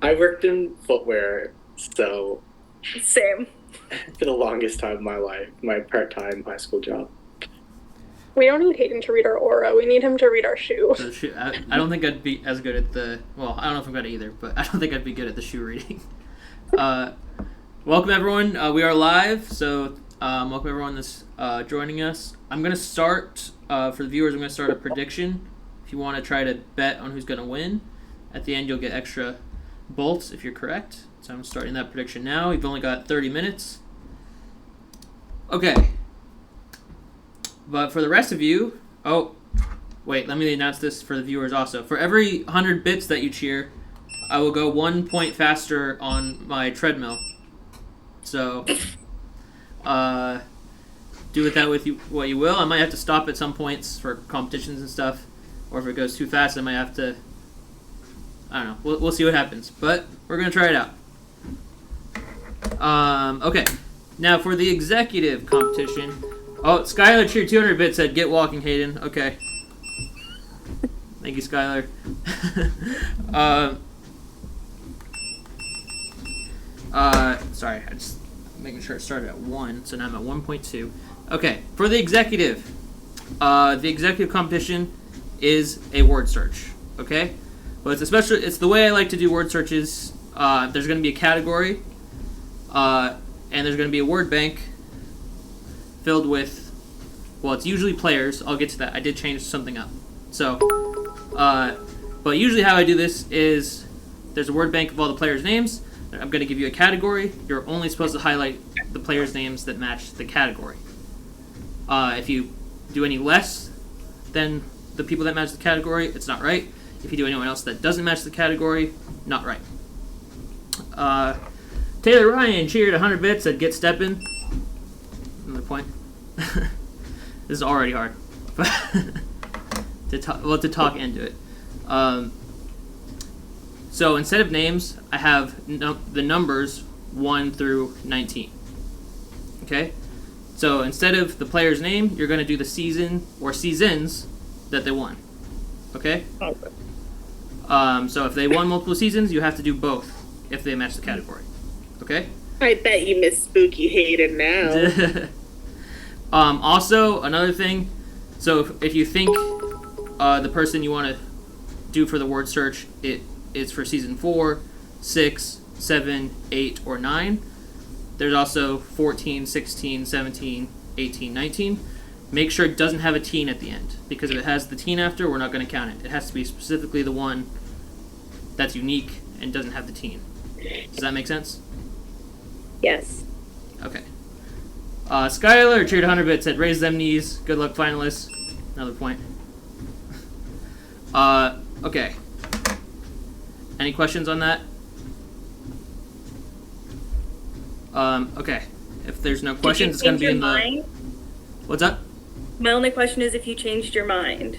I worked in footwear, so Same. for the longest time of my life, my part-time high school job. We don't need Hayden to read our aura. We need him to read our shoe. The shoe, I don't think I'd be as good at the. Well, I don't know if I'm good at either, but I don't think I'd be good at the shoe reading. Welcome everyone. We are live, so welcome everyone that's joining us. I'm gonna start for the viewers. I'm gonna start a prediction. If you want to try to bet on who's gonna win, at the end you'll get extra bolts if you're correct. So I'm starting that prediction now. We've only got 30 minutes. Okay. But for the rest of you, wait, let me announce this for the viewers also. For every 100 bits that you cheer, I will go 1 point faster on my treadmill. So, do with that with you what you will. I might have to stop at some points for competitions and stuff, or if it goes too fast, I might have to. I don't know. We'll see what happens, but we're gonna try it out. Okay. Now for the executive competition. Oh, Skylar cheered 200 bits said, "Get walking, Hayden." Okay. Thank you, Skylar. Sorry, I just making sure it started at 1, so now I'm at 1.2. Okay, for the executive competition is a word search. Okay, but it's the way I like to do word searches. There's going to be a category, and there's going to be a word bank filled with, well, it's usually players. I'll get to that. I did change something up. So, but usually how I do this is there's a word bank of all the players' names. I'm going to give you a category. You're only supposed to highlight the players' names that match the category. If you do any less than the people that match the category, it's not right. If you do anyone else that doesn't match the category, not right. Taylor Ryan cheered 100 bits, said, "Get steppin'." Another point. This is already hard to talk and do it. So instead of names, I have the numbers 1 through 19. Okay? So instead of the player's name, you're going to do the season or seasons that they won. Okay? Okay. So if they won multiple seasons, you have to do both if they match the category. Okay? I bet you Miss Spooky Hayden now. Also, another thing, so if you think the person you want to do for the word search, it's for season 4, 6, 7, 8, or 9. There's also 14, 16, 17, 18, 19. Make sure it doesn't have a teen at the end, because if it has the teen after, we're not going to count it. It has to be specifically the one that's unique and doesn't have the teen. Does that make sense? Yes. Okay. Skylar cheered 100 bits, said, "Raise them knees. Good luck, finalists." Another point. Okay. Any questions on that? Okay. If there's no questions, it's going to be in the... Mind? What's up? My only question is if you changed your mind.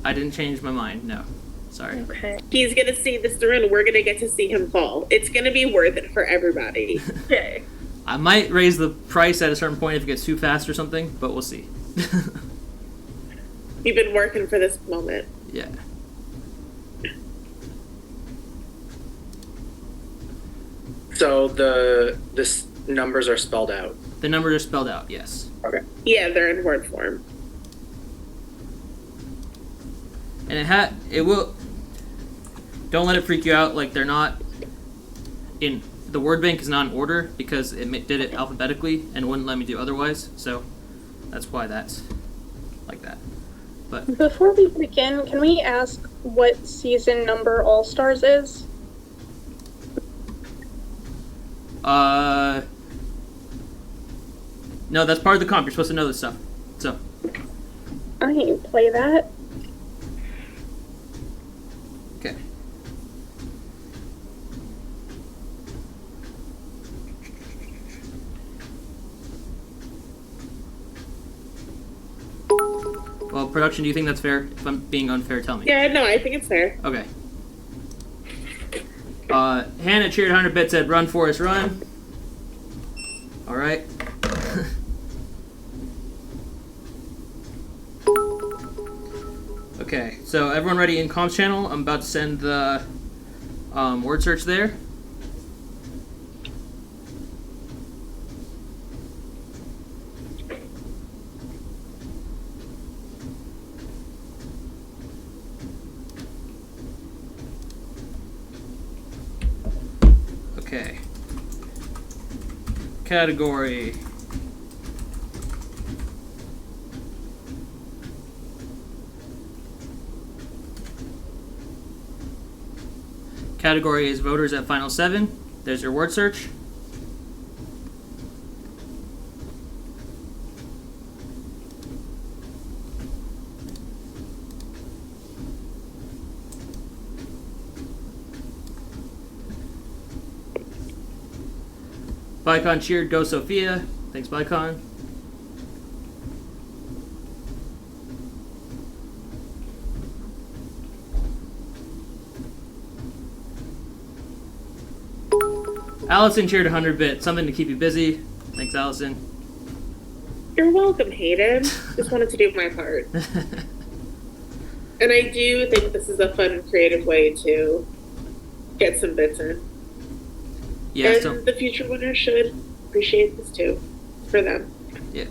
I didn't change my mind, no. Sorry. Okay. He's gonna see this through and we're gonna get to see him fall. It's gonna be worth it for everybody. Okay. I might raise the price at a certain point if it gets too fast or something, but we'll see. You've been working for this moment. Yeah. So the numbers are spelled out. The numbers are spelled out, yes. Okay. Yeah, they're in word form. And it will... Don't let it freak you out, like they're not in... The word bank is not in order because it did it alphabetically and wouldn't let me do otherwise, so that's why that's like that. But Before we begin, can we ask what season number All Stars is? No, that's part of the comp. You're supposed to know this stuff. So, I ain't play that. okay. Well, production, do you think that's fair? If I'm being unfair, tell me. Yeah, no, I think it's fair. Okay. Hannah cheered 100 bits, said, "Run, Forrest, run." All right. Okay, so everyone ready in comms channel? I'm about to send the Word search there. Okay. Category. Category is voters at Final 7. There's your word search. Bicon cheered Go Sophia. Thanks, Bicon. Allison cheered 100-bit. Something to keep you busy. Thanks, Allison. You're welcome, Hayden. Just wanted to do my part. And I do think this is a fun, creative way to get some bits in. Yeah, and so, the future winners should appreciate this too, for them. yeah.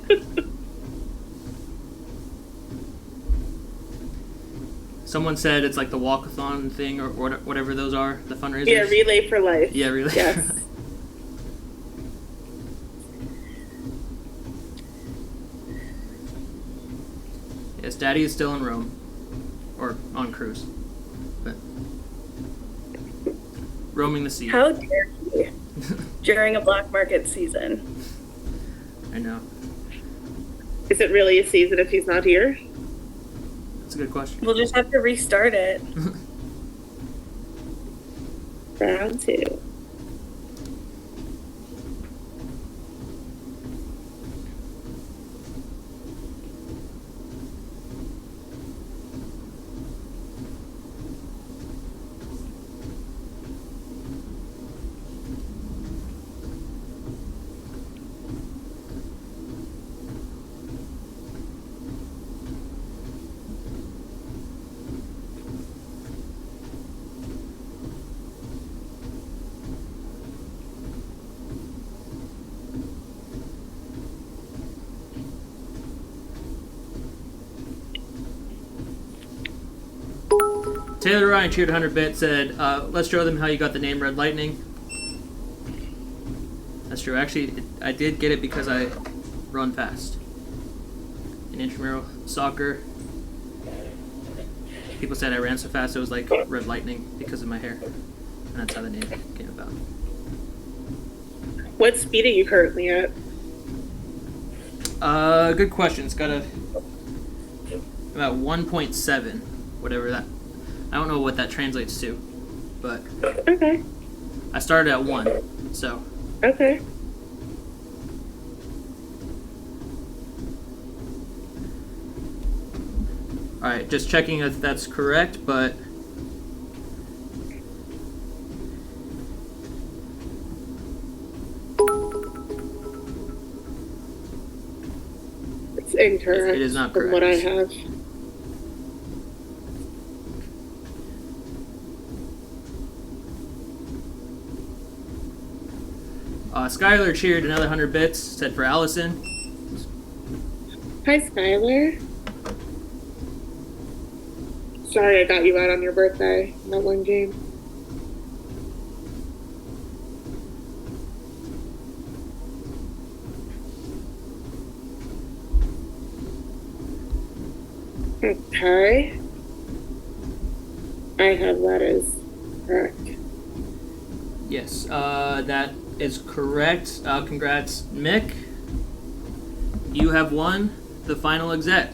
Someone said it's like the walkathon thing or whatever those are, the fundraisers. Yeah, Relay for Life. Yeah, Relay. Yes. Yes, Daddy is still in Rome. Or on cruise. But roaming the sea. How dare you during a black market season? I know. Is it really a season if he's not here? That's a good question. We'll just have to restart it. Round 2. Taylor Ryan cheered 100-bit, said, let's show them how you got the name Red Lightning. That's true. Actually, I did get it because I run fast. In intramural soccer, people said I ran so fast it was like Red Lightning because of my hair. And that's how the name came about. What speed are you currently at? Good question. It's got about 1.7, whatever that. I don't know what that translates to, but Okay. I started at 1, so. Okay. Alright, just checking if that's correct, but It's incorrect. It is not from what I correct. have. Skylar cheered another 100 bits, said for Allison. Hi, Skylar. Sorry I got you out on your birthday in that one game. Okay. I have that as correct. Yes, that is correct. Congrats, Mick. You have won the final exec.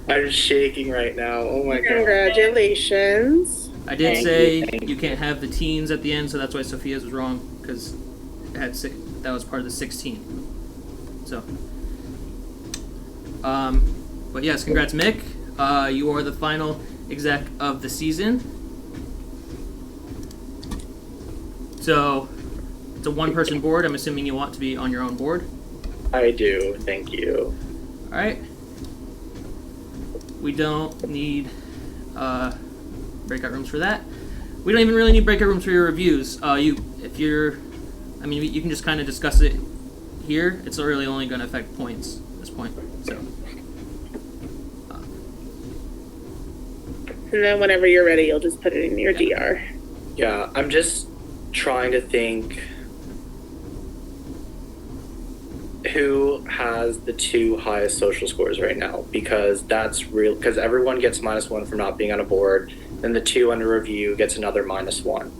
I'm shaking right now. Oh my god. Congratulations. I did Thank say you, thank you can't have the teens at the end, so that's why Sophia's was wrong, because that was part of the 16. So, but yes, congrats, Mick. You are the final exec of the season. So, it's a one-person board. I'm assuming you want to be on your own board. I do. Thank you. All right. We don't need breakout rooms for that. we don't even really need breakout rooms for your reviews. You can just kind of discuss it here. It's really only going to affect points at this point. So. And then whenever you're ready, you'll just put it in your DR. Yeah, I'm just trying to think who has the 2 highest social scores right now, because that's real. Because everyone gets -1 for not being on a board, then the 2 under review gets another -1.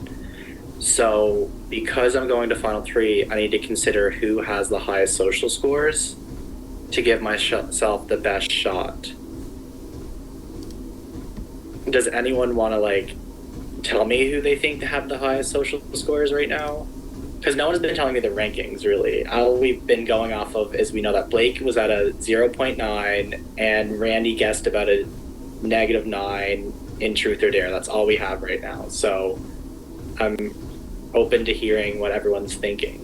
So because I'm going to final 3, I need to consider who has the highest social scores to give myself the best shot. Does anyone want to tell me who they think have the highest social scores right now? Because no one's been telling me the rankings, really. All we've been going off of is we know that Blake was at a 0.9 and Randy guessed about a -9 in Truth or Dare. That's all we have right now. So I'm open to hearing what everyone's thinking.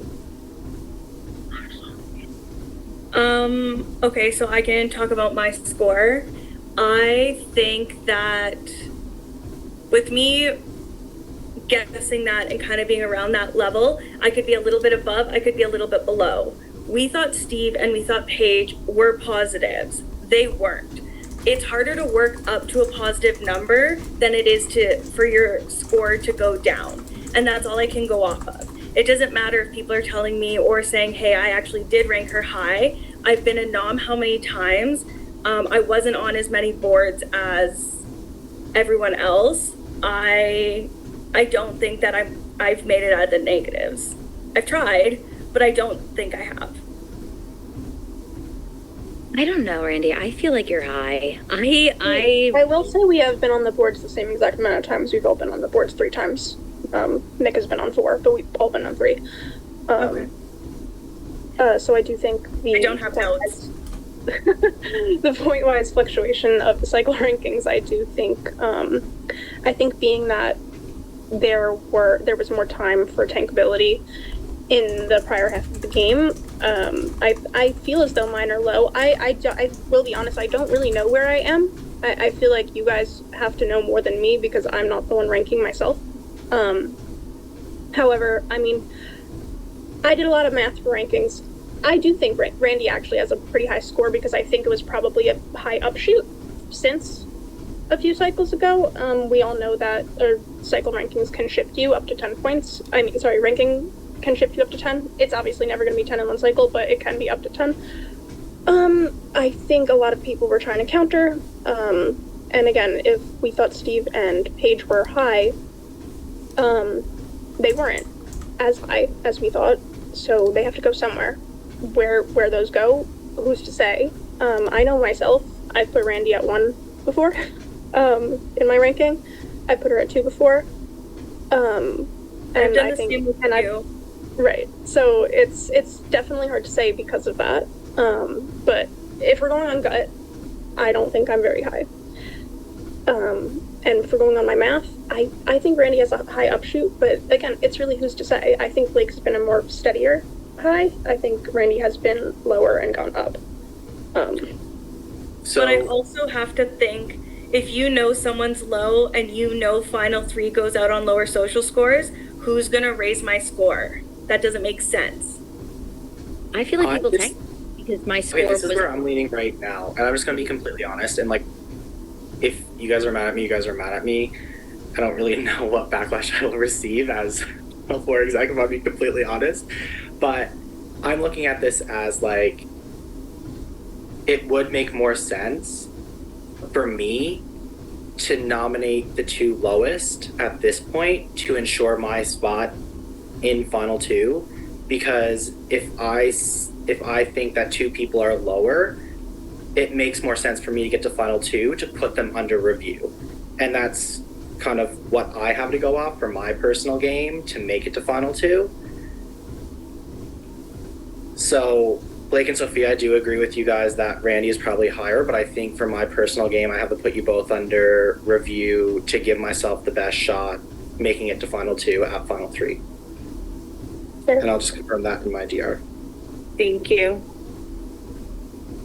Okay, so I can talk about my score. I think that with me guessing that and kind of being around that level, I could be a little bit above, I could be a little bit below. We thought Steve and we thought Paige were positives. They weren't. It's harder to work up to a positive number than it is for your score to go down. And that's all I can go off of. It doesn't matter if people are telling me or saying, hey, I actually did rank her high. I've been a nom how many times? I wasn't on as many boards as everyone else. I don't think that I've made it out of the negatives. I've tried, but I don't think I have. I don't know, Randy. I feel like you're high. I will say we have been on the boards the same exact amount of times. We've all been on the boards 3 times. Nick has been on 4, but we've all been on 3. Okay. So I do think I don't have notes. the point-wise fluctuation of the cycle rankings, I do think, I think being that there was more time for tankability in the prior half of the game, I feel as though mine are low. I will be honest, I don't really know where I am. I feel like you guys have to know more than me because I'm not the one ranking myself. However, I mean, I did a lot of math for rankings. I do think Randy actually has a pretty high score because I think it was probably a high upshoot since a few cycles ago. We all know that cycle rankings can shift you up to 10 points. Ranking can shift you up to 10. It's obviously never going to be 10 in one cycle, but it can be up to 10. I think a lot of people were trying to counter. And again, if we thought Steve and Paige were high, they weren't as high as we thought. So they have to go somewhere. Where those go, who's to say? I know myself. I've put Randy at 1 before in my ranking. I put her at 2 before. And I've done I the think, same with and you. Right. So it's definitely hard to say because of that. But if we're going on gut, I don't think I'm very high. And if we're going on my math, I think Randy has a high upshoot, but again, it's really who's to say. I think Blake's been a more steadier high. I think Randy has been lower and gone up. But I also have to think, if you know someone's low and you know final 3 goes out on lower social scores, who's gonna raise my score? That doesn't make sense. I feel like people tank because my score this is was. where I'm leaning right now, and I'm just gonna be completely honest. And if you guys are mad at me, you guys are mad at me. I don't really know what backlash I will receive as a floor exec, if I'm being completely honest. But I'm looking at this as it would make more sense for me to nominate the 2 lowest at this point to ensure my spot in final 2, because if I think that 2 people are lower, it makes more sense for me to get to final 2 to put them under review. And that's kind of what I have to go off for my personal game to make it to final 2. So Blake and Sophia, I do agree with you guys that Randy is probably higher, but I think for my personal game, I have to put you both under review to give myself the best shot making it to final 2 at final 3. Sure. And I'll just confirm that in my DR. Thank you.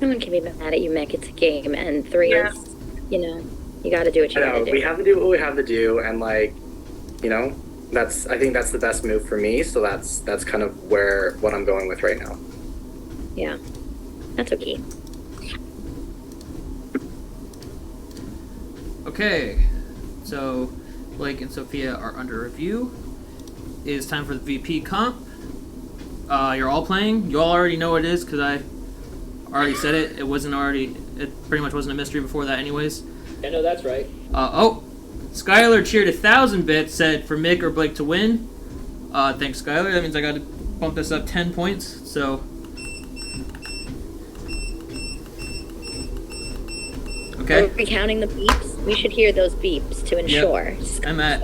No one can be mad at you, Mick. It's a game, and 3 Yeah. is, you got to do what you I got to know, do. we have to do what we have to do, and You know, I think that's the best move for me. So that's kind of what I'm going with right now. Yeah. That's okay. Okay, so Blake and Sophia are under review. It is time for the VP comp. You're all playing. You all already know what it is because I already said it. It pretty much wasn't a mystery before that anyways. I know that's right. Skylar cheered 1,000 bits, said for Mick or Blake to win. Thanks, Skylar. That means I got to bump this up 10 points, so... Okay. Are we counting the beeps? We should hear those beeps to ensure. I'm at...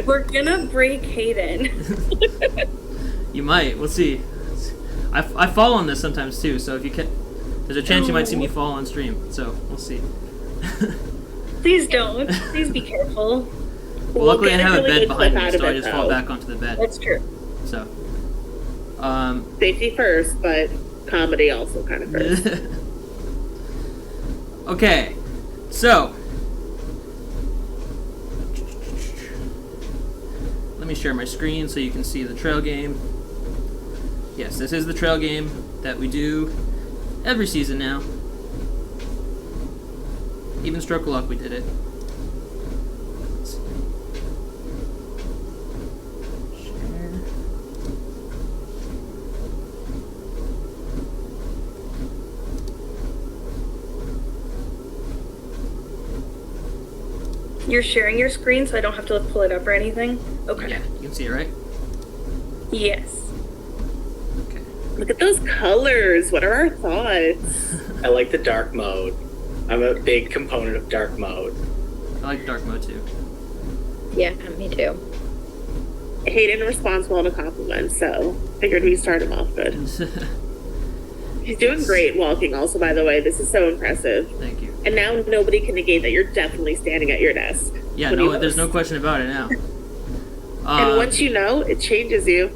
We're gonna break Hayden. You might. We'll see. I fall on this sometimes too, so if you can... There's a chance you might see me fall on stream, so we'll see. Please don't. Please be careful. Well, luckily I get a have a really bed good behind clip me, out of so I it, just fall though. back onto the bed. That's true. So... Safety first, but comedy also kind of first. Okay, so let me share my screen so you can see the trail game. Yes, this is the trail game that we do every season now. Even Stroke of Luck we did it. Let's see. Share. You're sharing your screen, so I don't have to pull it up or anything? Okay. Yeah, you can see it, right? Yes. Okay. Look at those colors. What are our thoughts? I like the dark mode. I'm a big component of dark mode. I like dark mode too. Yeah, me too. Hayden responds well to compliments, so figured we'd start him off good. He's doing great walking also, by the way. This is so impressive. Thank you. And now nobody can negate that you're definitely standing at your desk. Yeah, when you no, there's host. no question about it now. And once you know, it changes you.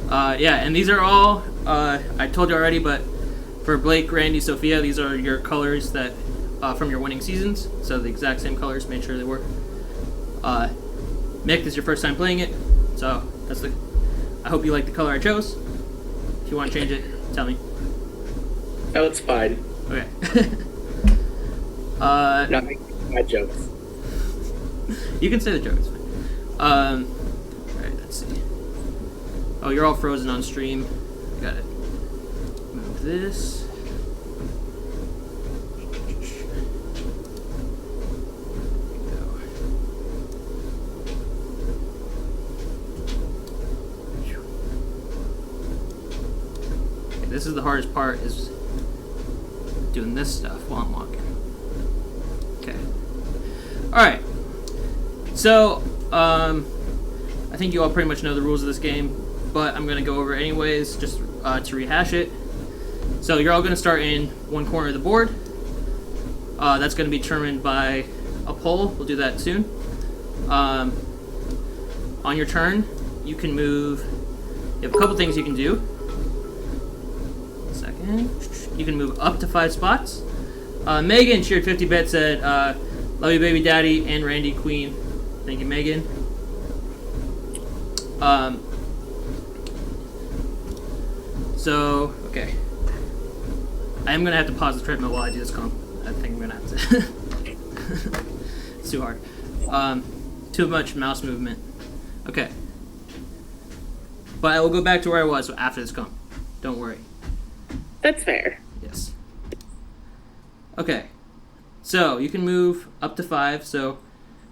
Yeah, and these are all, I told you already, but for Blake, Randy, Sophia, these are your colors that from your winning seasons. So the exact same colors, made sure they were. Mick, this is your first time playing it, so I hope you like the color I chose. If you want to change it, tell me. Oh, it's fine. Okay. Not making my jokes. You can say the joke, it's fine. Alright, let's see. Oh, you're all frozen on stream. Got it. Move this. Okay, this is the hardest part, is doing this stuff while I'm walking. Okay. Alright. So, I think you all pretty much know the rules of this game, but I'm going to go over it anyways, just to rehash it. So you're all going to start in one corner of the board. That's going to be determined by a poll. We'll do that soon. On your turn, you can move. You have a couple things you can do. 1 second. You can move up to 5 spots. Megan cheered 50 bits, said, love you, baby daddy, and Randy Queen. Thank you, Megan. So, okay. I am going to have to pause the treadmill while I do this comp. I think I'm going to have to. It's too hard. Too much mouse movement. Okay. But I will go back to where I was after this comp. Don't worry. That's fair. Yes. Okay. So, you can move up to 5. So,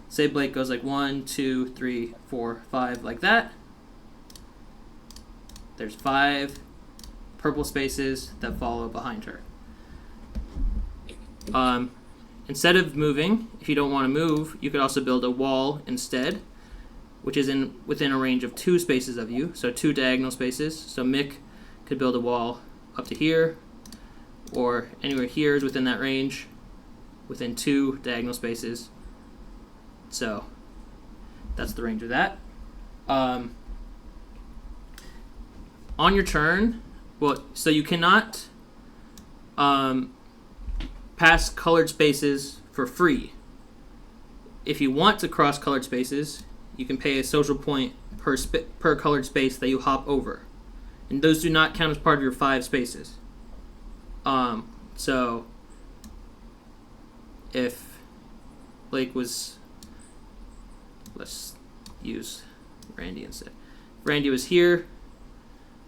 say Blake goes like 1, 2, 3, 4, 5, like that. There's 5 purple spaces that follow behind her. Instead of moving, if you don't want to move, you could also build a wall instead, which is within a range of 2 spaces of you, so 2 diagonal spaces. So Mick could build a wall up to here, or anywhere here is within that range, within 2 diagonal spaces. So that's the range of that. On your turn, so you cannot pass colored spaces for free if you want to cross colored spaces, you can pay a social point per colored space that you hop over, and those do not count as part of your 5 spaces. So if Blake was, let's use Randy instead. If Randy was here,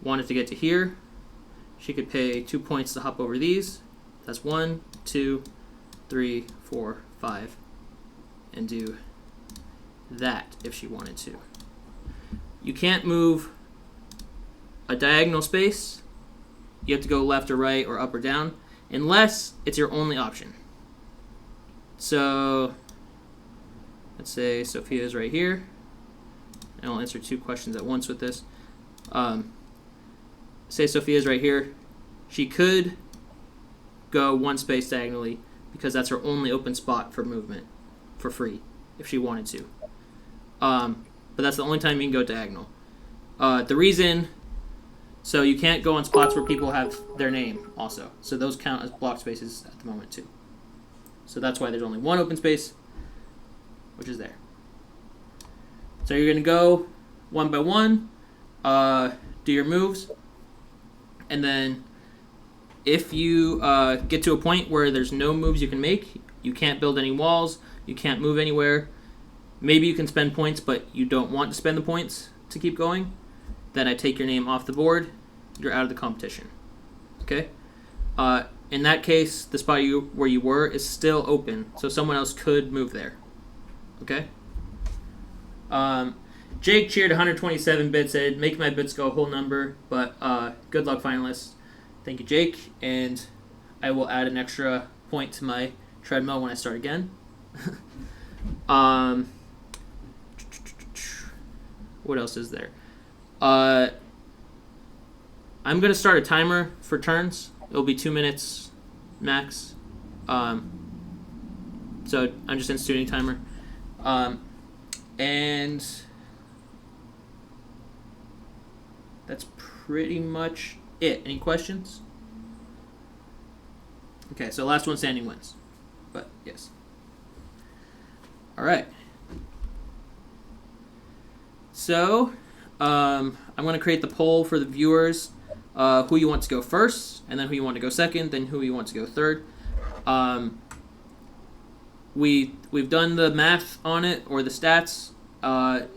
wanted to get to here, she could pay 2 points to hop over these. That's 1, 2, 3, 4, 5, and do that if she wanted to. You can't move a diagonal space. You have to go left or right or up or down, unless it's your only option. So let's say Sophia's right here, and I'll answer 2 questions at once with this. Say Sophia's right here. She could go 1 space diagonally because that's her only open spot for movement for free if she wanted to. But that's the only time you can go diagonal. The reason, so you can't go on spots where people have their name also. So those count as block spaces at the moment too. So that's why there's only 1 open space, which is there. So you're going to go 1 by 1, do your moves, and then if you get to a point where there's no moves you can make, you can't build any walls, you can't move anywhere, maybe you can spend points, but you don't want to spend the points to keep going, then I take your name off the board, you're out of the competition. Okay? In that case, the spot where you were is still open, so someone else could move there. Okay? Jake cheered 127 bits, said, make my bits go a whole number, but good luck, finalists. Thank you, Jake, and I will add an extra point to my treadmill when I start again. What else is there? I'm going to start a timer for turns. It'll be 2 minutes max. So I'm just instituting timer. And that's pretty much it. Any questions? Okay, so last one standing wins. But yes. All right. So I'm going to create the poll for the viewers. Who you want to go first, and then who you want to go second, then who you want to go third. We've done the math on it, or the stats.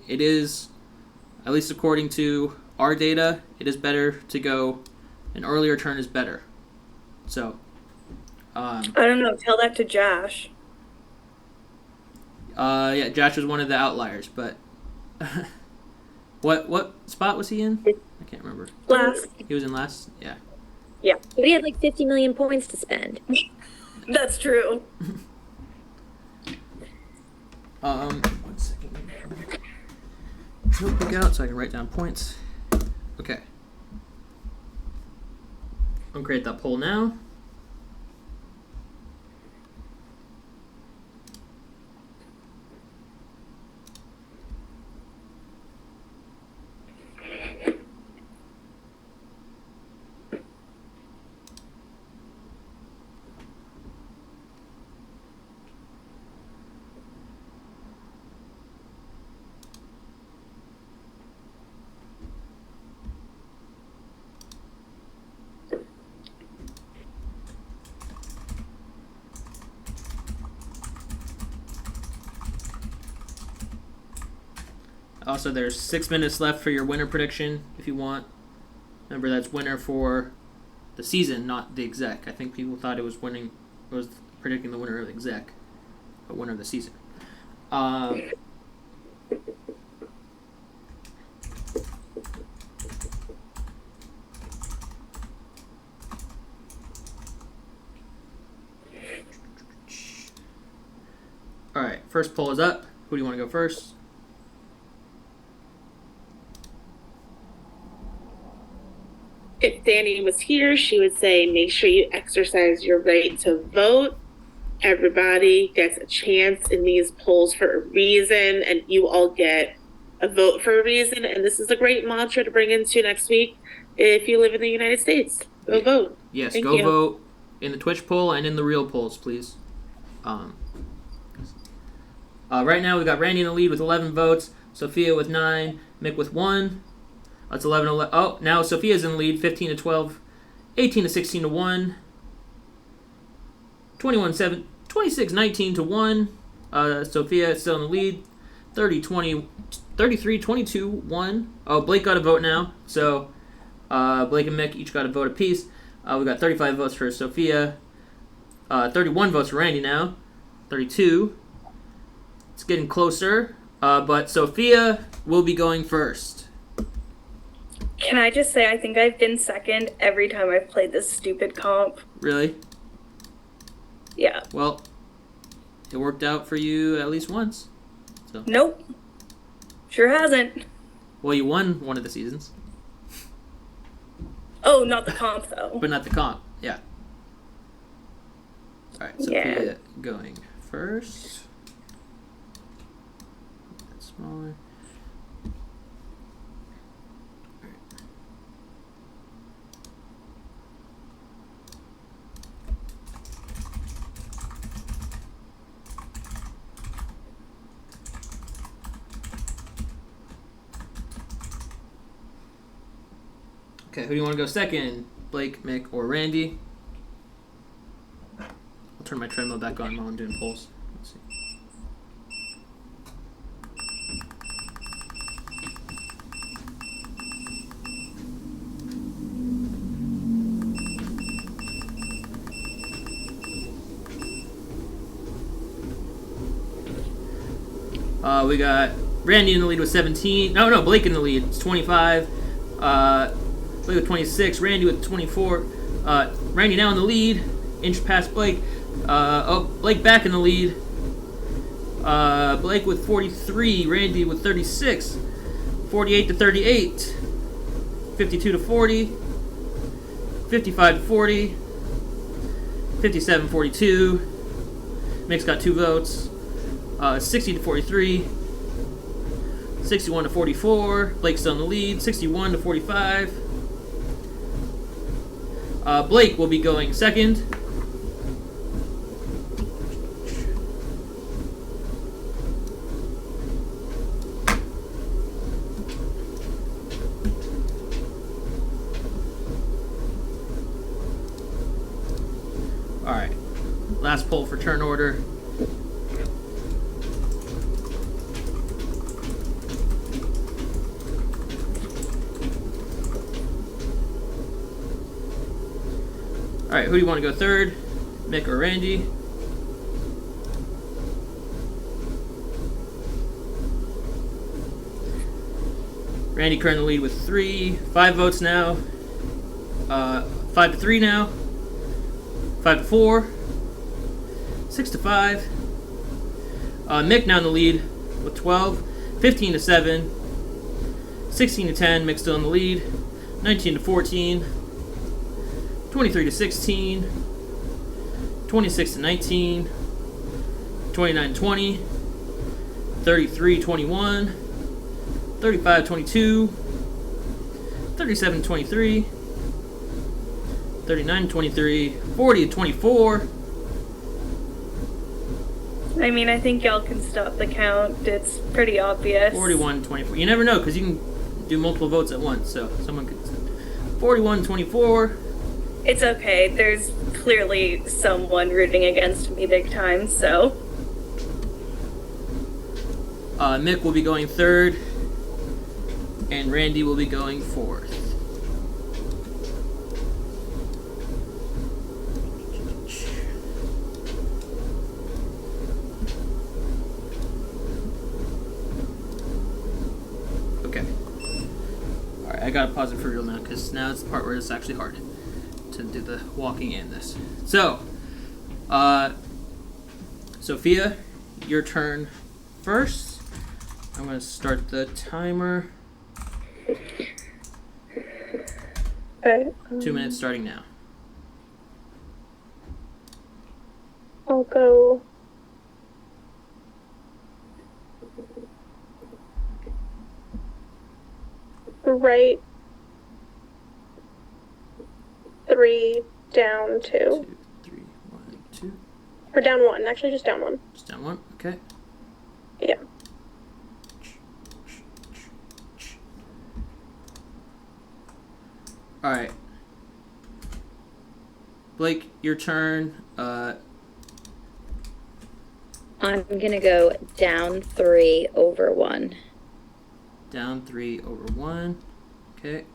It is, at least according to our data, it is better to go, an earlier turn is better. So, I don't know. Tell that to Josh. Yeah, Josh was one of the outliers, but what spot was he in? I can't remember. Last. He was in last? Yeah. Yeah. But he had like 50 million points to spend. That's true. 1 second. Notebook out so I can write down points. Okay. I'll create that poll now. Also, there's 6 minutes left for your winner prediction if you want. Remember, that's winner for the season, not the exec. I think people thought it was predicting the winner of the exec, but winner of the season. All right, first poll is up. Who do you want to go first? If Danny was here, she would say, make sure you exercise your right to vote. Everybody gets a chance in these polls for a reason, and you all get a vote for a reason. And this is a great mantra to bring into next week. If you live in the United States, go vote. Yes, Thank go you. vote in the Twitch poll and in the real polls, please. Right now, we got Randy in the lead with 11 votes, Sophia with 9, Mick with 1. That's 11. Oh, now Sophia's in the lead, 15 to 12, 18 to 16 to 1, 21 7, 26 19 to 1. Sophia is still in the lead, 30 20, 33 22 1. Oh, Blake got a vote now, so Blake and Mick each got a vote apiece. We got 35 votes for Sophia, 31 votes for Randy now, 32. It's getting closer, but Sophia will be going first. Can I just say I think I've been second every time I've played this stupid comp? Really? Yeah. Well, it worked out for you at least once. Nope. Sure hasn't. Well, you won one of the seasons, Oh, not the comp though. but not the comp. Yeah. All right, Sophia Yeah. going first. That's smaller. Okay, who do you want to go second? Blake, Mick, or Randy? I'll turn my treadmill back on while I'm doing polls. Let's see. We got Randy in the lead with 17. No, Blake in the lead. It's 25. Blake with 26. Randy with 24. Randy now in the lead. Inch past Blake. Blake back in the lead. Blake with 43. Randy with 36. 48 to 38. 52 to 40. 55 to 40. 57 42. Mick's got 2 votes. 60 to 43. 61 to 44. Blake's still in the lead. 61 to 45. Blake will be going second. Alright. Last poll for turn order. Alright, who do you want to go third? Mick or Randy? Randy currently lead with 5 votes now. 5 to 3 now. 5 to 4. 6 to 5. Mick now in the lead with 12. 15 to 7. 16 to 10. Mick still in the lead. 19 to 14. 23 to 16, 26 to 19, 29 to 20, 33 21, 35 22, 37 23, 39 23, 40 24. I mean, I think y'all can stop the count. It's pretty obvious. 41 24. You never know because you can do multiple votes at once, so someone could. 41 24. It's okay. There's clearly someone rooting against me big time, so. Mick will be going third, and Randy will be going fourth. Okay. Alright, I gotta pause it for real now, because now it's the part where it's actually hard to do the walking in this. So, Sophia, your turn first. I'm going to start the timer. Okay. 2 minutes starting now. I'll go. Right. 3, down 2. 2, 3, 1, 2. Or down 1. Actually, just down 1. Just down 1. Okay. All right. Blake, your turn. I'm gonna go down 3 over 1. Down 3 over 1. Okay.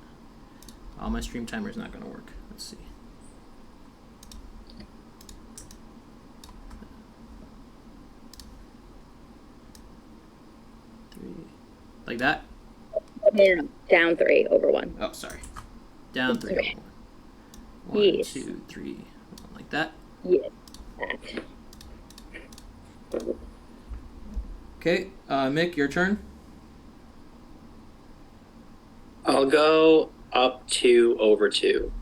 Oh, my stream timer is not going to work. Let's see. Like that? No, down 3 over 1. Oh, sorry. Down 3 Okay. over 1. 1, Yes. 2, 3. Like that. Yes, that. Okay. Mick, your turn. I'll go up 2 over 2.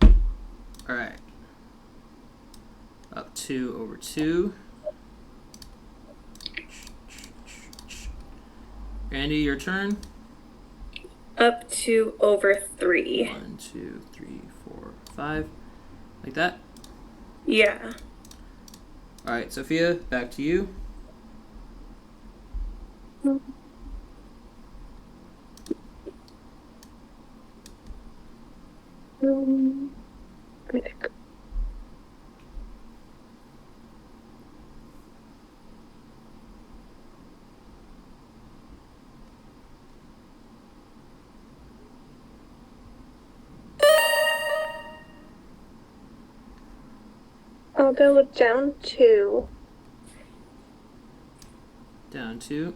All right. Up 2 over 2. Randy, your turn. Up 2 over 3. 1, 2, 3, 4, 5. Like that. Yeah. All right, Sophia, back to you. I'll go down 2. Down 2,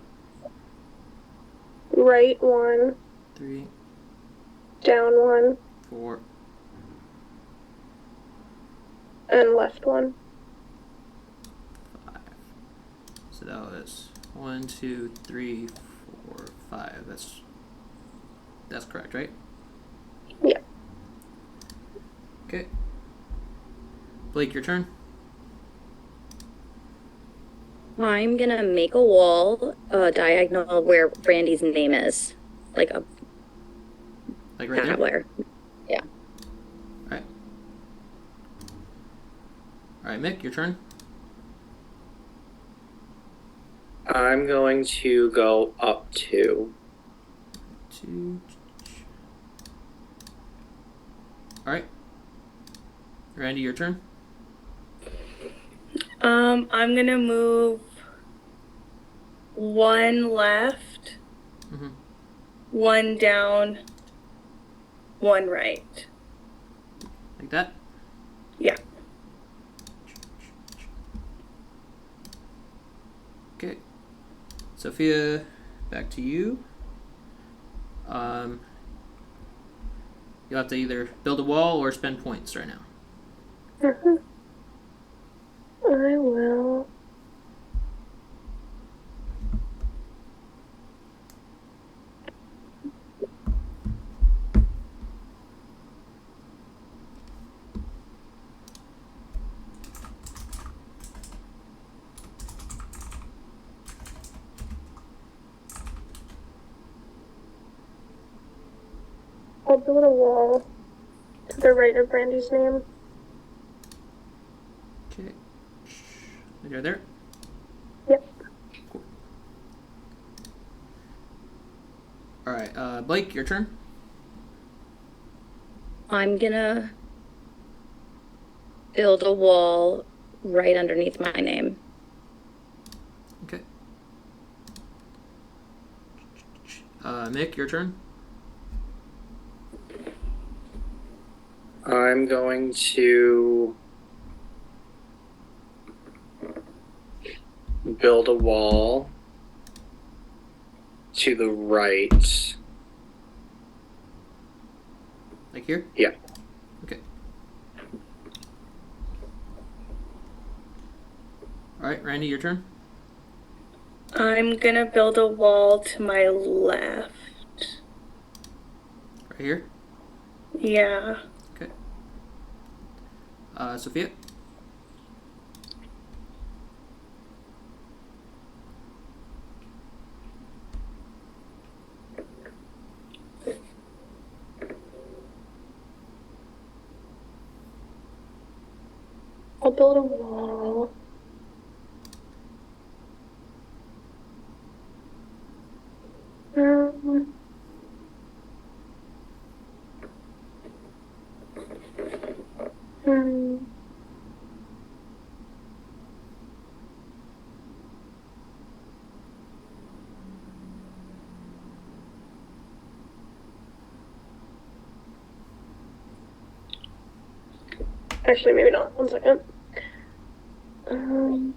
Right 1. 3, Down 1. 4, And left 1. 5. So that was 1, 2, 3, 4, 5. That's correct, right? Yeah. Okay. Blake, your turn. I'm gonna make a wall diagonal where Brandy's name is. Like a Like right there. that where. Yeah. All right, Mick, your turn. I'm going to go up 2. 2. All right. Randy, your turn. I'm gonna move 1 left, Mm-hmm. 1 down, 1 right. Like that. Yeah. Okay. Sophia, back to you. You'll have to either build a wall or spend points right now. I will. I'll build a wall to the right of Brandy's name. Okay. You're there? Yep. Cool. Alright, Blake, your turn. I'm gonna build a wall right underneath my name. Okay. Mick, your turn. I'm going to build a wall to the right. Like here? Yeah. Okay. Alright, Randy, your turn. I'm gonna build a wall to my left. Right here. Yeah. Okay. Sophia. I'll build a wall. Actually, maybe not. 1 second. Um,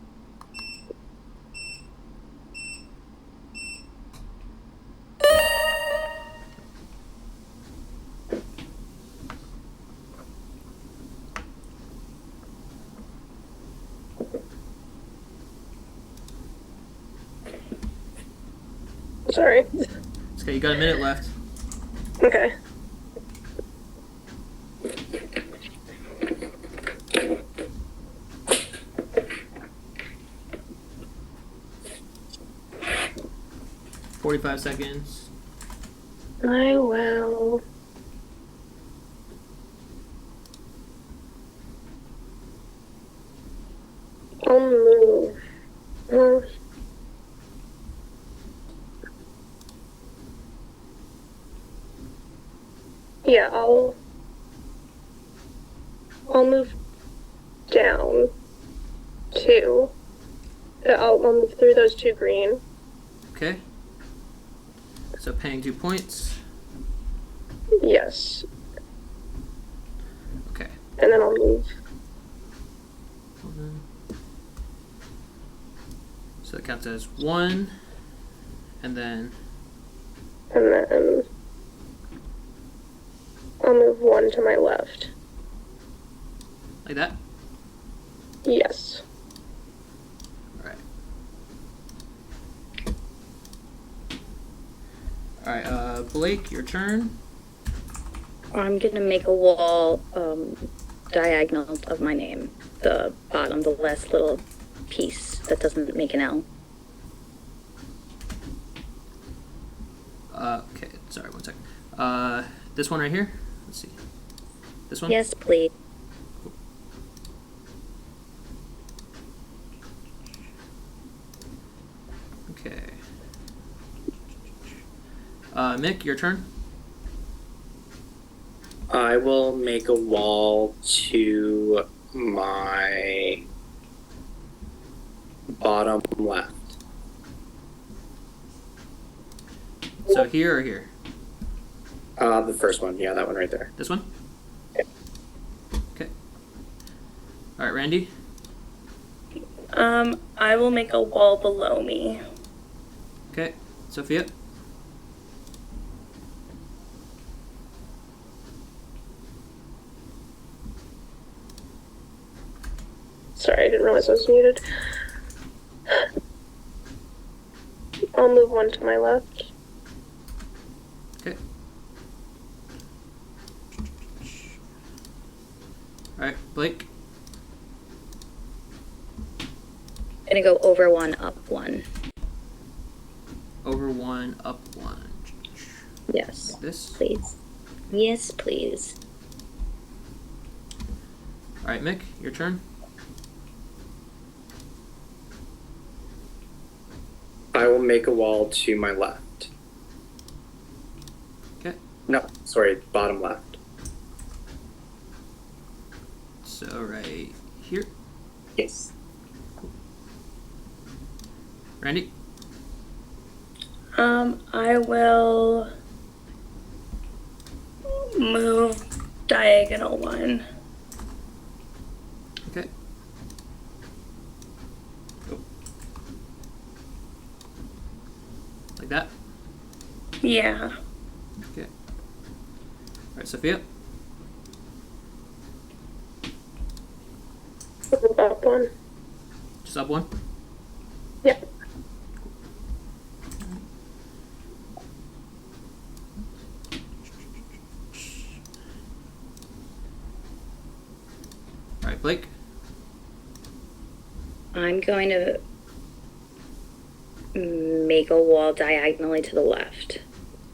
sorry. It's okay. You got a minute left. Okay. $45 seconds. I will. I'll move. Yeah, I'll move down 2. I'll move through those 2 green. Okay. So paying 2 points. Yes. Okay. And then I'll move. Hold on. So that counts as 1, and then And then I'll move 1 to my left. like that. Yes. All right. All right. Blake, your turn. I'm gonna make a wall diagonal of my name. The bottom, the last little piece that doesn't make an L. Okay. Sorry. 1 second. This one right here. Let's see. This one. Yes, please. Okay. Mick, your turn. I will make a wall to my bottom left. So here or here? The first one, yeah, that one right there. This one? Yeah. Okay. All right, Randy. I will make a wall below me. Okay. Sophia. Sorry, I didn't realize I was muted. I'll move 1 to my left. Okay. All right, Blake. Gonna go over 1, up 1. Over 1, up 1. Yes, Like this. please. Yes, please. All right, Mick, your turn. I will make a wall to my left. Okay. No, sorry, bottom left. So right here. Yes. Randy. I will move diagonal 1. Okay. Go. Like that. Yeah. Okay. All right, Sophia. Move up 1. Just up 1. Yeah. All right, Blake. I'm going to make a wall diagonally to the left.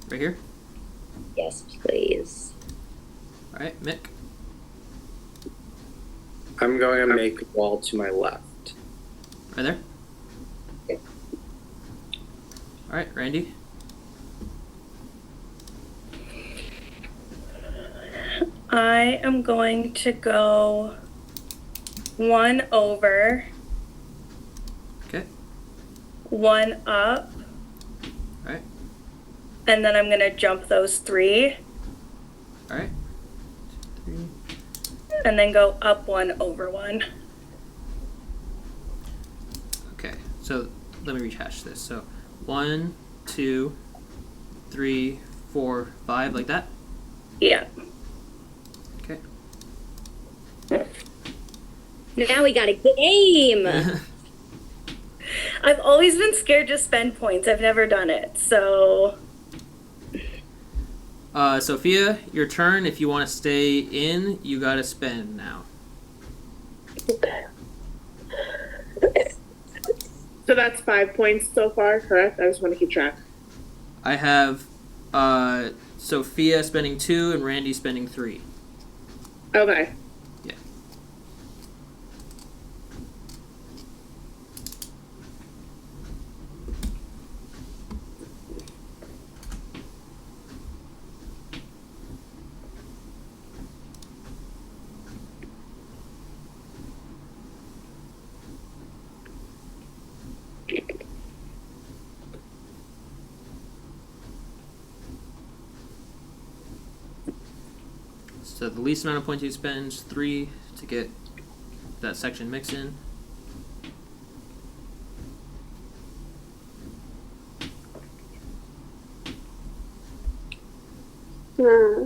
Right here. Yes, please. All right, Mick. I'm going to make a wall to my left. Right there. Yeah. All right, Randy. I am going to go 1 over, Okay. 1 up, All right. and then I'm going to jump those 3. All right. 2, 3. and then go up one over one. Okay, so let me rehash this. So 1, 2, 3, 4, 5, like that. Yeah. Okay. Now we got a game. I've always been scared to spend points. I've never done it. So Sophia, your turn. If you want to stay in, you gotta spend now. Okay. So that's 5 points so far, correct? I just want to keep track. I have Sophia spending 2 and Randy spending 3. Okay. Yeah. So the least amount of points you spend is 3 to get that section mix in. Hmm.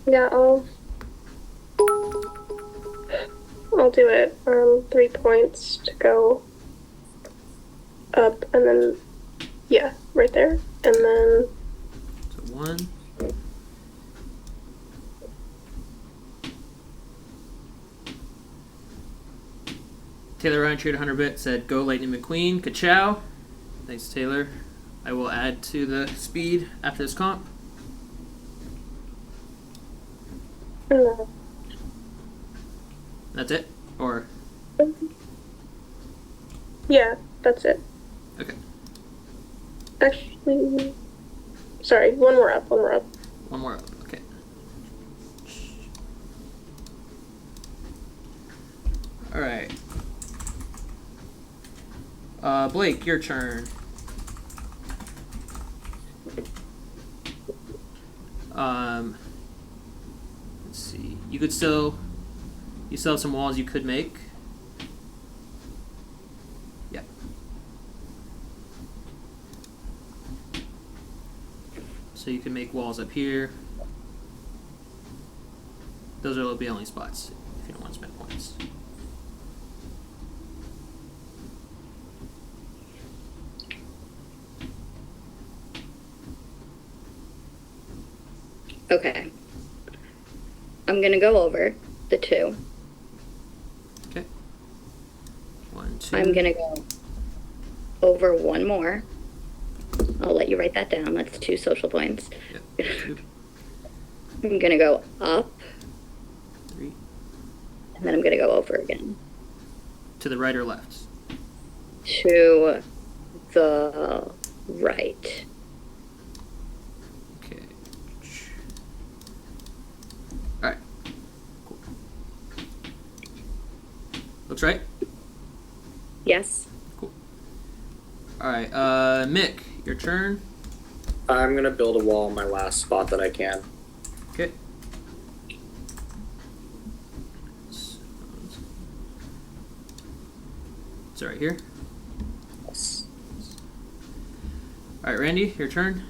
Yeah, I'll do it. 3 points to go up, and then yeah, right there, and then So 1. Taylor Ryan Trade 100 bit said, "Go Lightning McQueen." Ka-chow. Thanks, Taylor. I will add to the speed after this comp. uh, That's it? Or, yeah, that's it. okay, Actually, sorry, one more up, one more up. one more up. Okay. Alright. Blake, your turn. Let's see. You still have some walls you could make. Yeah. So you can make walls up here. Those will be only spots if you don't want to spend points. Okay. I'm gonna go over the 2. Okay. 1, 2. I'm gonna go over one more. I'll let you write that down. That's 2 social points. Yep. 2, I'm gonna go up, 3. and then I'm gonna go over again. To the right or left? To the right. Okay. Alright. Cool. Looks right? Yes? Alright, Mick, your turn. I'm gonna build a wall in my last spot that I can. Okay. It's right here. Yes. Alright, Randy, your turn.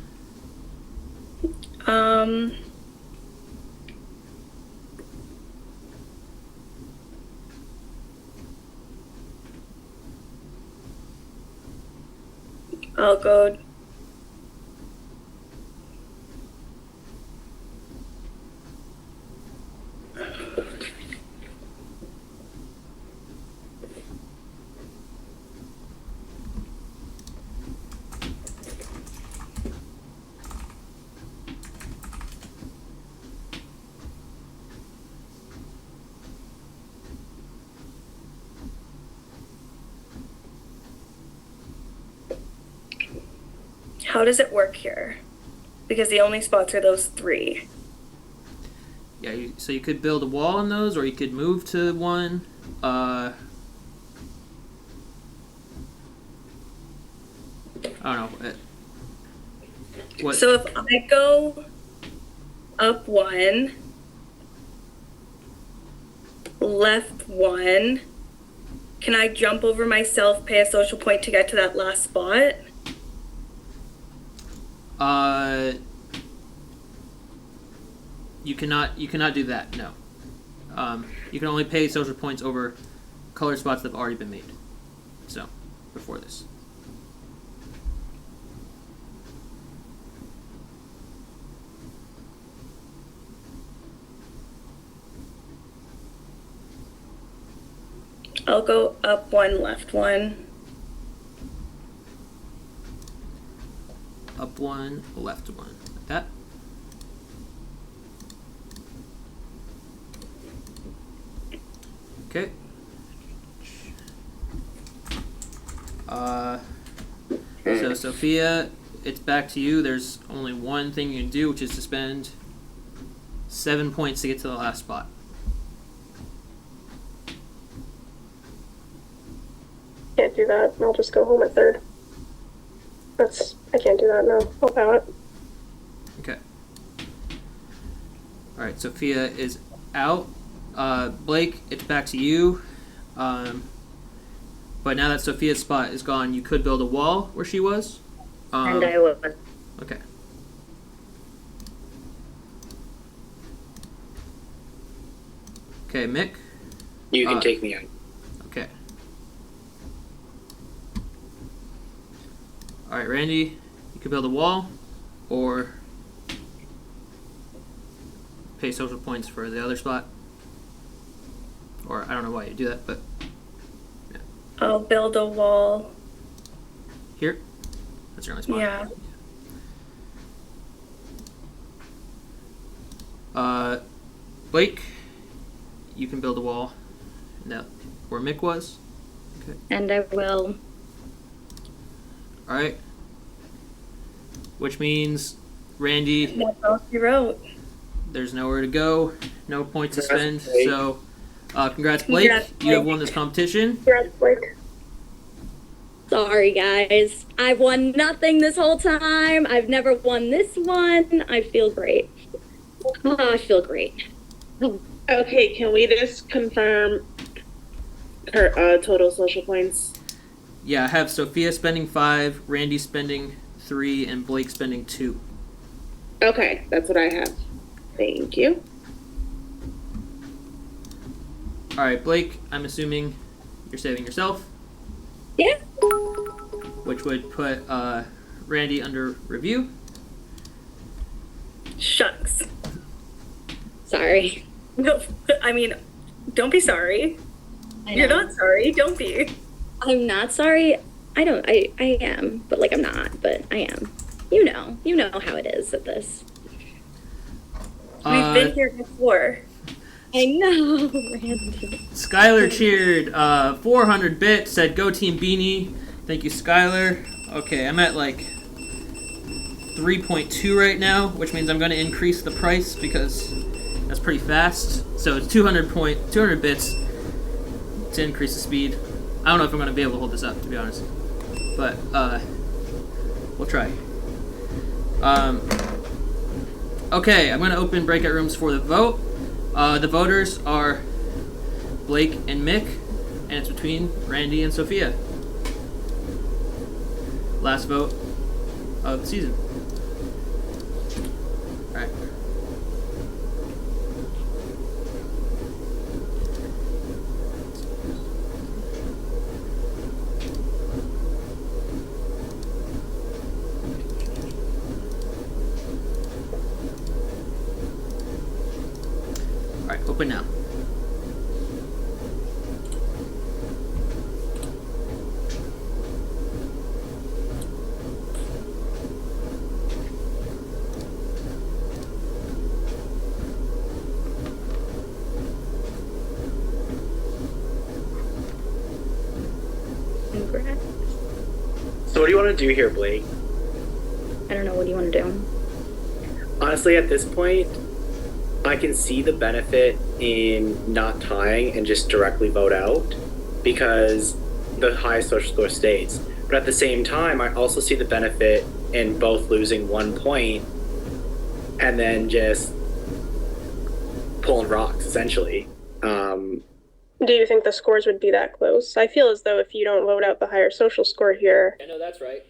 I'll go. how does it work here? Because the only spots are those 3. Yeah, so you could build a wall on those, or you could move to one. I don't know. What? So if I go up 1, left 1, can I jump over myself, pay a social point to get to that last spot? You cannot do that. No. You can only pay social points over color spots that have already been made. So, before this. I'll go up 1, left 1. Up 1, left 1. Like that. Okay. So Sophia, it's back to you. There's only one thing you can do, which is to spend 7 points to get to the last spot. Can't do that. I'll just go home at 3rd. I can't do that, no. I'll bow it. Okay. Alright, Sophia is out. Blake, it's back to you. But now that Sophia's spot is gone, you could build a wall where she was. And I will. Okay. Okay, Mick. You can take me out. Okay. Alright, Randy, you could build a wall or pay social points for the other spot. Or I don't know why you do that, but I'll build a wall. here? That's your only spot. Yeah. Blake, you can build a wall. Now, where Mick was. Okay. And I will. Alright. Which means, Randy, What else you wrote? there's nowhere to go, no points to Congrats, spend. Blake. So, congrats, Blake. Congrats, You have Blake. won this competition. Congrats, Blake. Sorry, guys. I've won nothing this whole time. I've never won this one. I feel great. Oh, I feel great. Okay, can we just confirm her total social points? Yeah, I have Sophia spending 5, Randy spending 3, and Blake spending 2. Okay, that's what I have. Thank you. Alright, Blake, I'm assuming you're saving yourself, Yeah. which would put Randy under review. Shucks. Sorry. No, I mean, don't be sorry. I You're know. not sorry. Don't be. I'm not sorry. I am, but like I'm not, but I am. You know how it is at this. We've been here before. I know, Randy. Skylar cheered 400 bits, said go Team Beanie. Thank you, Skylar. Okay, I'm at like 3.2 right now, which means I'm going to increase the price because that's pretty fast. So it's 200 bits to increase the speed. I don't know if I'm going to be able to hold this up, to be honest, but we'll try. Okay, I'm going to open breakout rooms for the vote. The voters are Blake and Mick, and it's between Randy and Sophia. Last vote of the season. Alright. Alright, open now. Congrats. So what do you want to do here, Blake? I don't know. What do you want to do? Honestly, at this point, I can see the benefit in not tying and just directly vote out because the highest social score stays. But at the same time, I also see the benefit in both losing 1 point and then just pulling rocks, essentially. Do you think the scores would be that close? I feel as though if you don't vote out the higher social score here, I know that's right.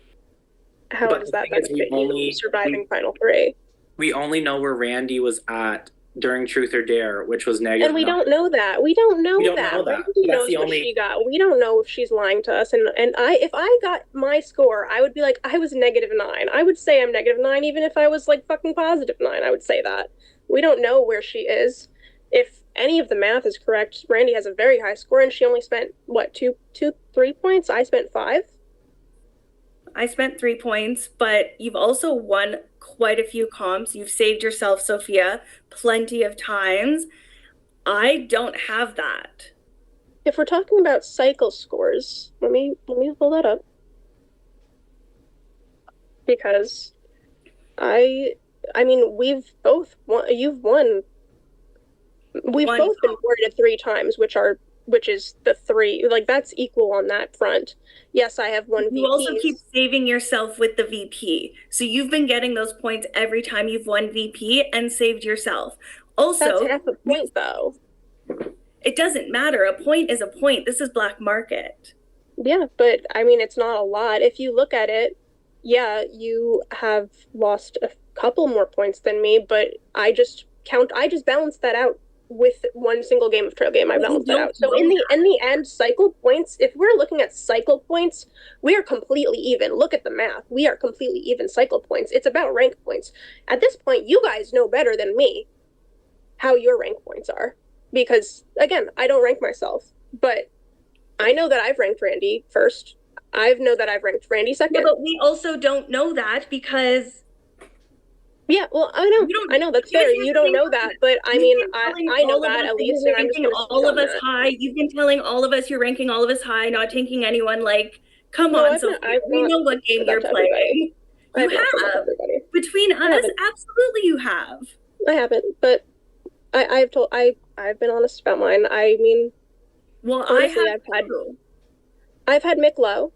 how But does the that thing is, benefit we you only- surviving final three? We only know where Randy was at during Truth or Dare, which was negative. And we don't know that. We don't know We don't that. know that. Randy That's knows the what only- she got. We don't know if she's lying to us. And if I got my score, I would be like, I was -9. I would say I'm -9, even if I was like fucking +9. I would say that. We don't know where she is. If any of the math is correct, Randy has a very high score, and she only spent what, 3 points? I spent 5. I spent 3 points, but you've also won quite a few comps. You've saved yourself, Sophia, plenty of times. I don't have that. If we're talking about cycle scores, let me pull that up. Because I mean, we've both won. You've won. We've One both been awarded 3 times, which is the 3. Like, that's equal on that front. Yes, I have one You also VPs. keep saving yourself with the VP. So you've been getting those points every time you've won VP and saved yourself. Also, That's half a point, though. it doesn't matter. A point is a point. This is black market. Yeah, but I mean, it's not a lot. If you look at it, yeah, you have lost a couple more points than me, but I just balanced that out with one single game of trail game. I But you balanced that don't out. So know in the end, cycle points, if we're looking at cycle points, we are completely even. Look at the math. We are completely even cycle points. It's about rank points. At this point, you guys know better than me how your rank points are. Because again, I don't rank myself, but I know that I've ranked Randy first. I know that I've ranked Randy second. Yeah, but we also don't know that because Yeah, well, You I know that's you fair. guys You don't are know that, but I you've mean, been telling I know all of that us at you're least, and I'm just ranking gonna all speak of on us that. high. You've been telling all of us you're ranking all of us high, not taking anyone like, come No, on, I've Sophia. not- I've We not know what game said that you're to everybody. playing. I You have not said that to have. everybody. Between us, haven't. absolutely you have. I haven't, but I've been honest about mine. I mean, Well, honestly, I have too. I've had Mick low,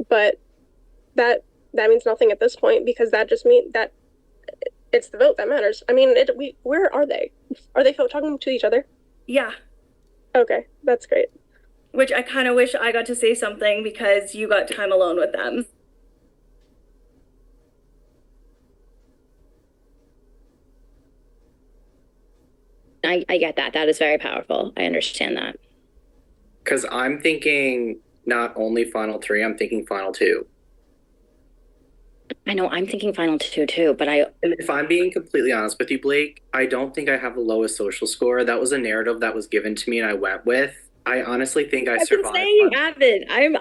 but that means nothing at this point because that just means that it's the vote that matters. I mean, where are they? Are they talking to each other? Yeah. Okay, that's great. Which I kind of wish I got to say something because you got time alone with them. I get that. That is very powerful. I understand that. Because I'm thinking not only final 3, I'm thinking final 2. I know I'm thinking final 2 too, but I And if I'm being completely honest with you, Blake, I don't think I have the lowest social score. That was a narrative that was given to me and I went with. I honestly think I I've been survived. saying you haven't. I'm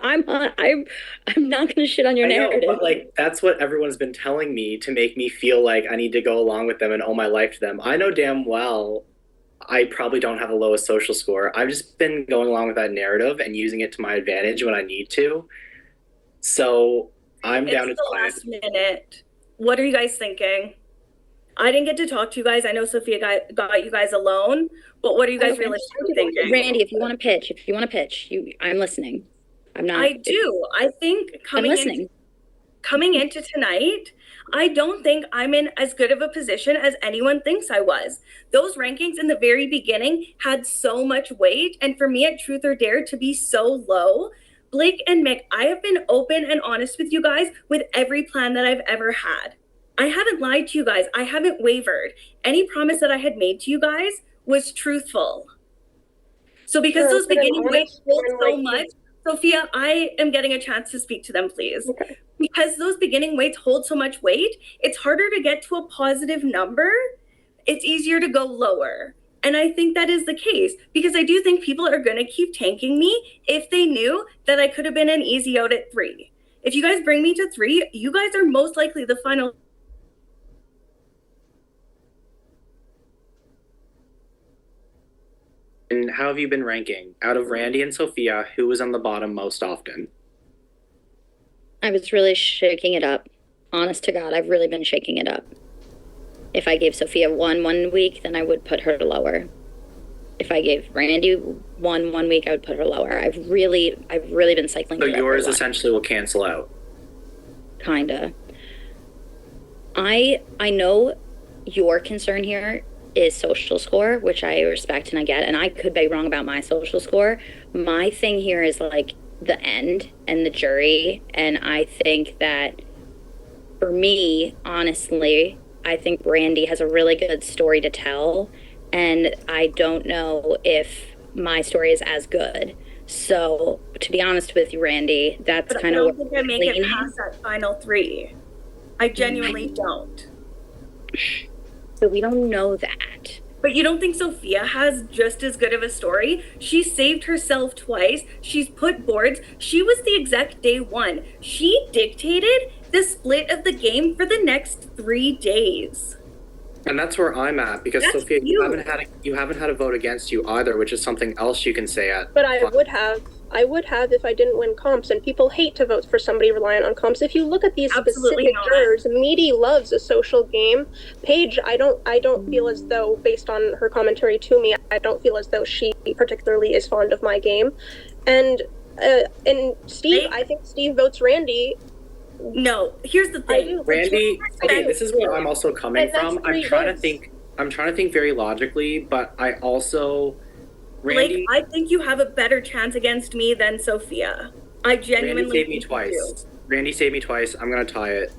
not gonna shit on your I know, narrative. but like that's what everyone's been telling me to make me feel like I need to go along with them and owe my life to them. I know damn well I probably don't have the lowest social score. I've just been going along with that narrative and using it to my advantage when I need to. So I'm It's down to the try last minute. What are you guys thinking? I didn't get to talk to you guys. I know Sophia got you guys alone, but what are you guys Okay. realistically thinking? Randy, if you want to pitch, I'm listening. I'm not. I do. I think I'm listening. coming into tonight, I don't think I'm in as good of a position as anyone thinks I was. Those rankings in the very beginning had so much weight, and for me at Truth or Dare to be so low, Blake and Mick, I have been open and honest with you guys with every plan that I've ever had. I haven't lied to you guys. I haven't wavered. Any promise that I had made to you guys was truthful. So because Sure, those but I'm beginning weights honest hold when, so like, much, Sophia, I am getting a chance to speak to them, please. Okay. Because those beginning weights hold so much weight, it's harder to get to a positive number. It's easier to go lower. And I think that is the case because I do think people are going to keep tanking me if they knew that I could have been an easy out at 3. If you guys bring me to 3, you guys are most likely the final. And how have you been ranking? Out of Randy and Sophia, who was on the bottom most often? I was really shaking it up honest to God, I've really been shaking it up. If I gave Sophia one week, then I would put her lower. If I gave Randy one week, I would put her lower. I've really been cycling. So through yours everyone. essentially will cancel out. Kinda. I know your concern here is social score, which I respect and I get, and I could be wrong about my social score. My thing here is like the end and the jury, and I think that for me, honestly, I think Randy has a really good story to tell, and I don't know if my story is as good. So, to be honest with you, Randy, that's But kind I of don't think I make it past that final 3. I genuinely don't. So we don't know that. But you don't think Sophia has just as good of a story? She saved herself twice. She's put boards. She was the exec day 1. She dictated the split of the game for the next 3 days. And that's where I'm at, because That's Sophia, you. you haven't had a vote against you either, which is something else you can say at. But I would have if I didn't win comps, and people hate to vote for somebody reliant on comps. If you look at these Absolutely specific not. jurors, Meaty loves a social game. Paige, I don't feel as though, based on her commentary to me, I don't feel as though she particularly is fond of my game. And Steve, I think Steve votes Randy. No, here's the I thing. do. Randy, okay, And- this is where I'm also coming And that's from. 3 votes. I'm trying to think very logically, but I also Blake, I think you have a better chance against me than Sophia. I Randy genuinely saved me think you do. twice. Randy saved me twice. I'm gonna tie it.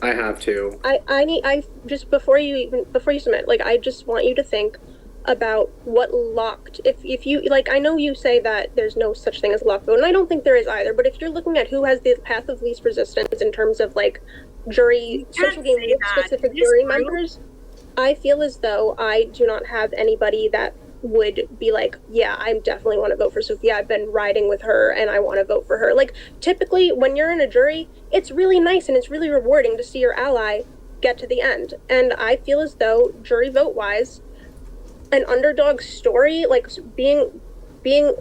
I have to. I just before you submit, like, I just want you to think about what locked, if you, like, I know you say that there's no such thing as a locked vote, and I don't think there is either, but if you're looking at who has the path of least resistance in terms of, like, jury, can't social game say that. specific This jury group- members, I feel as though I do not have anybody that would be like, yeah, I definitely want to vote for Sophia. I've been riding with her and I want to vote for her. Like, typically when you're in a jury, it's really nice and it's really rewarding to see your ally get to the end. And I feel as though, jury vote wise, an underdog story, like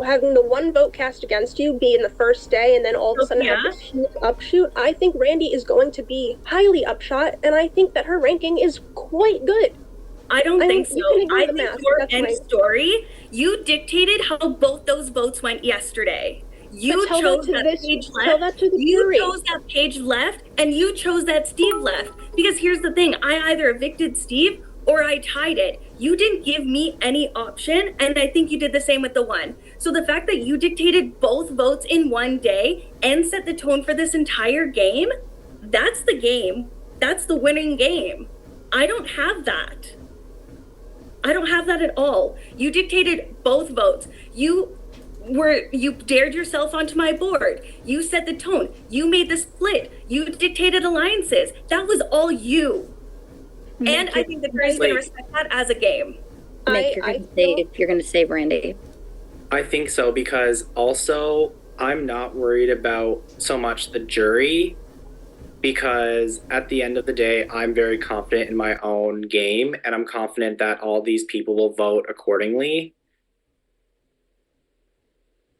having the one vote cast against you be in the first day and then all of a sudden have this huge upshoot, I think Randy is going to be highly upshot, and I think that her ranking is quite good. I don't I think mean, so. you can ignore I the think math, your that's end my- story, you dictated how both those votes went yesterday. You But tell chose that to that this- Page tell left. that to the You jury. chose that Page left, and you chose that Steve left. Because here's the thing: I either evicted Steve or I tied it. You didn't give me any option, and I think you did the same with the one. So the fact that you dictated both votes in one day and set the tone for this entire game, that's the game. That's the winning game. I don't have that. I don't have that at all. You dictated both votes. You dared yourself onto my board. You set the tone. You made the split. You dictated alliances. That was all you. And I think the jury's going to respect that as a game. Nick, you're gonna save Randy. I think so, because also I'm not worried about so much the jury, because at the end of the day, I'm very confident in my own game, and I'm confident that all these people will vote accordingly.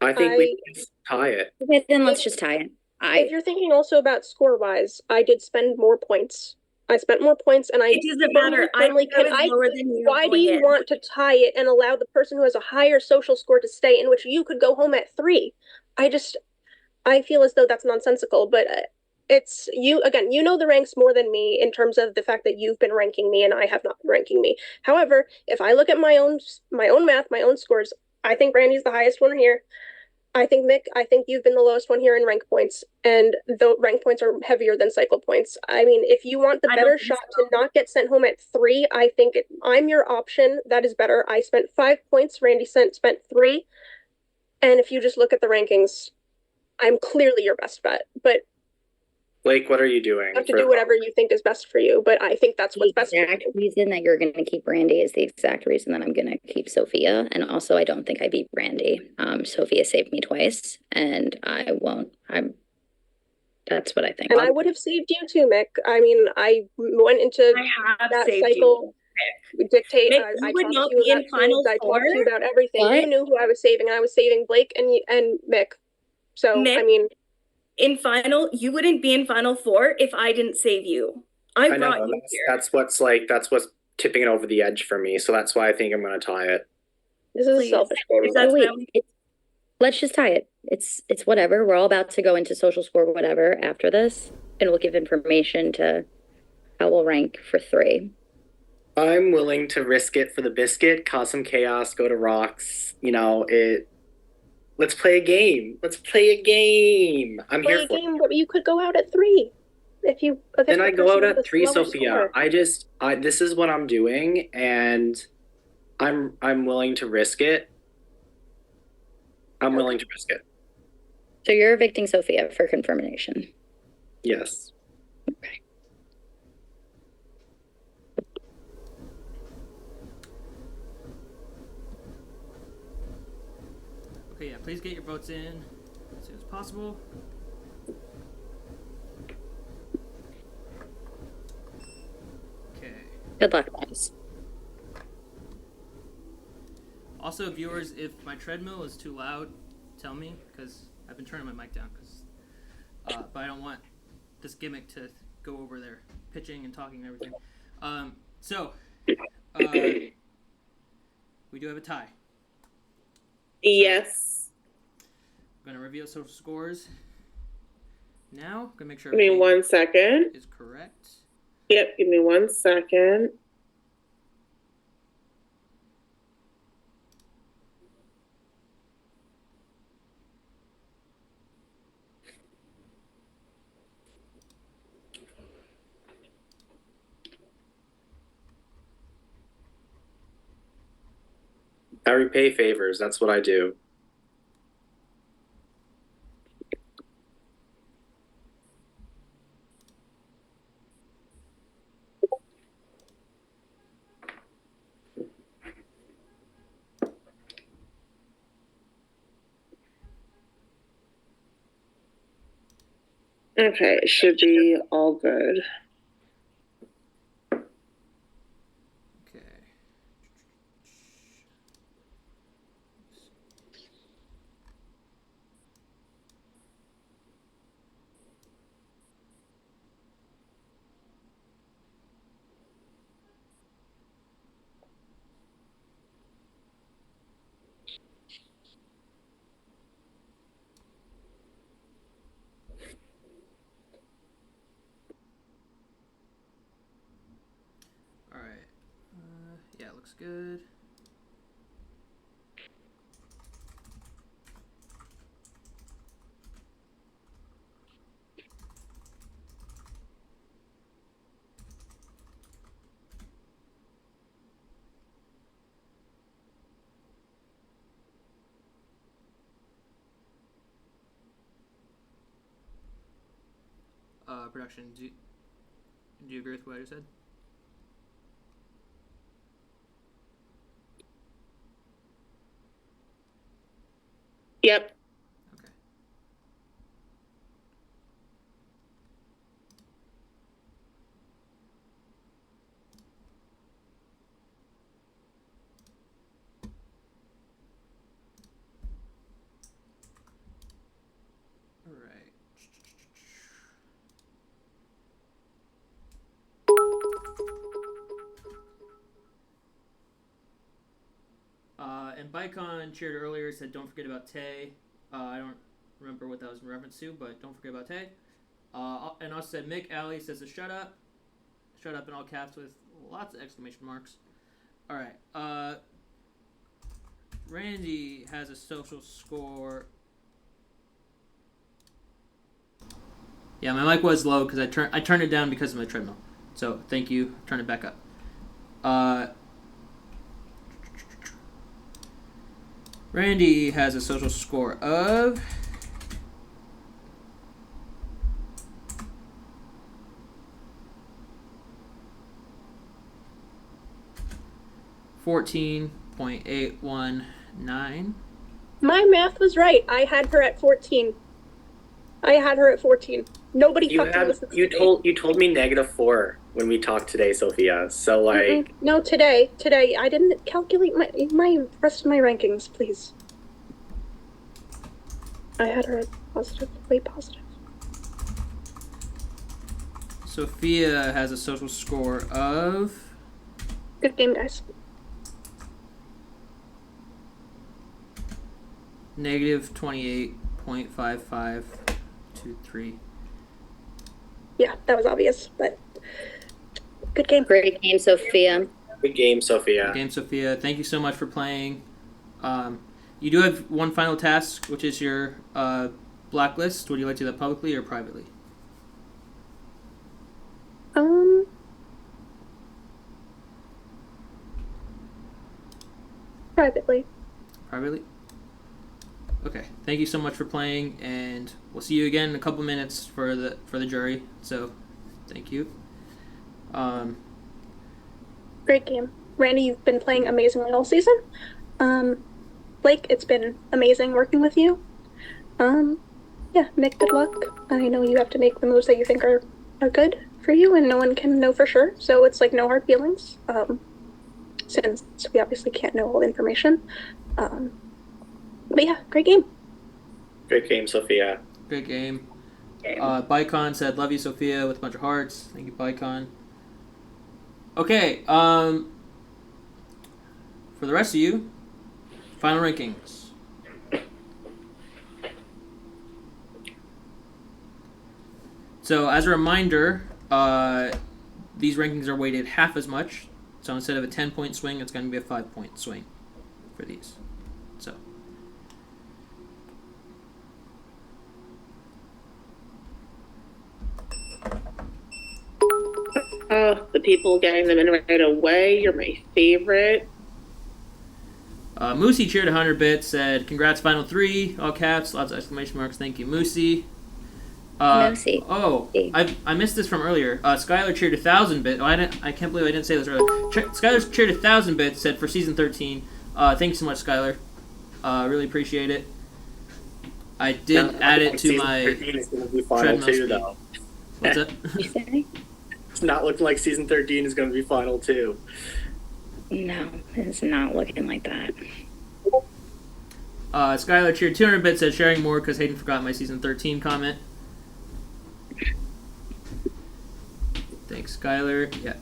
I think we can tie it. Okay, then let's just tie it. If you're thinking also about score wise, I did spend more points. I spent more points, and I. It doesn't matter. I firmly think I was lower than you Why do going you in. want to tie it and allow the person who has a higher social score to stay, in which you could go home at 3? I feel as though that's nonsensical. But it's you again. You know the ranks more than me in terms of the fact that you've been ranking me and I have not been ranking me. However, if I look at my own math, my own scores, I think Randy's the highest one here. I think, Mick, you've been the lowest one here in rank points, and the rank points are heavier than cycle points. I mean, if you want the I don't better think shot so. to not get sent home at 3, I think I'm your option. That is better. I spent 5 points. Randy spent 3. And if you just look at the rankings, I'm clearly your best bet. But Blake, what are you doing? you have to do whatever you think is best for you. But I think that's what's best for exact you. reason that you're going to keep Randy is the exact reason that I'm going to keep Sophia. And also, I don't think I beat Randy. Sophia saved me twice, and I won't. That's what I think. And I would have saved you too, Mick. I mean, I went into I have that saved cycle. Dictate. Mick, I you would talked not to you be in about Final foods, I talked to you Four? about everything. What? You knew who I was saving, and I was saving Blake and Mick. So Mick? I mean, in final, you wouldn't be in final 4 if I didn't save you. I I brought know you here. that's what's tipping it over the edge for me. So that's why I think I'm going to tie it. This is Please. a selfish game. If that's Wait, my only- let's just tie it. It's whatever. We're all about to go into social score whatever after this, and we'll give information to how we'll rank for 3. I'm willing to risk it for the biscuit, cause some chaos, go to rocks. Let's play a game. Let's play a game. I'm Play here a for game where you could go out at 3. If you Then I go out at 3, Sophia. Sophia. This is what I'm doing, and I'm willing to risk it. I'm willing to risk it. So you're evicting Sophia for confirmation. Yes. Okay. Okay, yeah, please get your votes in as soon as possible. Okay. Good luck, guys. Also, viewers, if my treadmill is too loud, tell me, because I've been turning my mic down, but I don't want this gimmick to go over there, pitching and talking and everything. So, we do have a tie. Yes. I'm going to reveal social scores now. I'm going to make sure Give me everything 1 second. is correct. Yep, give me 1 second. I repay favors. That's what I do. Okay, it should be all good. Okay. All right. Yeah, it looks good. Production, do you agree with what I just said? Yep. Okay. All right. And Bicon cheered earlier, said don't forget about Tay. I don't remember what that was in reference to, but don't forget about Tay. And also said Mick Alley says to shut up. Shut up in all caps with lots of exclamation marks. Alright. Randy has a social score. Yeah, my mic was low because I turned it down because of my treadmill. So thank you. Turn it back up. Randy has a social score of 14.819. My math was right. I had her at 14. I had her at 14. Nobody fucking listens to me. You told me -4 when we talked today, Sophia. So like No, today I didn't calculate my rest of my rankings, please. I had her at positive, way positive. Sophia has a social score of Good game, guys. negative 28.5523. Yeah, that was obvious, but good game. Great game, Sophia. Good game, Sophia. Game, Sophia. Thank you so much for playing. You do have one final task, which is your blacklist. Would you like to do that publicly or privately? Privately. Privately? Okay. Thank you so much for playing, and we'll see you again in a couple minutes for the jury. So, thank you. Great game. Randy, you've been playing amazingly all season. Blake, it's been amazing working with you. Yeah, Nick, good luck. I know you have to make the moves that you think are good for you, and no one can know for sure, so it's like no hard feelings. Since we obviously can't know all the information. But yeah, great game. Great game, Sophia. Great game. Bicon said, "Love you, Sophia," with a bunch of hearts. Thank you, Bicon. Okay, for the rest of you, final rankings. So, as a reminder, these rankings are weighted half as much. So instead of a 10-point swing, it's going to be a 5-point swing for these. So. Oh, the people getting them in right away. You're my favorite. Moosey cheered 100 bits, said, "Congrats, final 3, all caps, lots of exclamation marks. Thank you, Moosey." Moosey. Oh, I missed this from earlier. Skylar cheered 1,000 bits. Oh, I can't believe I didn't say this earlier. Skylar cheered 1,000 bits, said, for season 13. Thank you so much, Skylar. Really appreciate it. I did add it to my Is going to be final treadmill 2, speed. though. What's that? You say? It's not looking like season 13 is going to be final 2. No, it's not looking like that. Skylar cheered 200 bits, said, sharing more because Hayden forgot my season 13 comment. Thanks, Skylar. Yeah.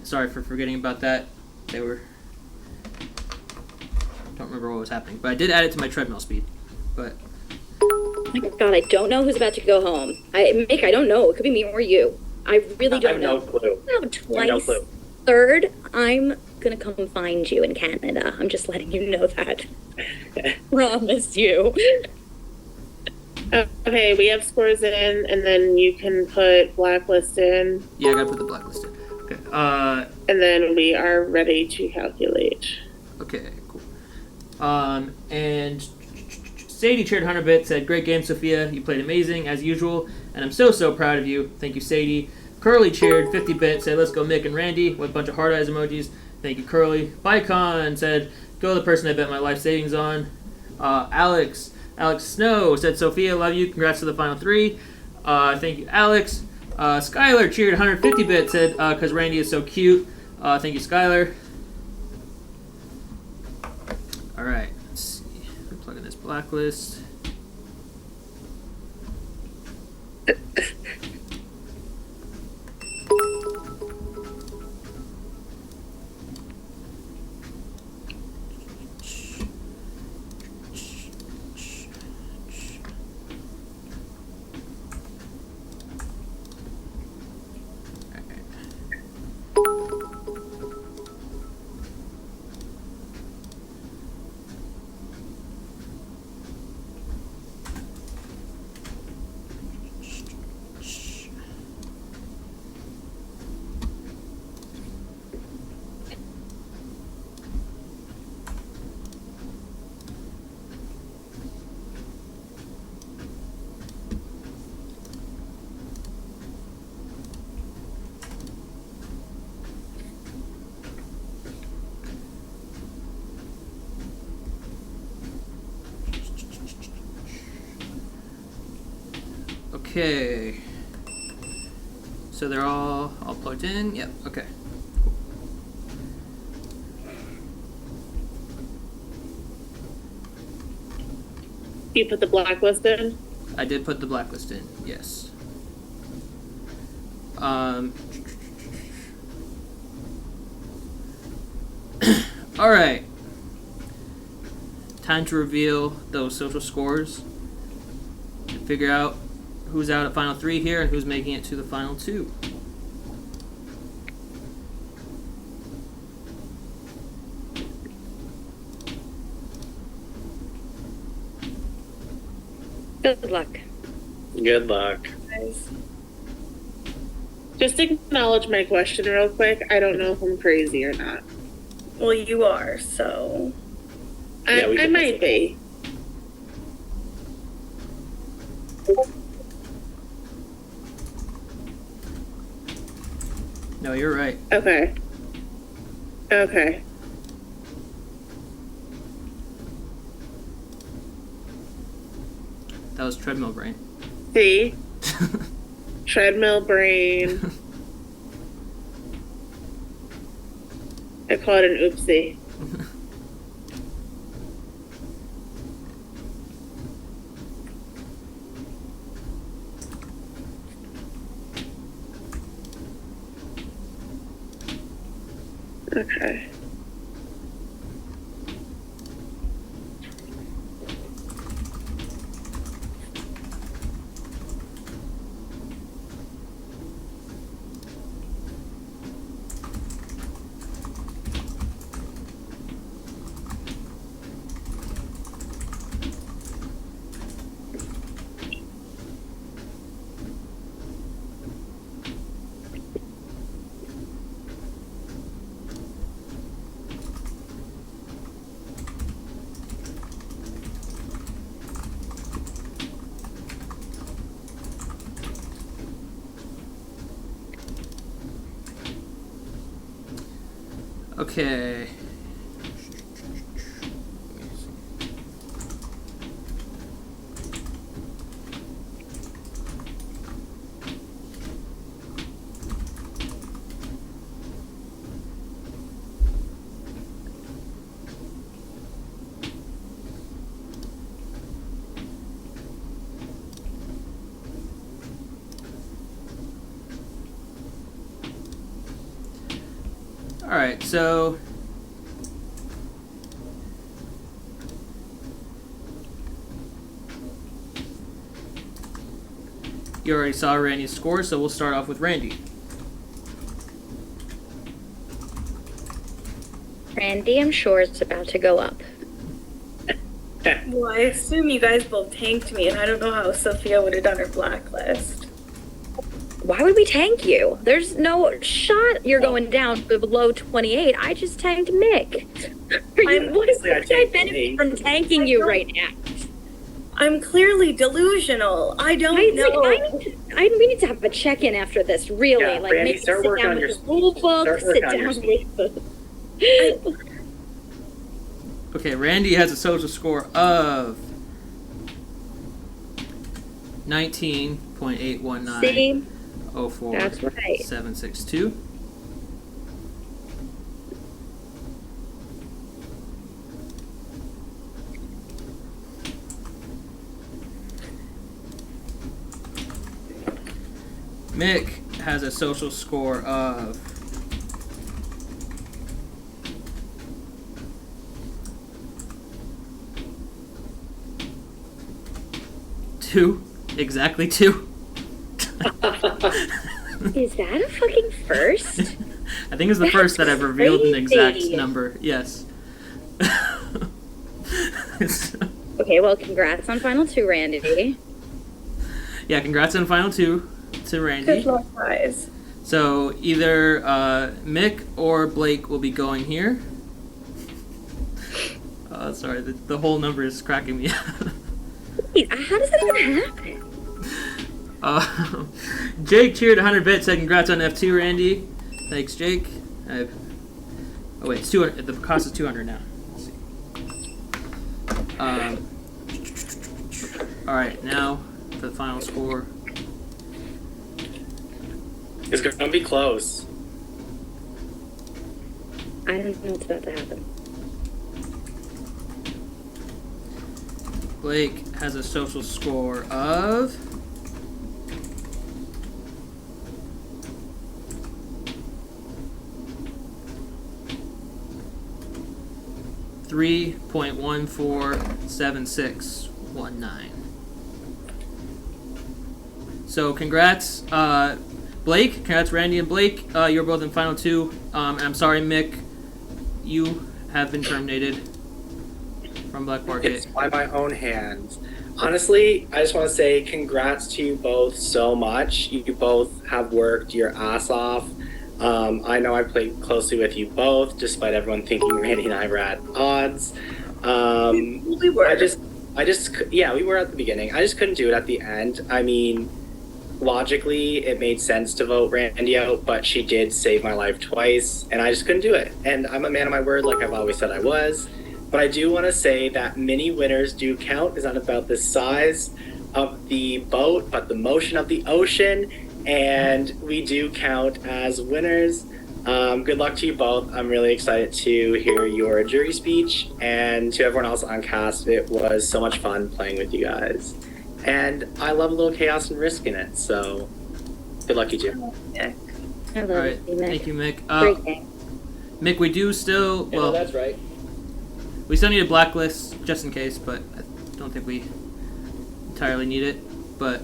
Sorry for forgetting about that. Don't remember what was happening, but I did add it to my treadmill speed. But Oh my God, I don't know who's about to go home. Mick, I don't know. It could be me or you. I really I don't have know. no clue. No, I have twice. no clue. Third, I'm gonna come find you in Canada. I'm just letting you know that. Promise you. Okay, we have scores in, and then you can put blacklist in, yeah, I gotta put the blacklist in. Okay. and then we are ready to calculate. Okay, cool. And Sadie cheered 100 bits, said, "Great game, Sophia. You played amazing, as usual, and I'm so proud of you. Thank you, Sadie." Curly cheered 50 bits, said, "Let's go Mick and Randy," with a bunch of heart eyes emojis. Thank you, Curly. Bicon said, "Go the person I bet my life savings on." Alex Snow said, "Sophia, love you. Congrats to the final 3. Thank you, Alex. Skylar cheered 150 bits, said, "Because Randy is so cute." Thank you, Skylar. Alright, let's see. We're plugging this blacklist. Okay. So they're all plugged in? Yep, okay. You put the blacklist in? I did put the blacklist in, yes. All right. Time to reveal those social scores and figure out who's out at final 3 here and who's making it to the final 2. Good luck. Good luck. Guys. Just acknowledge my question real quick. I don't know if I'm crazy or not. Well, you are, so. Yeah, we I can might be. No, you're right. Okay. Okay. That was treadmill brain. See? Treadmill brain. I call it an oopsie. Okay. Okay. Alright, so you already saw Randy's score, so we'll start off with Randy. Randy, I'm sure it's about to go up. Well, I assume you guys both tanked me, and I don't know how Sophia would have done her blacklist. Why would we tank you? There's no shot you're going down below 28. I just tanked Mick. What is I the tanked benefit me. from tanking you right now? I'm clearly delusional. I don't know. We need to have a check-in after this, really. Yeah, like, Randy, maybe start sit working down on with your the rule book, Start sit working on down your with the... Okay, Randy has a social score of 19.819. See? 04 That's right. 762. Mick has a social score of 2. Exactly 2. Is that a fucking first? I think it's the first that I've revealed an exact crazy. number. Yes. Okay, well, congrats on Final 2, Randy. Yeah, congrats on final 2 to Randy. Good luck, guys. So either Mick or Blake will be going here. Sorry, the whole number is cracking me up. Wait, how does that even happen? Jake cheered 100 bits, said congrats on F2, Randy. Thanks, Jake. Oh wait, it's 200. The cost is 200 now. Let's see. All right, now for the final score. It's gonna be close. I don't know what's about to happen. Blake has a social score of 3.147619. So congrats, Blake. Congrats, Randy and Blake. You're both in final two. I'm sorry, Mick. You have been terminated from Black Market. It's by my own hands. Honestly, I just want to say congrats to you both so much. You both have worked your ass off. I know I played closely with you both, despite everyone thinking Randy and I were at odds. We were. Yeah, we were at the beginning. I just couldn't do it at the end. I mean, logically, it made sense to vote Randy out, but she did save my life twice, and I just couldn't do it. And I'm a man of my word, like I've always said I was. But I do want to say that mini winners do count. It's not about the size of the boat, but the motion of the ocean. And we do count as winners. Good luck to you both. I'm really excited to hear your jury speech. And to everyone else on cast, it was so much fun playing with you guys. And I love a little chaos and risk in it. So good luck, you two. I love All right, you, Mick. thank you, Mick. Great game. Mick, we do still, well, that's right. we still need a blacklist just in case, but I don't think we entirely need it. But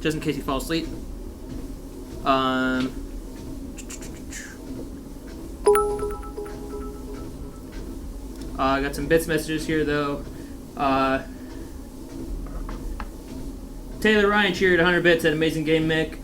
just in case you fall asleep. I got some bits messages here though. Taylor Ryan cheered 100 bits at Amazing Game Mick.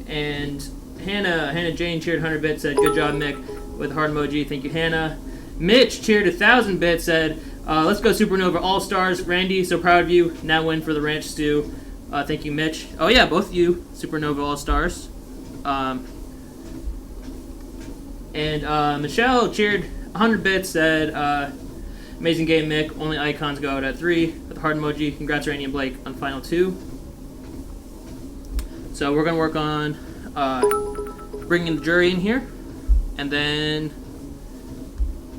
And Hannah Jane cheered 100 bits, said good job Mick with a heart emoji. Thank you, Hannah. Mitch cheered 1,000 bits, said let's go Supernova All Stars. Randy, so proud of you. Now win for the Ranch Stew. Thank you, Mitch. Oh yeah, both of you Supernova All Stars. And Michelle cheered 100 bits, said amazing game, Mick. Only icons go out at 3 with a heart emoji. Congrats, Randy and Blake on final 2. So we're gonna work on bringing the jury in here, and then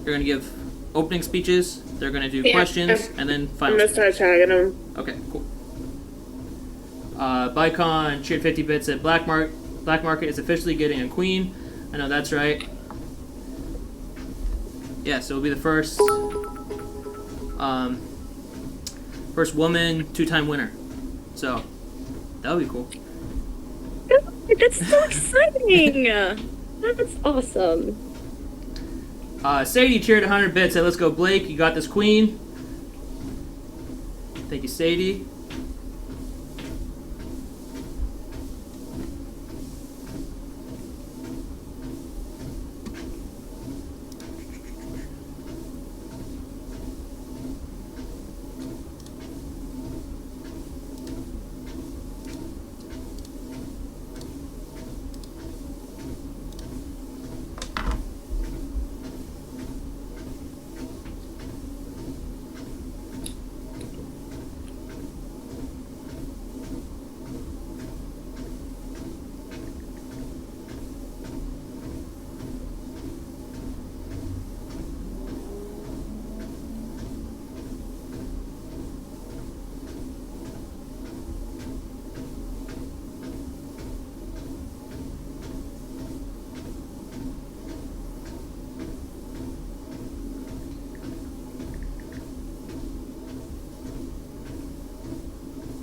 they're gonna give opening speeches. They're gonna do questions, and then I'm final. gonna start tagging them. Okay, cool. Bicon cheered 50 bits at Black Market is officially getting a queen. I know that's right. Yeah, so it'll be the first woman 2-time winner. So that'll be cool. That's so exciting. That's awesome. Sadie cheered 100 bits, said let's go Blake, you got this queen. Thank you, Sadie.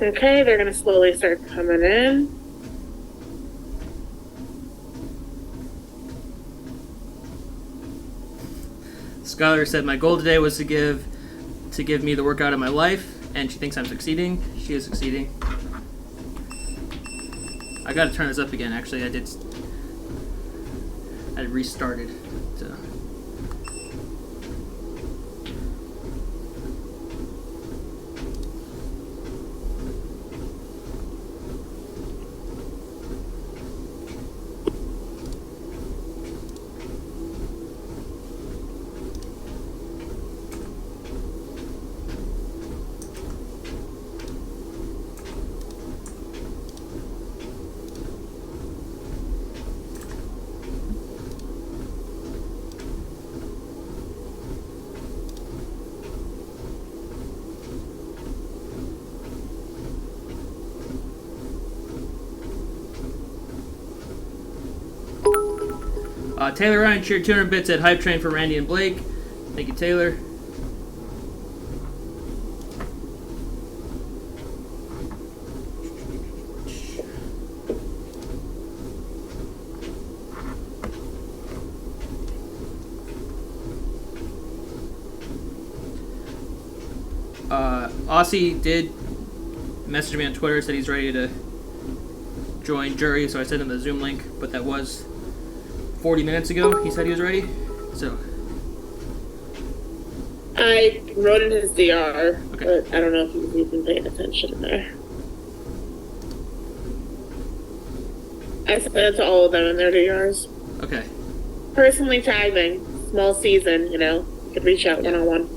Okay, they're gonna slowly start coming in. Skylar said my goal today was to give me the workout of my life, and she thinks I'm succeeding. She is succeeding. I gotta turn this up again. Actually, I restarted. So. Taylor Ryan cheered 200 bits at Hype Train for Randy and Blake. Thank you, Taylor. Aussie did message me on Twitter, said he's ready to join jury, so I sent him the Zoom link, but that was 40 minutes ago. He said he was ready, so. I wrote in his DR, Okay. but I don't know if he's even paying attention in there. I sent it to all of them in their DRs. Okay. Personally tagging, small season, you know, you could reach out one-on-one.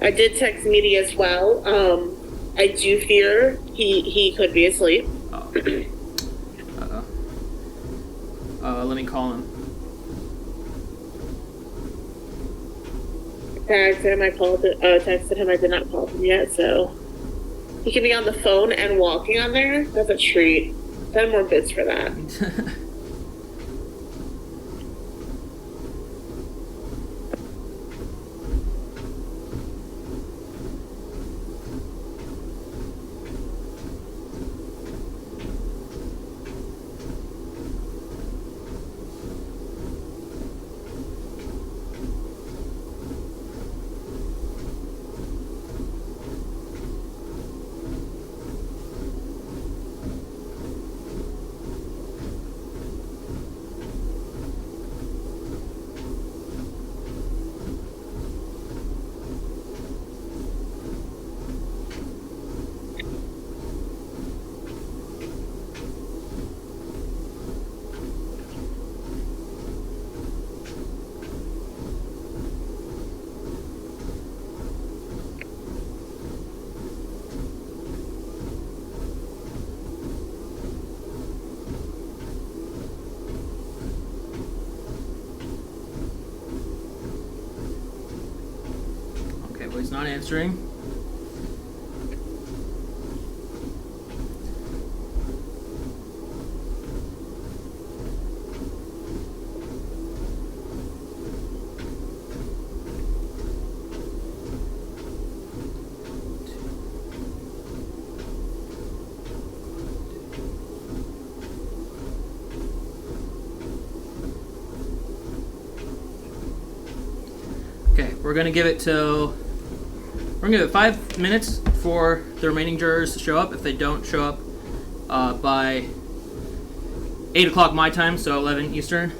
I did text Meaty as well. I do fear he could be asleep. Oh. Uh-oh. Let me call him. Tagged him, texted him, I did not call him yet, so he can be on the phone and walking on there. That's a treat. 10 more bits for that. Okay, well, he's not answering. Okay, we're gonna give it 5 minutes for the remaining jurors to show up. If they don't show up by 8 o'clock my time, so 11 Eastern,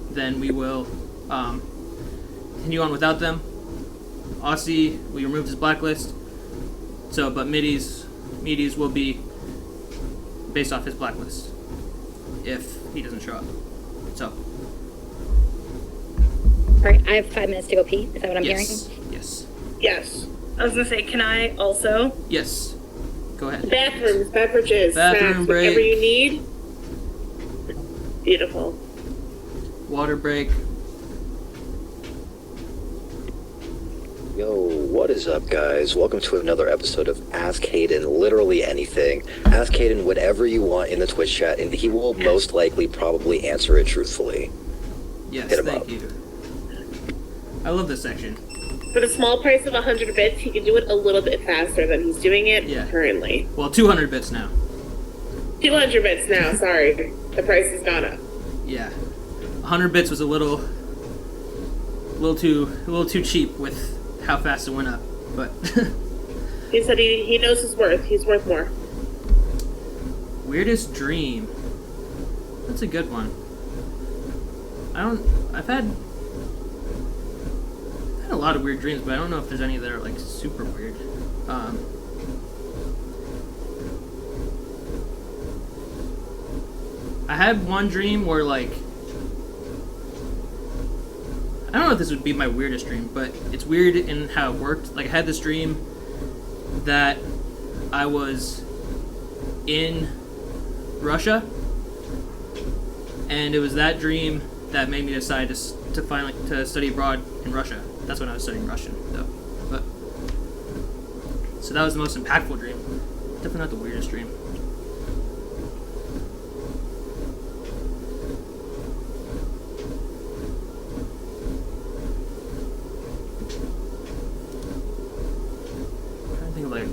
then we will continue on without them. Aussie, we removed his blacklist, so but Meaty's will be based off his blacklist if he doesn't show up. So. All right, I have 5 minutes to go pee. Is that what I'm hearing? Yes. Yes. I was gonna say, can I also? Yes. Go ahead. Bathrooms, beverages, Bathroom snacks, break. whatever you need. Beautiful. Water break. Yo, what is up, guys? Welcome to another episode of Ask Hayden Literally Anything. Ask Hayden whatever you want in the Twitch chat, and he will most likely probably answer it truthfully. Yes, Hit 'em thank up. you. I love this section. For the small price of 100 bits, he can do it a little bit faster than he's doing it Yeah. currently. Well, 200 bits now. 200 bits now, sorry. The price has gone up. Yeah. 100 bits was a little too cheap with how fast it went up, but He said he knows his worth. He's worth more. weirdest dream. That's a good one. I've had a lot of weird dreams, but I don't know if there's any that are like super weird. I had one dream where like I don't know if this would be my weirdest dream, but it's weird in how it worked. Like I had this dream that I was in Russia, and it was that dream that made me decide to finally to study abroad in Russia. That's when I was studying Russian, though. But so that was the most impactful dream. Definitely not the weirdest dream.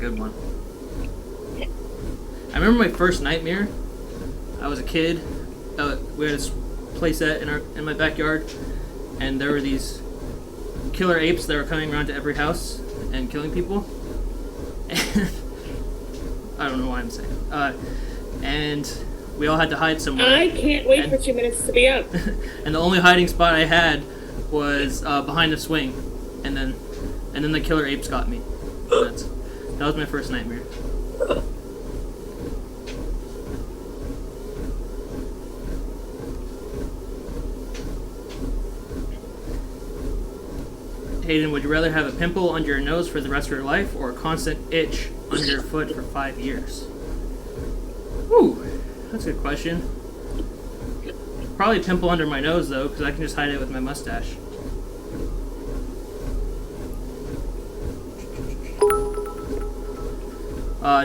good one. I remember my first nightmare. I was a kid. We had this playset in my backyard, and there were these killer apes that were coming around to every house and killing people. And I don't know why I'm saying. And we all had to hide somewhere. I can't wait for 2 minutes to be up. And the only hiding spot I had was behind a swing, and then the killer apes got me. That was my first nightmare. Hayden, would you rather have a pimple under your nose for the rest of your life or a constant itch under your foot for 5 years? Ooh, that's a good question. Probably a pimple under my nose, though, because I can just hide it with my mustache.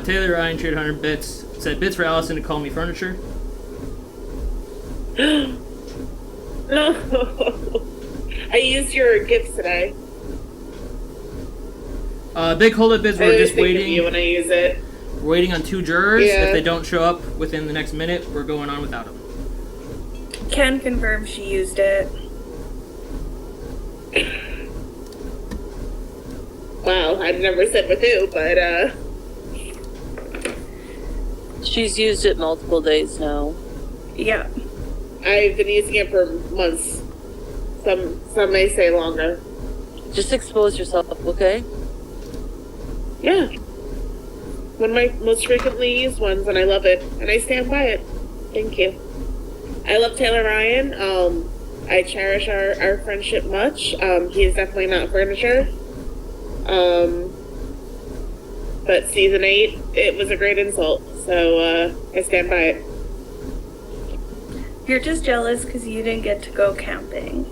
Taylor Ryan shared 100 bits. Said bits for Allison to call me furniture. No. I used your gifts today. Big hold up bits. I We're always just think of waiting. you when I use it. We're waiting on 2 jurors. Yeah. If they don't show up within the next minute, we're going on without them. Can confirm she used it. Wow, I've never said with who, but She's used it multiple days now. Yeah. I've been using it for months. Some may say longer. Just expose yourself, okay? Yeah. One of my most frequently used ones, and I love it, and I stand by it. Thank you. I love Taylor Ryan. I cherish our friendship much. He is definitely not furniture. But season 8, it was a great insult, so I stand by it. You're just jealous because you didn't get to go camping,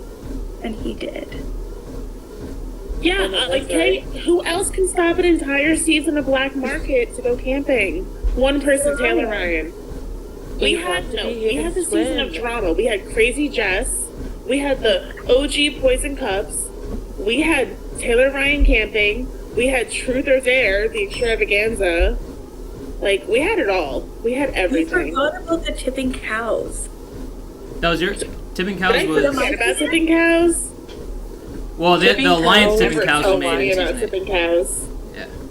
and he did. Yeah, okay. Who else can stop an entire season of Black Market to go camping? One person, Taylor Ryan. We had the season of drama. We had Crazy Jess. We had the OG Poison Cups. We had Taylor Ryan camping. We had Truth or Dare, the extravaganza. Like, we had it all. We had We everything. forgot about the tipping cows. That was your tipping Did cows I was forget about tipping cows? well the Alliance tipping Never cows told were made me in about season 8. tipping cows.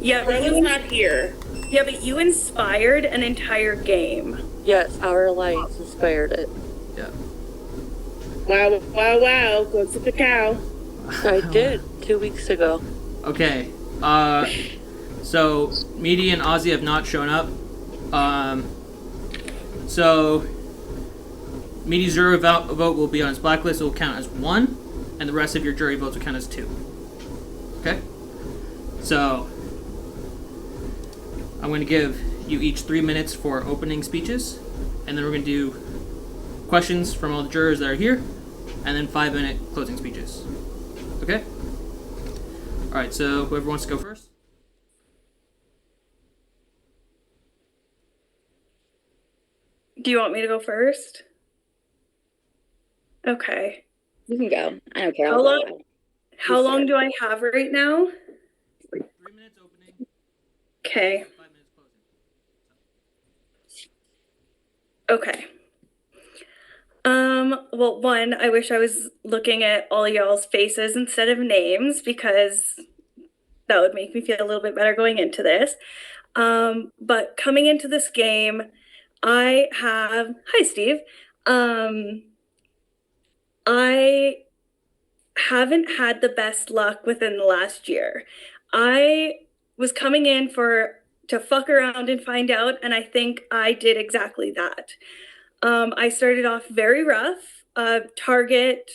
Yeah, but Bro's you, not here. yeah, but you inspired an entire game. Yes, our alliance inspired it. Yeah. Wow, wow, wow. Go tip the cow. I did 2 weeks ago. Okay. So Meaty and Ozzy have not shown up. So Meaty's jury vote will be on his blacklist. It will count as 1, and the rest of your jury votes will count as 2. Okay. So I'm going to give you each 3 minutes for opening speeches, and then we're going to do questions from all the jurors that are here, and then 5-minute closing speeches. Okay? Alright, so whoever wants to go first? Do you want me to go first? Okay. You can go. I don't care. How I'll long? go. How long do I have right now? 3 minutes opening, Okay. 5 minutes closing. Okay. Well, one, I wish I was looking at all y'all's faces instead of names because that would make me feel a little bit better going into this. But coming into this game, hi, Steve. I haven't had the best luck within the last year. I was coming in to fuck around and find out, and I think I did exactly that. I started off very rough. Target.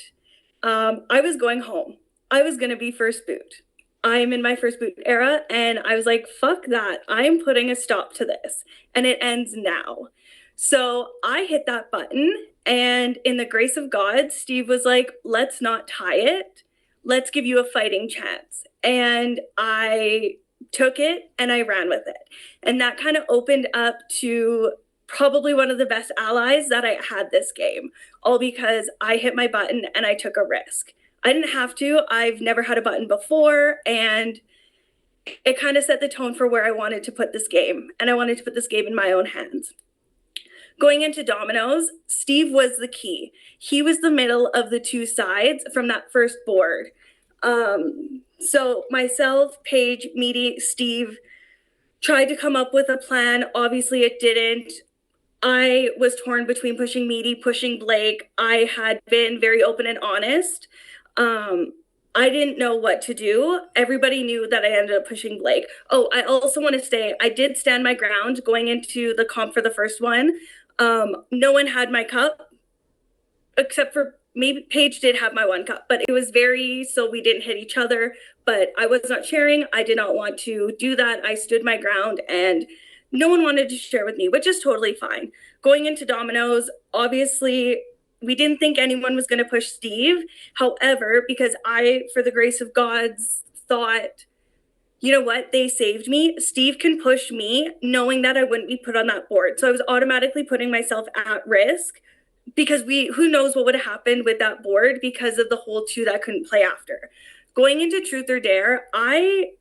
I was going home. I was going to be first boot. I'm in my first boot era, and I was like, fuck that. I'm putting a stop to this, and it ends now. So I hit that button, and in the grace of God, Steve was like, let's not tie it. Let's give you a fighting chance. And I took it, and I ran with it. And that kind of opened up to probably one of the best allies that I had this game, all because I hit my button and I took a risk. I didn't have to. I've never had a button before, and it kind of set the tone for where I wanted to put this game, and I wanted to put this game in my own hands. Going into dominoes, Steve was the key. He was the middle of the two sides from that first board. So myself, Paige, Meaty, Steve tried to come up with a plan. Obviously, it didn't. I was torn between pushing Meaty, pushing Blake. I had been very open and honest. I didn't know what to do. Everybody knew that I ended up pushing Blake. Oh, I also want to say I did stand my ground going into the comp for the first one. No one had my cup, except for maybe Paige did have my one cup, but it was so we didn't hit each other. But I was not sharing. I did not want to do that. I stood my ground, and no one wanted to share with me, which is totally fine. Going into dominoes, obviously, we didn't think anyone was going to push Steve. However, because I, for the grace of God's, thought, you know what, they saved me. Steve can push me knowing that I wouldn't be put on that board. So I was automatically putting myself at risk because who knows what would have happened with that board because of the whole two that couldn't play after. Going into Truth or Dare, I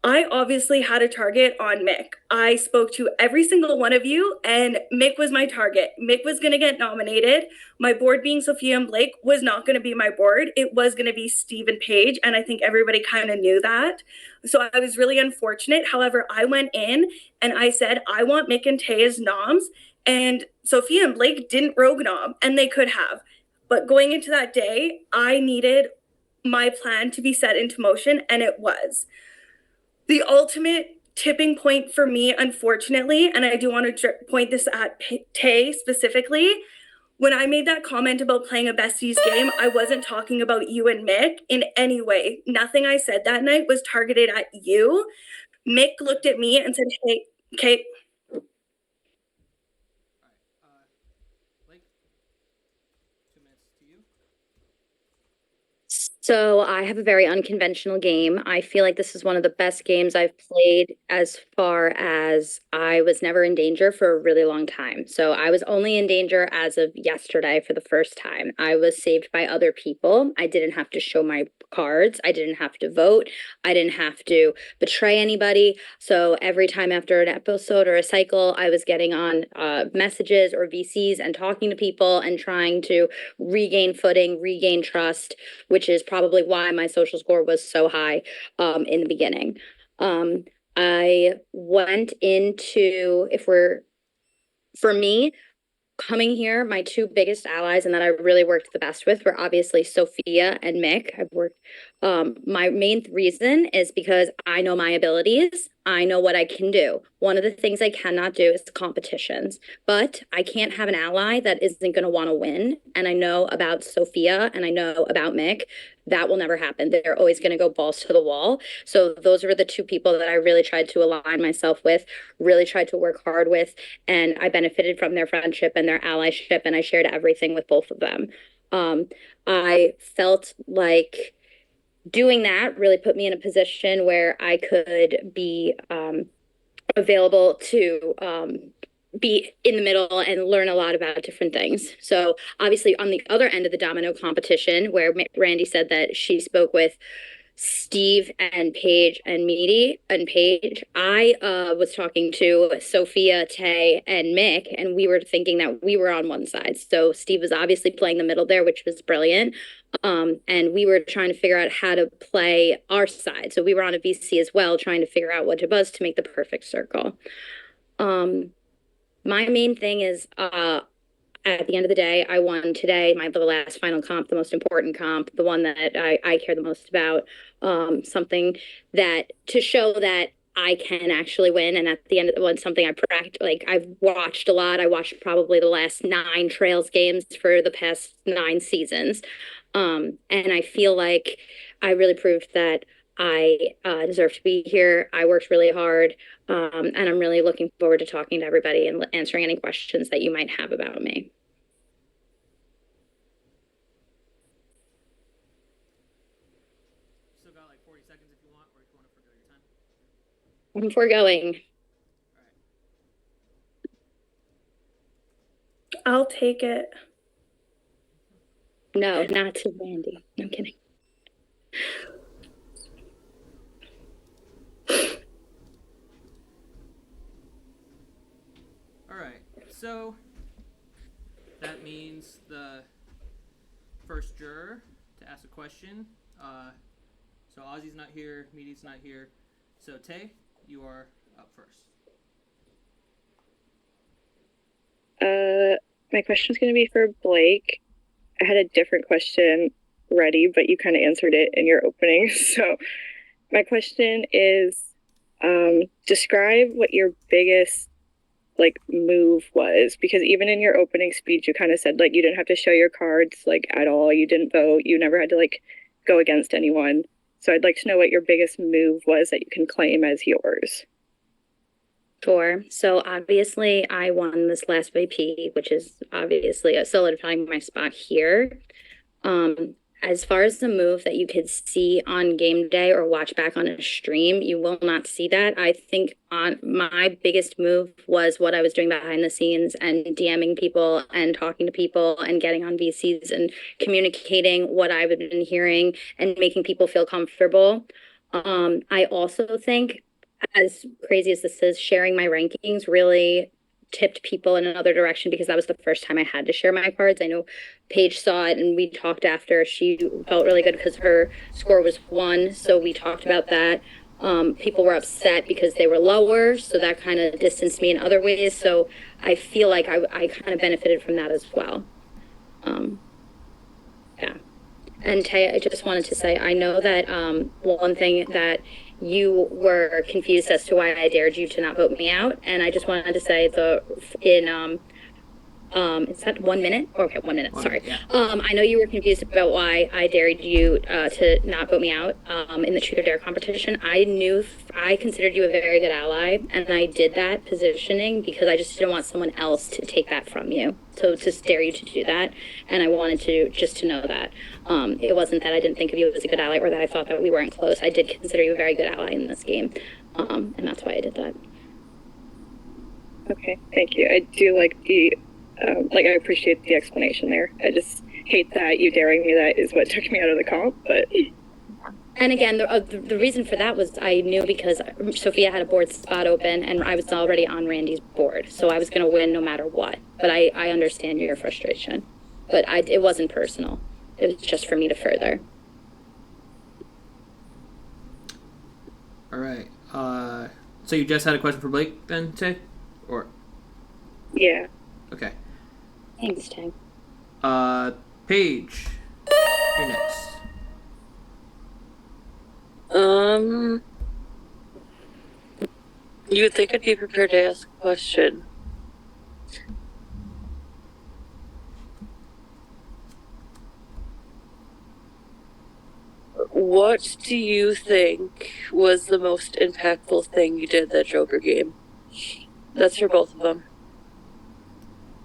obviously had a target on Mick. I spoke to every single one of you, and Mick was my target. Mick was going to get nominated. My board being Sophia and Blake was not going to be my board. It was going to be Steve and Paige, and I think everybody kind of knew that. So I was really unfortunate. However, I went in and I said, I want Mick and Tay as noms, and Sophia and Blake didn't rogue nom, and they could have. But going into that day, I needed my plan to be set into motion, and it was. The ultimate tipping point for me, unfortunately, and I do want to point this at Tay specifically, when I made that comment about playing a besties game, I wasn't talking about you and Mick in any way. Nothing I said that night was targeted at you. Mick looked at me and said, hey, Kate. Blake, 2 minutes to you. So I have a very unconventional game. I feel like this is one of the best games I've played as far as I was never in danger for a really long time. So I was only in danger as of yesterday for the first time. I was saved by other people. I didn't have to show my cards. I didn't have to vote. I didn't have to betray anybody. So every time after an episode or a cycle, I was getting on messages or VCs and talking to people and trying to regain footing, regain trust, which is probably why my social score was so high in the beginning. I went into, for me, coming here, my two biggest allies and that I really worked the best with were obviously Sophia and Mick. My main reason is because I know my abilities. I know what I can do. One of the things I cannot do is competitions, but I can't have an ally that isn't going to want to win. And I know about Sophia and I know about Mick. That will never happen. They're always going to go balls to the wall. So those were the two people that I really tried to align myself with, really tried to work hard with, and I benefited from their friendship and their allyship, and I shared everything with both of them. I felt like doing that really put me in a position where I could be available to be in the middle and learn a lot about different things. So obviously on the other end of the domino competition where Randy said that she spoke with Steve and Paige and Meaty and Paige, I was talking to Sophia, Tay, and Mick, and we were thinking that we were on one side. So Steve was obviously playing the middle there, which was brilliant. And we were trying to figure out how to play our side. So we were on a VC as well, trying to figure out what it was to make the perfect circle. My main thing is at the end of the day, I won today, the last final comp, the most important comp, the one that I care the most about, something that to show that I can actually win. And at the end of the one, something I practiced, like I've watched a lot. I watched probably the last 9 Trails games for the past 9 seasons. And I feel like I really proved that I deserve to be here. I worked really hard. And I'm really looking forward to talking to everybody and answering any questions that you might have about me. Still got like 40 seconds if you want, or if you want to forgo your time. I'm foregoing. I'll take it. No, not to Randy. No, I'm kidding. so that means the first juror to ask a question. So Ozzy's not here, Meaty's not here. So Tay, you are up first. My question is going to be for Blake. I had a different question ready, but you kind of answered it in your opening. So my question is, describe what your biggest move was, because even in your opening speech, you kind of said you didn't have to show your cards at all. You didn't vote. You never had to go against anyone. So I'd like to know what your biggest move was that you can claim as yours. Sure. So obviously I won this last VP, which is obviously solidifying my spot here. As far as the move that you could see on game day or watch back on a stream, you will not see that. I think on my biggest move was what I was doing behind the scenes and DMing people and talking to people and getting on VCs and communicating what I've been hearing and making people feel comfortable. I also think, as crazy as this is, sharing my rankings really tipped people in another direction, because that was the first time I had to share my cards. I know Paige saw it and we talked after. She felt really good because her score was 1, so we talked about that. People were upset because they were lower, so that kind of distanced me in other ways. So I feel like I kind of benefited from that as well. Yeah. And Tay, I just wanted to say, I know that one thing that you were confused as to why I dared you to not vote me out, and I just wanted to say is that 1 minute? Okay, 1 minute, sorry. Yeah. I know you were confused about why I dared you to not vote me out in the Truth or Dare competition. I considered you a very good ally, and I did that positioning because I just didn't want someone else to take that from you. So to dare you to do that, and I wanted to just to know that. It wasn't that I didn't think of you as a good ally or that I thought that we weren't close. I did consider you a very good ally in this game, and that's why I did that. Okay, thank you. I do like the I appreciate the explanation there. I just hate that you daring me that is what took me out of the comp, but... And again, the reason for that was I knew because Sophia had a board spot open and I was already on Randy's board, so I was going to win no matter what. But I understand your frustration. But it wasn't personal. It was just for me to further. All right. So you just had a question for Blake then, Tay? Or? Yeah. Okay. Thanks, Tay. Paige, you're next. You would think I'd be prepared to ask a question. What do you think was the most impactful thing you did that Joker game? That's for both of them.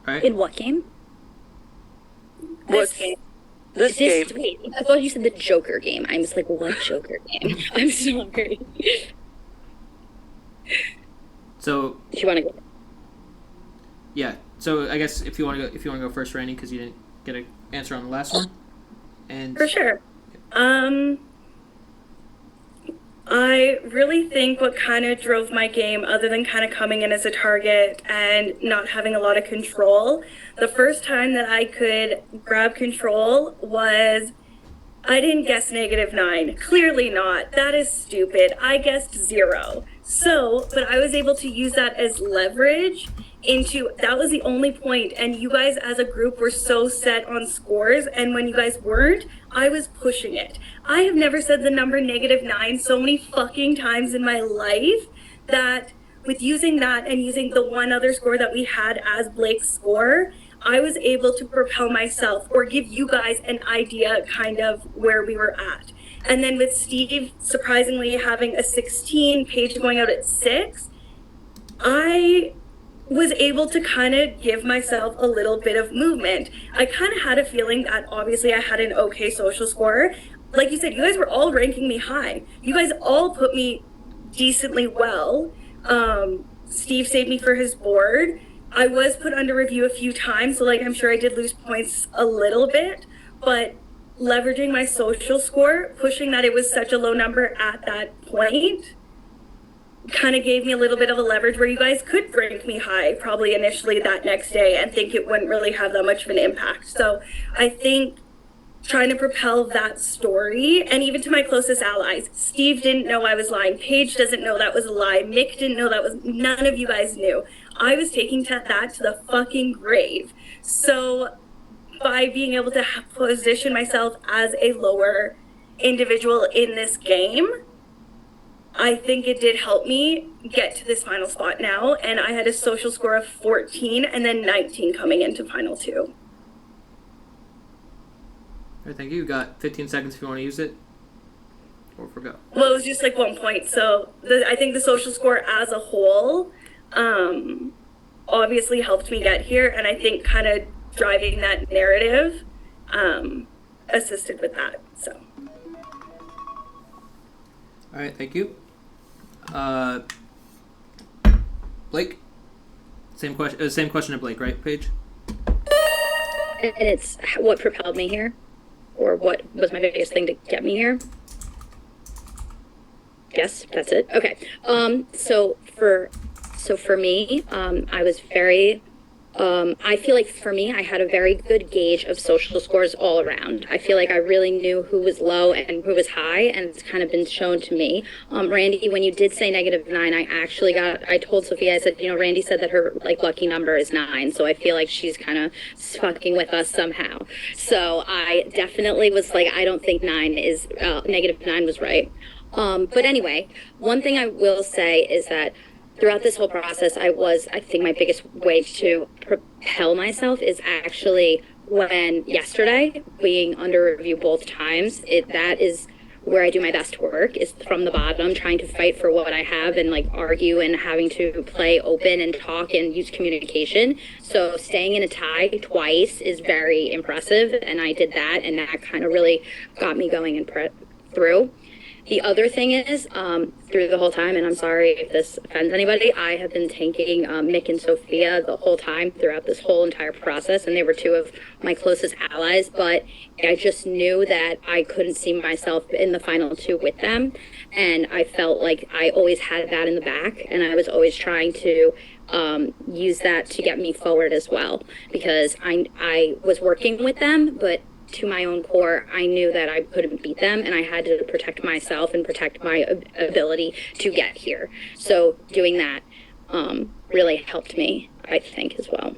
All right. In what game? This game. Wait, I thought you said the Joker game. I was like, what Joker game? I'm sorry. So. Do you want to go? Yeah. So I guess if you want to go first, Randy, because you didn't get an answer on the last one. And for sure. I really think what kind of drove my game, other than kind of coming in as a target and not having a lot of control, the first time that I could grab control was, I didn't guess -9. Clearly not. That is stupid. I guessed 0. So, but I was able to use that as leverage into, that was the only point, and you guys as a group were so set on scores, and when you guys weren't, I was pushing it. I have never said the number -9 so many fucking times in my life that with using that and using the one other score that we had as Blake's score, I was able to propel myself or give you guys an idea kind of where we were at. And then with Steve surprisingly having a 16, Paige going out at 6, I was able to kind of give myself a little bit of movement. I kind of had a feeling that obviously I had an okay social score. Like you said, you guys were all ranking me high. You guys all put me decently well. Steve saved me for his board. I was put under review a few times, so I'm sure I did lose points a little bit, but leveraging my social score, pushing that it was such a low number at that point, kind of gave me a little bit of a leverage where you guys could rank me high probably initially that next day and think it wouldn't really have that much of an impact. So I think trying to propel that story, and even to my closest allies, Steve didn't know I was lying, Paige doesn't know that was a lie, Mick didn't know that was, none of you guys knew. I was taking that to the fucking grave. So by being able to position myself as a lower individual in this game, I think it did help me get to this final spot now, and I had a social score of 14 and then 19 coming into final 2. All right, thank you. You got 15 seconds if you want to use it. Or forgo. Well, it was just like 1 point, so I think the social score as a whole obviously helped me get here, and I think kind of driving that narrative assisted with that, so. All right, thank you. Blake? Same question to Blake, right, Paige? And it's what propelled me here, or what was my biggest thing to get me here. Yes, that's it. Okay. So for me, I was very. I feel like for me, I had a very good gauge of social scores all around. I feel like I really knew who was low and who was high, and it's kind of been shown to me. Randy, when you did say -9, I told Sophia, I said, Randy said that her lucky number is 9, so I feel like she's kind of fucking with us somehow. So I definitely was like, I don't think -9 was right. But anyway, one thing I will say is that throughout this whole process, I think my biggest way to propel myself is actually when yesterday, being under review both times, that is where I do my best work, is from the bottom, trying to fight for what I have and argue and having to play open and talk and use communication. So staying in a tie twice is very impressive, and I did that, and that kind of really got me going and through. The other thing is, through the whole time, and I'm sorry if this offends anybody, I have been tanking Mick and Sophia the whole time throughout this whole entire process, and they were 2 of my closest allies, but I just knew that I couldn't see myself in the final 2 with them, and I felt like I always had that in the back, and I was always trying to use that to get me forward as well, because I was working with them, but to my own core, I knew that I couldn't beat them, and I had to protect myself and protect my ability to get here. So doing that really helped me, I think, as well.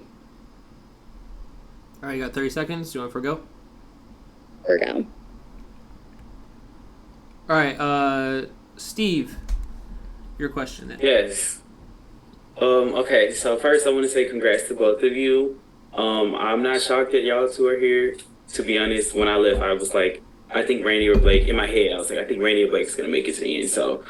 All right, you got 30 seconds. Do you want to forgo? Forgo. All right, Steve, your question then. Yes. Okay, so first I want to say congrats to both of you. I'm not shocked that y'all 2 are here. To be honest, when I left, I was like, I think Randy or Blake, in my head, I was like, I think Randy or Blake's going to make it to the end. So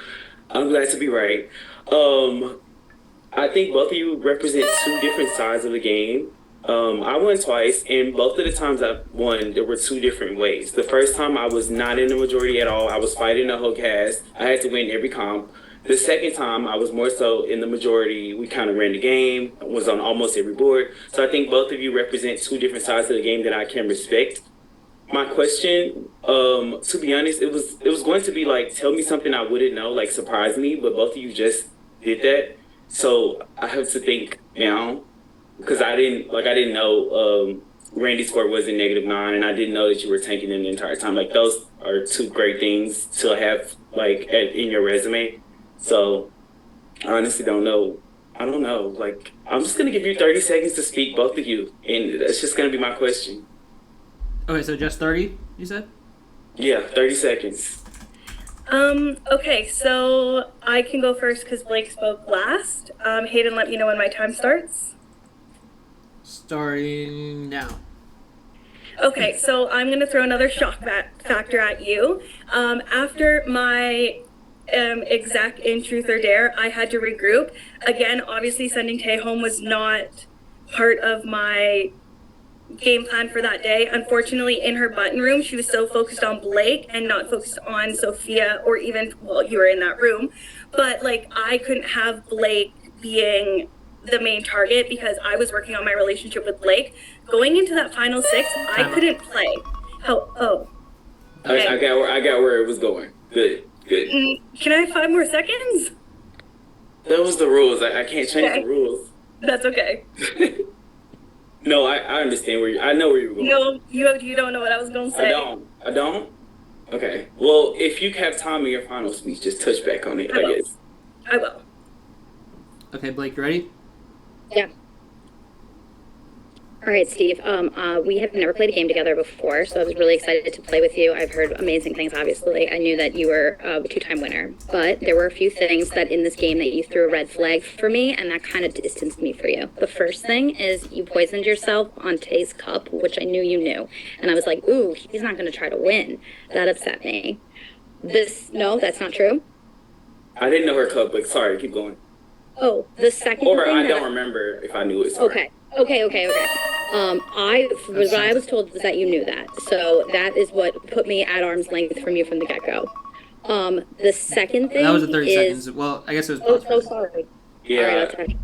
I'm glad to be right. I think both of you represent 2 different sides of the game. I won twice, and both of the times I won, there were 2 different ways. The first time I was not in the majority at all. I was fighting the whole cast. I had to win every comp. The second time, I was more so in the majority. We kind of ran the game, was on almost every board. So I think both of you represent 2 different sides of the game that I can respect. My question, to be honest, it was going to be tell me something I wouldn't know, surprise me, but both of you just did that. So I have to think now, because I didn't know Randy's score wasn't -9, and I didn't know that you were tanking him the entire time. Those are 2 great things to have in your resume. So I honestly don't know. I don't know. I'm just going to give you 30 seconds to speak, both of you. And that's just going to be my question. Okay, so just 30, you said? Yeah, 30 seconds. Okay, so I can go first because Blake spoke last. Hayden, let me know when my time starts. Starting now. Okay, so I'm going to throw another shock factor at you. After my exec in Truth or Dare, I had to regroup. Again, obviously sending Tay home was not part of my game plan for that day. Unfortunately, in her button room, she was so focused on Blake and not focused on Sophia, or even, well, you were in that room, but I couldn't have Blake being the main target because I was working on my relationship with Blake. Going into that final 6, I couldn't play. Okay. I got where it was going. Good. Can I have 5 more seconds? That was the rules. I can't change Okay. the rules. That's okay. No, I understand I know where you're going. You don't know what I was gonna say. I don't? Okay. Well, if you have time in your final speech, just touch back on it, I guess. I will. Okay, Blake, you ready? Yeah. All right, Steve. We have never played a game together before, so I was really excited to play with you. I've heard amazing things, obviously. I knew that you were a two-time winner, but there were a few things that in this game that you threw a red flag for me, and that kind of distanced me for you. The first thing is you poisoned yourself on Tay's cup, which I knew you knew. And I was like, ooh, he's not going to try to win. That upset me. No, that's not true. I didn't know her cup, but sorry, keep going. Oh, the second Or thing I that don't remember if I knew it. Sorry. Okay. What I was told was that you knew that. So that is what put me at arm's length from you from the get-go. The second thing That was the 30 is... seconds. Well, I guess it was... Oh, so sorry. Yeah. All right, I'll touch.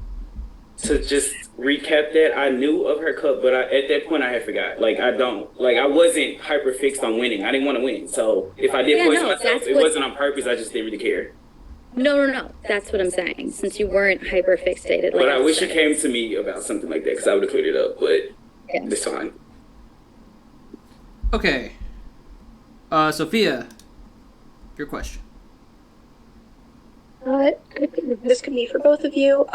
To just recap that, I knew of her cup, but at that point I had forgot. I wasn't hyper fixed on winning. I didn't want to win. So if I did poison myself, it wasn't on purpose. I just didn't really care. No. That's what I'm saying. Since you weren't hyper fixated. But I wish you came to me about something like that because I would have cleared it up. But it's fine. Okay. Sophia, your question. This could be for both of you.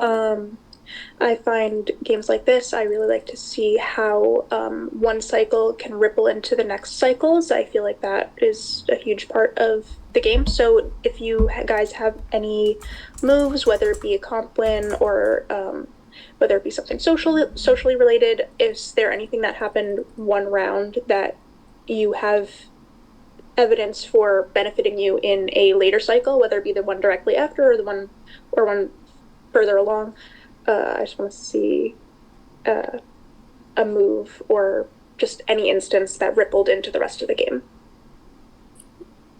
I find games like this, I really like to see how one cycle can ripple into the next cycles. I feel like that is a huge part of the game. So if you guys have any moves, whether it be a comp win or whether it be something socially related, is there anything that happened one round that you have evidence for benefiting you in a later cycle, whether it be the one directly after or one further along? I just want to see a move or just any instance that rippled into the rest of the game.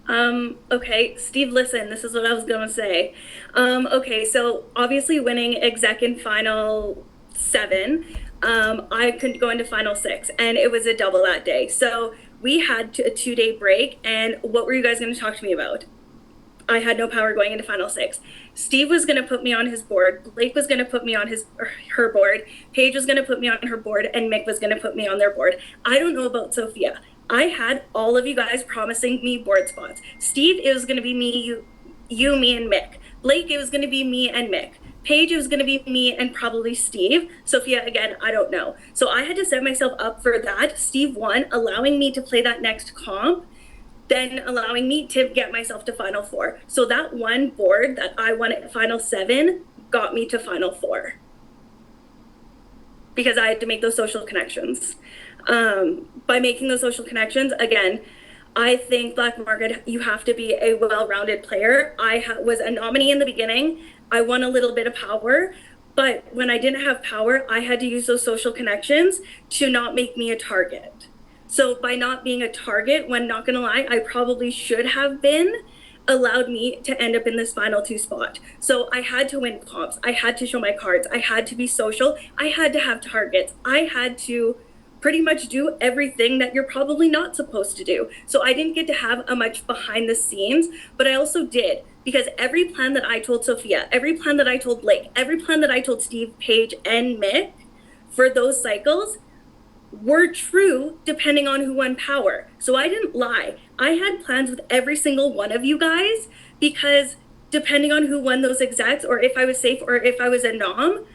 Okay, Steve, listen, this is what I was gonna say. Okay, so obviously winning exec in final 7, I couldn't go into final 6, and it was a double that day. So we had a 2-day break, and what were you guys gonna talk to me about? I had no power going into final 6. Steve was going to put me on his board. Blake was going to put me on her board. Paige was going to put me on her board, and Mick was going to put me on their board. I don't know about Sophia. I had all of you guys promising me board spots. Steve, it was going to be me, you, me, and Mick. Blake, it was going to be me and Mick. Paige, it was going to be me and probably Steve. Sophia, again, I don't know. So I had to set myself up for that. Steve won, allowing me to play that next comp, then allowing me to get myself to final 4. So that one board that I won at final 7 got me to final 4 because I had to make those social connections. By making those social connections, again, I think Black Market, you have to be a well-rounded player. I was a nominee in the beginning. I won a little bit of power, but when I didn't have power, I had to use those social connections to not make me a target. So by not being a target, when not gonna lie, I probably should have been, allowed me to end up in this final 2 spot. So I had to win comps. I had to show my cards. I had to be social. I had to have targets. I had to pretty much do everything that you're probably not supposed to do. So I didn't get to have a much behind the scenes, but I also did, because every plan that I told Sophia, every plan that I told Blake, every plan that I told Steve, Paige, and Mick for those cycles were true depending on who won power. So I didn't lie. I had plans with every single one of you guys because depending on who won those execs or if I was safe or if I was a nom,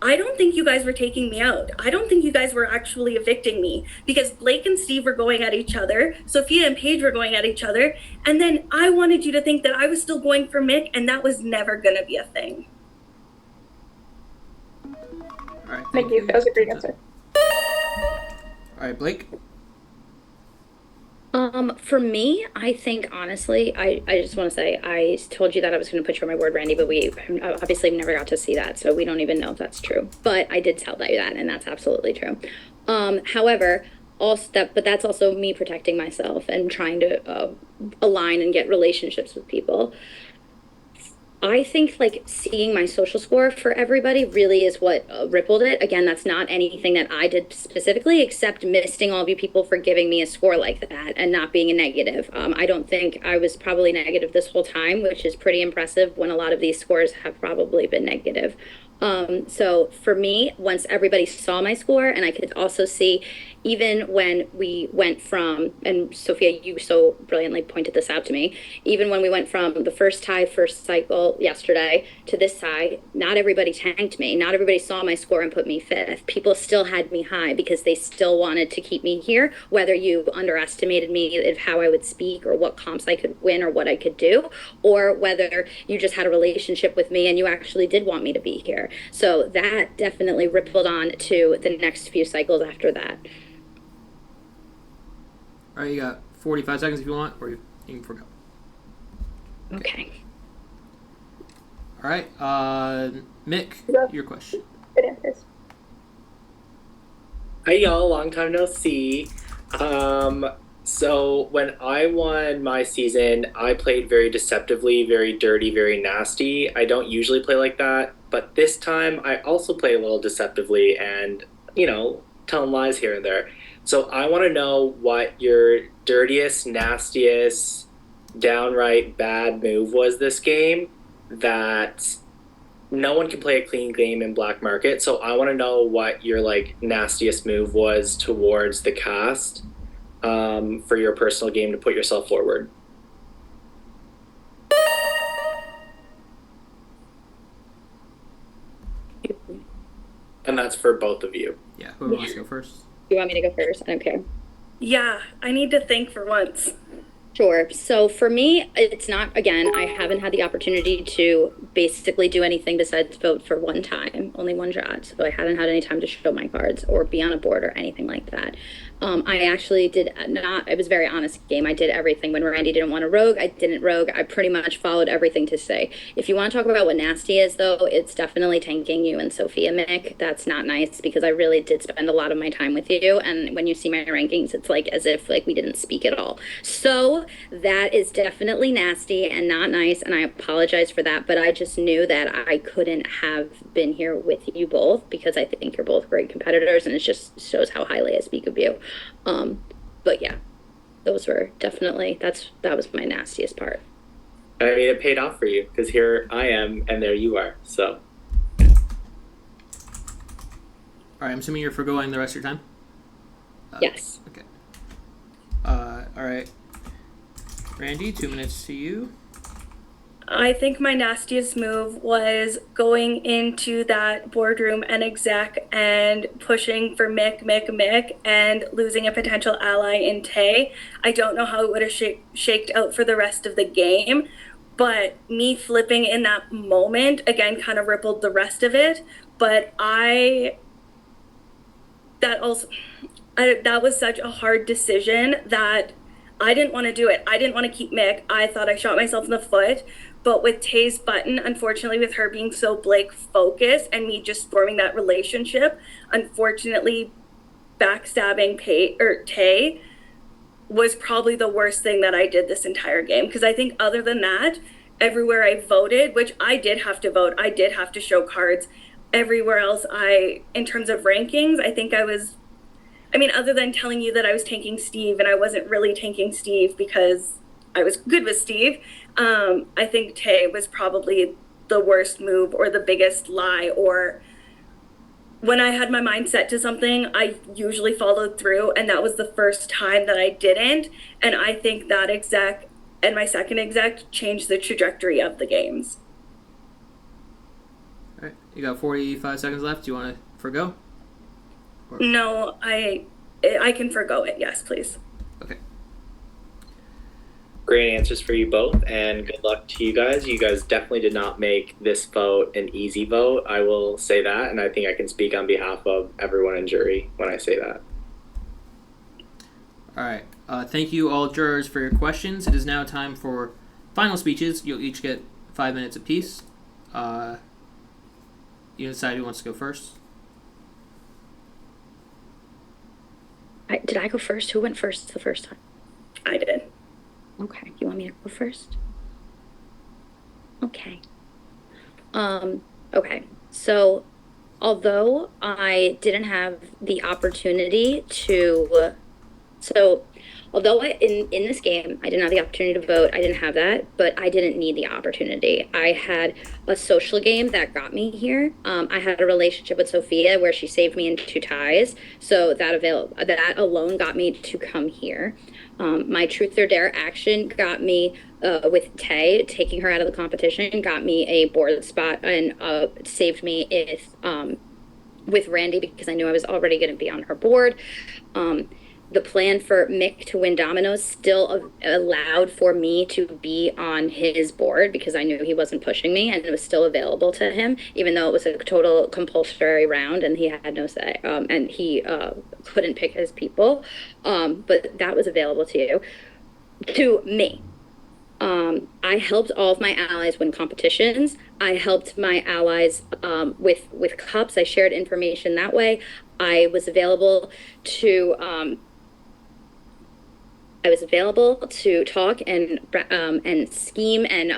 I don't think you guys were taking me out. I don't think you guys were actually evicting me because Blake and Steve were going at each other. Sophia and Paige were going at each other. And then I wanted you to think that I was still going for Mick, and that was never going to be a thing. All right, Thank you. That was a great answer. All right, Blake. For me, I think honestly, I just want to say I told you that I was going to put you on my board, Randy, but we obviously never got to see that, so we don't even know if that's true. But I did tell you that, and that's absolutely true. However, but that's also me protecting myself and trying to align and get relationships with people. I think like seeing my social score for everybody really is what rippled it. Again, that's not anything that I did specifically, except misting all of you people for giving me a score like that and not being a negative. I don't think I was probably negative this whole time, which is pretty impressive when a lot of these scores have probably been negative. So for me, once everybody saw my score, and I could also see even when we went from, and Sophia, you so brilliantly pointed this out to me, even when we went from the first cycle yesterday to this tie, not everybody tanked me. Not everybody saw my score and put me fifth. People still had me high because they still wanted to keep me here, whether you underestimated me of how I would speak or what comps I could win or what I could do, or whether you just had a relationship with me and you actually did want me to be here. So that definitely rippled on to the next few cycles after that. All right, you got 45 seconds if you want, or you can forgo. Okay. All right, Mick, your question. Good answers. Hi y'all, long time no see. So when I won my season, I played very deceptively, very dirty, very nasty. I don't usually play like that, but this time I also play a little deceptively and, telling lies here and there. So I want to know what your dirtiest, nastiest, downright bad move was this game that no one can play a clean game in Black Market. So I want to know what your nastiest move was towards the cast for your personal game to put yourself forward. And that's for both of you. Yeah, whoever wants to go first. You want me to go first? I don't care. Yeah, I need to think for once. Sure. So for me, it's not, again, I haven't had the opportunity to basically do anything besides vote for one time, only one shot. So I haven't had any time to show my cards or be on a board or anything like that. I actually did not, it was a very honest game. I did everything. When Randy didn't want a rogue, I didn't rogue. I pretty much followed everything to say. If you want to talk about what nasty is, though, it's definitely tanking you and Sophia, Mick. That's not nice because I really did spend a lot of my time with you. And when you see my rankings, it's as if we didn't speak at all. So that is definitely nasty and not nice. And I apologize for that. But I just knew that I couldn't have been here with you both because I think you're both great competitors. And it just shows how highly I speak of you. But yeah, those were definitely, that was my nastiest part. I mean, it paid off for you because here I am and there you are. So. All right, I'm assuming you're forgoing the rest of your time? Yes. Okay. All right. Randy, 2 minutes to you. I think my nastiest move was going into that boardroom and exec and pushing for Mick, and losing a potential ally in Tay. I don't know how it would have shaked out for the rest of the game, but me flipping in that moment, again, kind of rippled the rest of it. But that was such a hard decision that I didn't want to do it. I didn't want to keep Mick. I thought I shot myself in the foot. But with Tay's button, unfortunately, with her being so Blake focused and me just forming that relationship, unfortunately, backstabbing Tay was probably the worst thing that I did this entire game. Because I think other than that, everywhere I voted, which I did have to vote, I did have to show cards. Everywhere else, in terms of rankings, I think other than telling you that I was tanking Steve, and I wasn't really tanking Steve because I was good with Steve, I think Tay was probably the worst move or the biggest lie. Or when I had my mind set to something, I usually followed through, and that was the first time that I didn't. And I think that exec and my second exec changed the trajectory of the games. All right, you got 45 seconds left. Do you want to forgo? Or... No, I can forgo it. Yes, please. Okay. Great answers for you both, and good luck to you guys. You guys definitely did not make this vote an easy vote. I will say that, and I think I can speak on behalf of everyone in jury when I say that. All right. Thank you, all jurors, for your questions. It is now time for final speeches. You'll each get 5 minutes apiece. You decide who wants to go first. Did I go first? Who went first the first time? I did. Okay. You want me to go first? Okay. Okay. So, although I didn't have the opportunity to, so although in this game I didn't have the opportunity to vote, I didn't have that, but I didn't need the opportunity. I had a social game that got me here. I had a relationship with Sophia where she saved me in 2 ties, so that alone got me to come here. My Truth or Dare action got me with Tay, taking her out of the competition, got me a board spot and saved me with Randy because I knew I was already going to be on her board. The plan for Mick to win dominoes still allowed for me to be on his board because I knew he wasn't pushing me, and it was still available to him, even though it was a total compulsory round and he had no say, and he couldn't pick his people. But that was available to me. I helped all of my allies win competitions. I helped my allies with cups. I shared information that way. I was available to talk and scheme and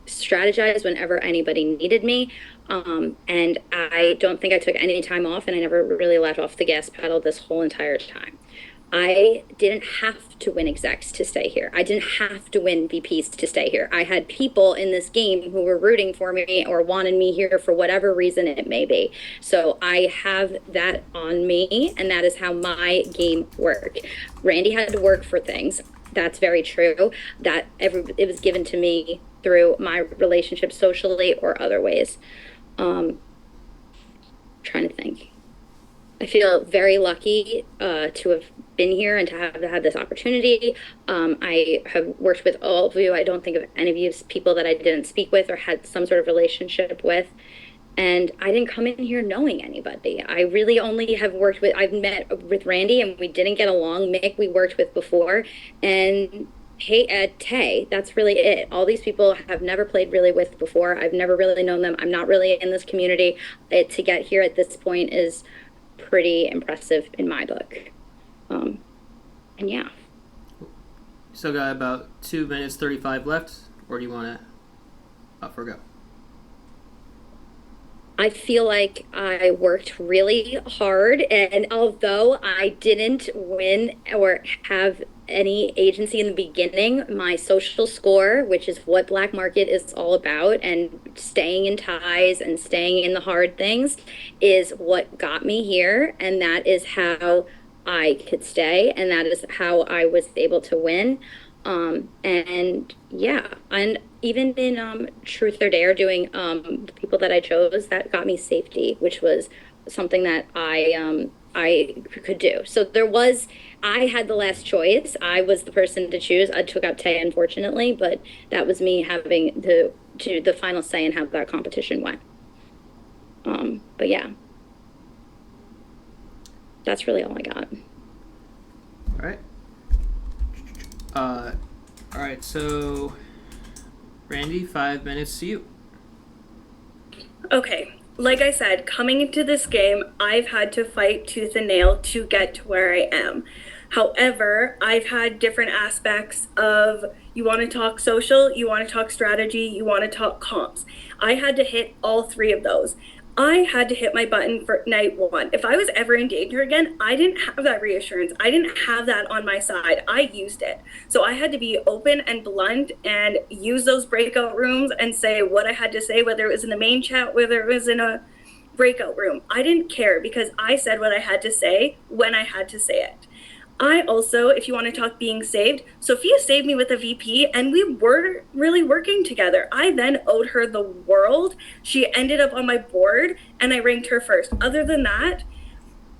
strategize whenever anybody needed me. And I don't think I took any time off, and I never really let off the gas pedal this whole entire time. I didn't have to win execs to stay here. I didn't have to win VPs to stay here. I had people in this game who were rooting for me or wanted me here for whatever reason it may be. So I have that on me, and that is how my game worked. Randy had to work for things. That's very true. It was given to me through my relationship socially or other ways. Trying to think. I feel very lucky to have been here and to have had this opportunity. I have worked with all of you. I don't think of any of you as people that I didn't speak with or had some sort of relationship with. And I didn't come in here knowing anybody. I really only have I've met with Randy and we didn't get along. Mick, we worked with before. And Tay, that's really it. All these people have never played really with before. I've never really known them. I'm not really in this community. To get here at this point is pretty impressive in my book. And yeah. Still got about 2 minutes 35 left, or do you want to up for a go? I feel like I worked really hard, and although I didn't win or have any agency in the beginning, my social score, which is what Black Market is all about, and staying in ties and staying in the hard things is what got me here, and that is how I could stay, and that is how I was able to win. And yeah, and even in Truth or Dare, doing the people that I chose, that got me safety, which was something that I could do. So I had the last choice. I was the person to choose. I took out Tay, unfortunately, but that was me having the final say in how that competition went. But yeah, that's really all I got. All right. All right, so Randy, 5 minutes to you. Okay, like I said, coming into this game, I've had to fight tooth and nail to get to where I am. However, I've had different aspects of, you want to talk social, you want to talk strategy, you want to talk comps. I had to hit all 3 of those. I had to hit my button for night 1. If I was ever in danger again, I didn't have that reassurance. I didn't have that on my side. I used it. So I had to be open and blunt and use those breakout rooms and say what I had to say, whether it was in the main chat, whether it was in a breakout room. I didn't care because I said what I had to say when I had to say it. I also, if you want to talk being saved, Sophia saved me with a VP and we were really working together. I then owed her the world. She ended up on my board and I ranked her first. Other than that,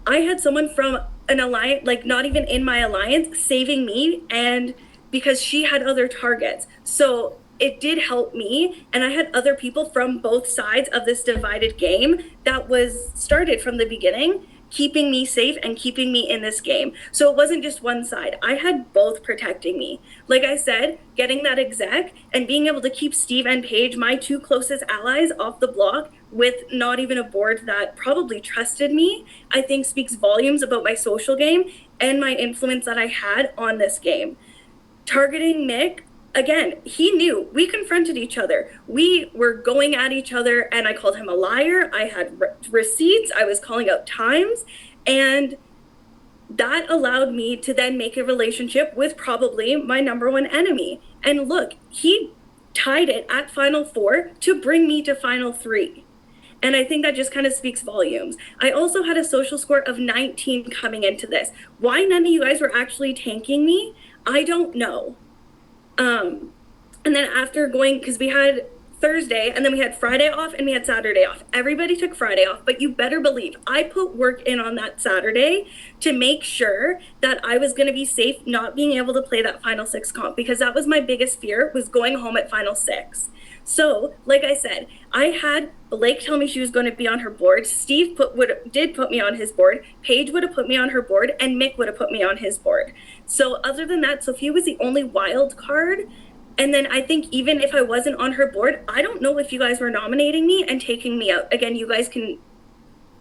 I had someone from an alliance, like not even in my alliance, saving me, and because she had other targets. So it did help me, and I had other people from both sides of this divided game that was started from the beginning, keeping me safe and keeping me in this game. So it wasn't just one side. I had both protecting me. Like I said, getting that exec and being able to keep Steve and Paige, my 2 closest allies, off the block with not even a board that probably trusted me, I think speaks volumes about my social game and my influence that I had on this game. Targeting Mick again, he knew. We confronted each other. We were going at each other, and I called him a liar. I had receipts. I was calling out times, and that allowed me to then make a relationship with probably my number one enemy. And look, he tied it at Final Four to bring me to Final Three. And I think that just kind of speaks volumes. I also had a social score of 19 coming into this. Why none of you guys were actually tanking me, I don't know. And then after going, because we had Thursday, and then we had Friday off, and we had Saturday off. Everybody took Friday off, but you better believe I put work in on that Saturday to make sure that I was going to be safe not being able to play that Final Six comp, because that was my biggest fear, was going home at Final Six. So, like I said, I had Blake tell me she was going to be on her board. Steve did put me on his board. Paige would have put me on her board, and Mick would have put me on his board. So other than that, Sophia was the only wild card. And then I think even if I wasn't on her board, I don't know if you guys were nominating me and taking me out. Again, you guys can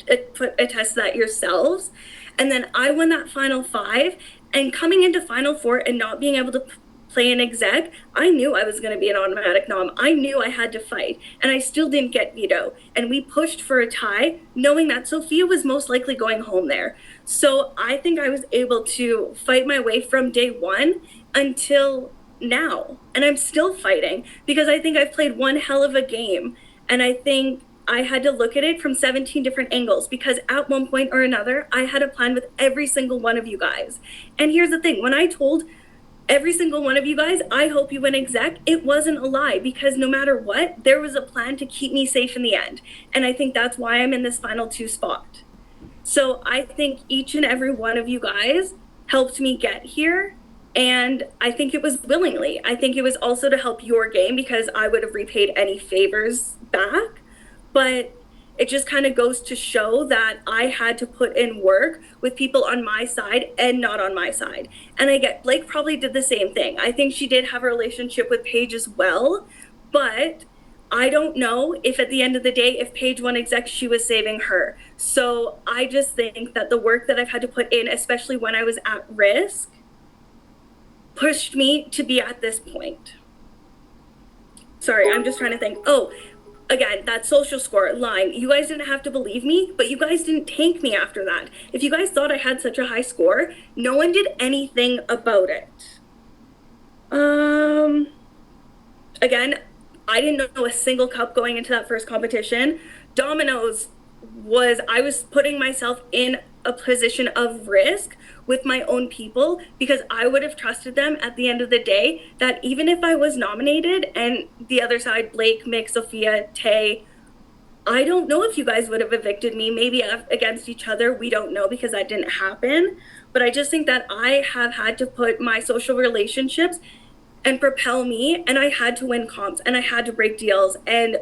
attest to that yourselves. And then I won that Final Five, and coming into Final Four and not being able to play an exec, I knew I was going to be an automatic nom. I knew I had to fight, and I still didn't get veto. And we pushed for a tie, knowing that Sophia was most likely going home there. So I think I was able to fight my way from day one until now. And I'm still fighting, because I think I've played one hell of a game. And I think I had to look at it from 17 different angles, because at one point or another, I had a plan with every single one of you guys. And here's the thing, when I told every single one of you guys, I hope you win exec, it wasn't a lie, because no matter what, there was a plan to keep me safe in the end. And I think that's why I'm in this Final Two spot. So I think each and every one of you guys helped me get here. And I think it was willingly. I think it was also to help your game, because I would have repaid any favors back. But it just kind of goes to show that I had to put in work with people on my side and not on my side. And I get Blake probably did the same thing. I think she did have a relationship with Paige as well, but I don't know if at the end of the day, if Paige won exec, she was saving her. So I just think that the work that I've had to put in, especially when I was at risk, pushed me to be at this point. Sorry, I'm just trying to think. Oh, again, that social score line, you guys didn't have to believe me, but you guys didn't tank me after that. If you guys thought I had such a high score, no one did anything about it. Again, I didn't know a single cup going into that first competition. Dominoes I was putting myself in a position of risk with my own people, because I would have trusted them at the end of the day that even if I was nominated and the other side, Blake, Mick, Sophia, Tay, I don't know if you guys would have evicted me, maybe against each other. We don't know, because that didn't happen. But I just think that I have had to put my social relationships and propel me, and I had to win comps, and I had to break deals, and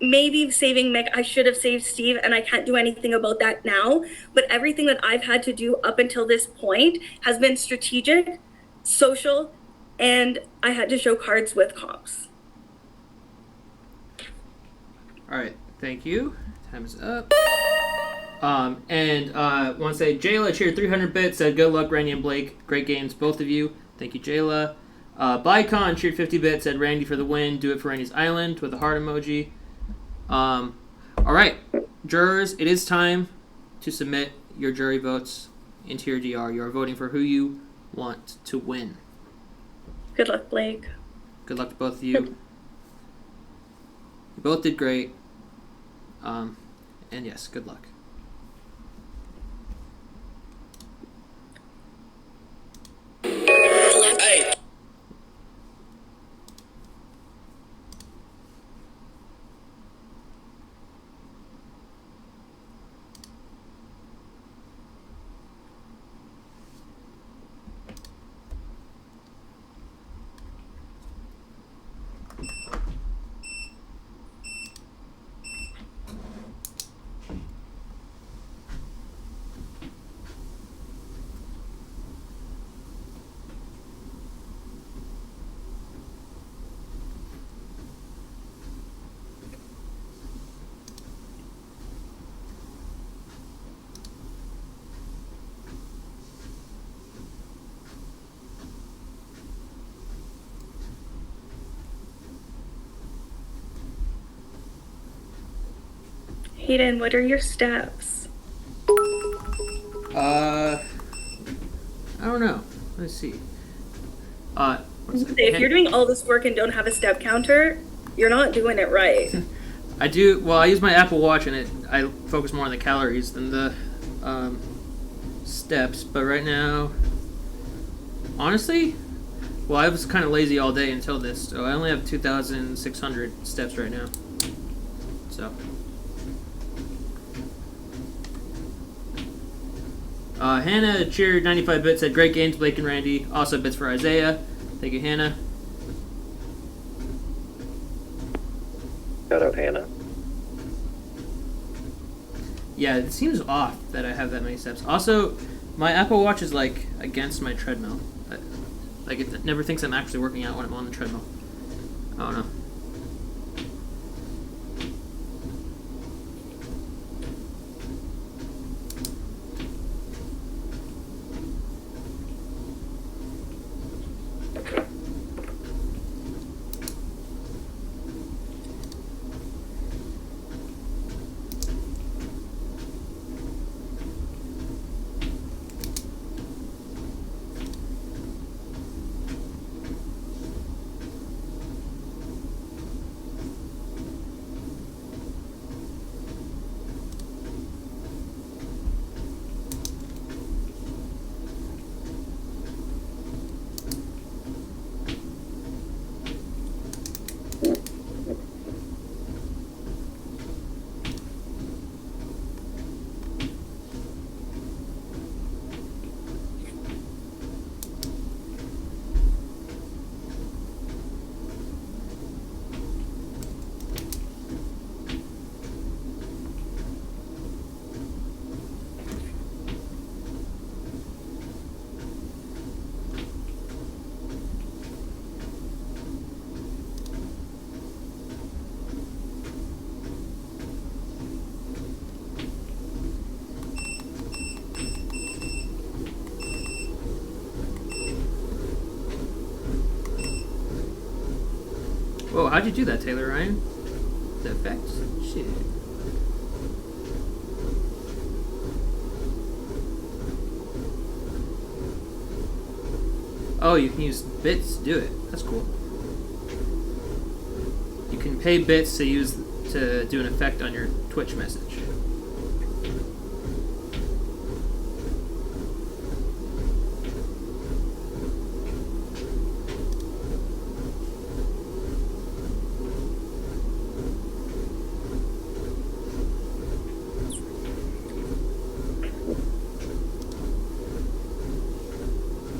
maybe saving Mick, I should have saved Steve, and I can't do anything about that now. But everything that I've had to do up until this point has been strategic, social, and I had to show cards with comps. All right, thank you. Time is up. Want to say Jayla cheered 300 bits, said good luck Randy and Blake, great games both of you. Thank you, Jayla. Bicon cheered 50 bits, said Randy for the win, do it for Randy's Island with a heart emoji. All right, jurors, it is time to submit your jury votes into your DR. You are voting for who you want to win. Good luck, Blake. Good luck to both of you. You both did great. And yes, good luck. Hayden, what are your steps? I don't know. Let's see. If you're doing all this work and don't have a step counter, you're not doing it right. I do. Well, I use my Apple Watch and I focus more on the calories than the steps. But right now, honestly, well, I was kind of lazy all day until this, so I only have 2,600 steps right now. So. Hannah cheered 95 bits, said great games, Blake and Randy. Also bits for Isaiah. Thank you, Hannah. Shout out Hannah. Yeah, it seems off that I have that many steps. Also, my Apple Watch is like against my treadmill. Like it never thinks I'm actually working out when I'm on the treadmill. I don't know. Whoa, how'd you do that, Taylor Ryan? The effects? Shit. Oh, you can use bits to do it. That's cool. You can pay bits to do an effect on your Twitch message.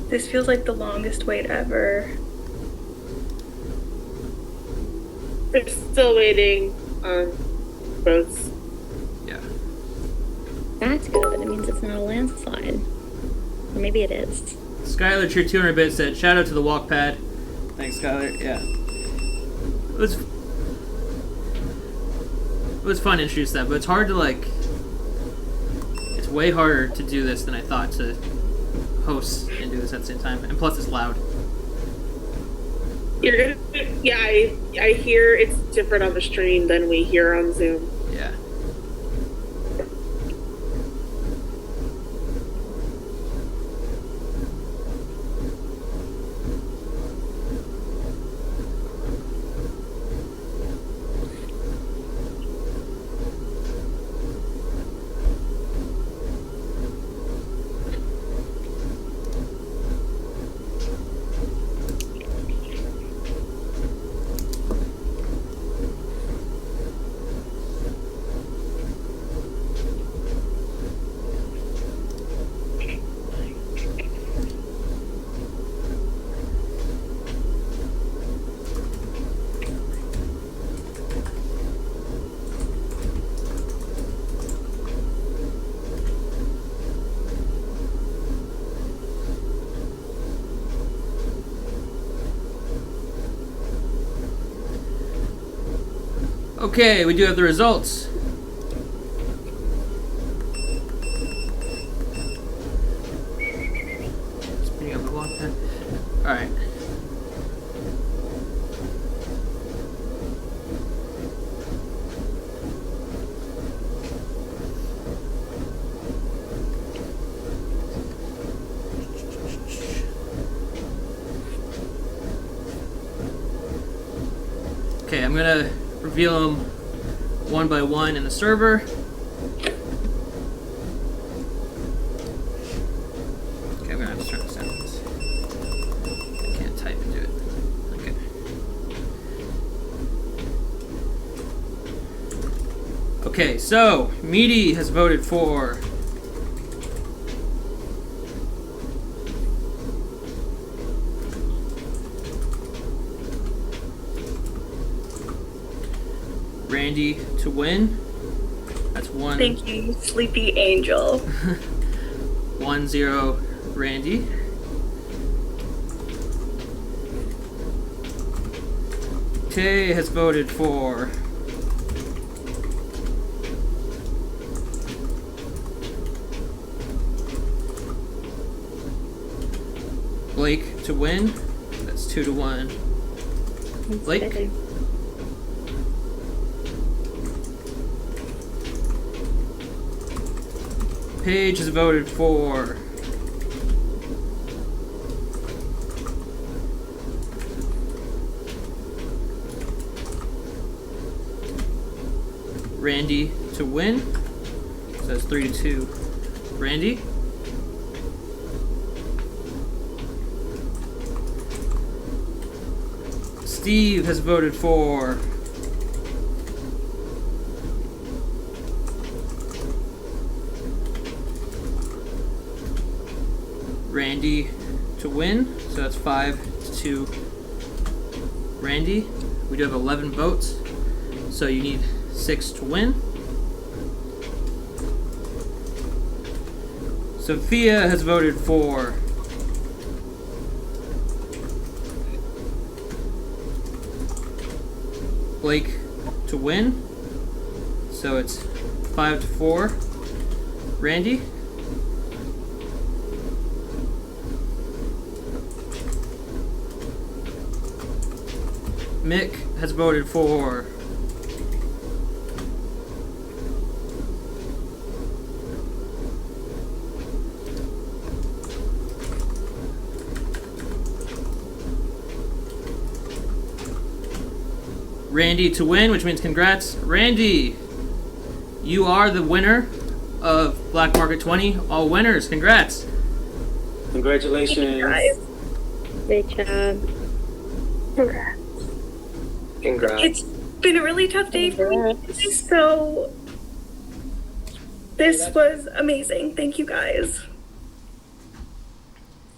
This feels like the longest wait ever. We're still waiting on votes. Yeah. That's good. It means it's not a landslide. Or maybe it is. Skylar cheered 200 bits, said shout out to the walk pad. Thanks, Skylar. Yeah. It was fun to introduce that, but it's hard to like. It's way harder to do this than I thought to host and do this at the same time, and plus it's loud. You're gonna, yeah. I hear it's different on the stream than we hear on Zoom. Yeah. Okay, we do have the results. Spinning up the block pen. Alright. Okay, I'm gonna reveal them one by one in the server. Okay, I'm gonna have to turn this down. I can't type into it. Okay. Okay, so Meaty has voted for Randy to win. That's one. Thank you, sleepy angel. 1-0 Randy. Tay has voted for Blake to win. That's 2-1 Blake. Paige has voted for Randy to win. So that's 3-2 Randy. Steve has voted for Randy to win, so that's 5-2 Randy. We do have 11 votes, so you need 6 to win. Sophia has voted for Blake to win, so it's 5-4 Randy. Mick has voted for Randy to win, which means congrats. Randy, you are the winner of Black Market 20. All winners, congrats. Congratulations. Great job. Congrats. Congrats. It's been a really tough day for me, so this was amazing. Thank you guys.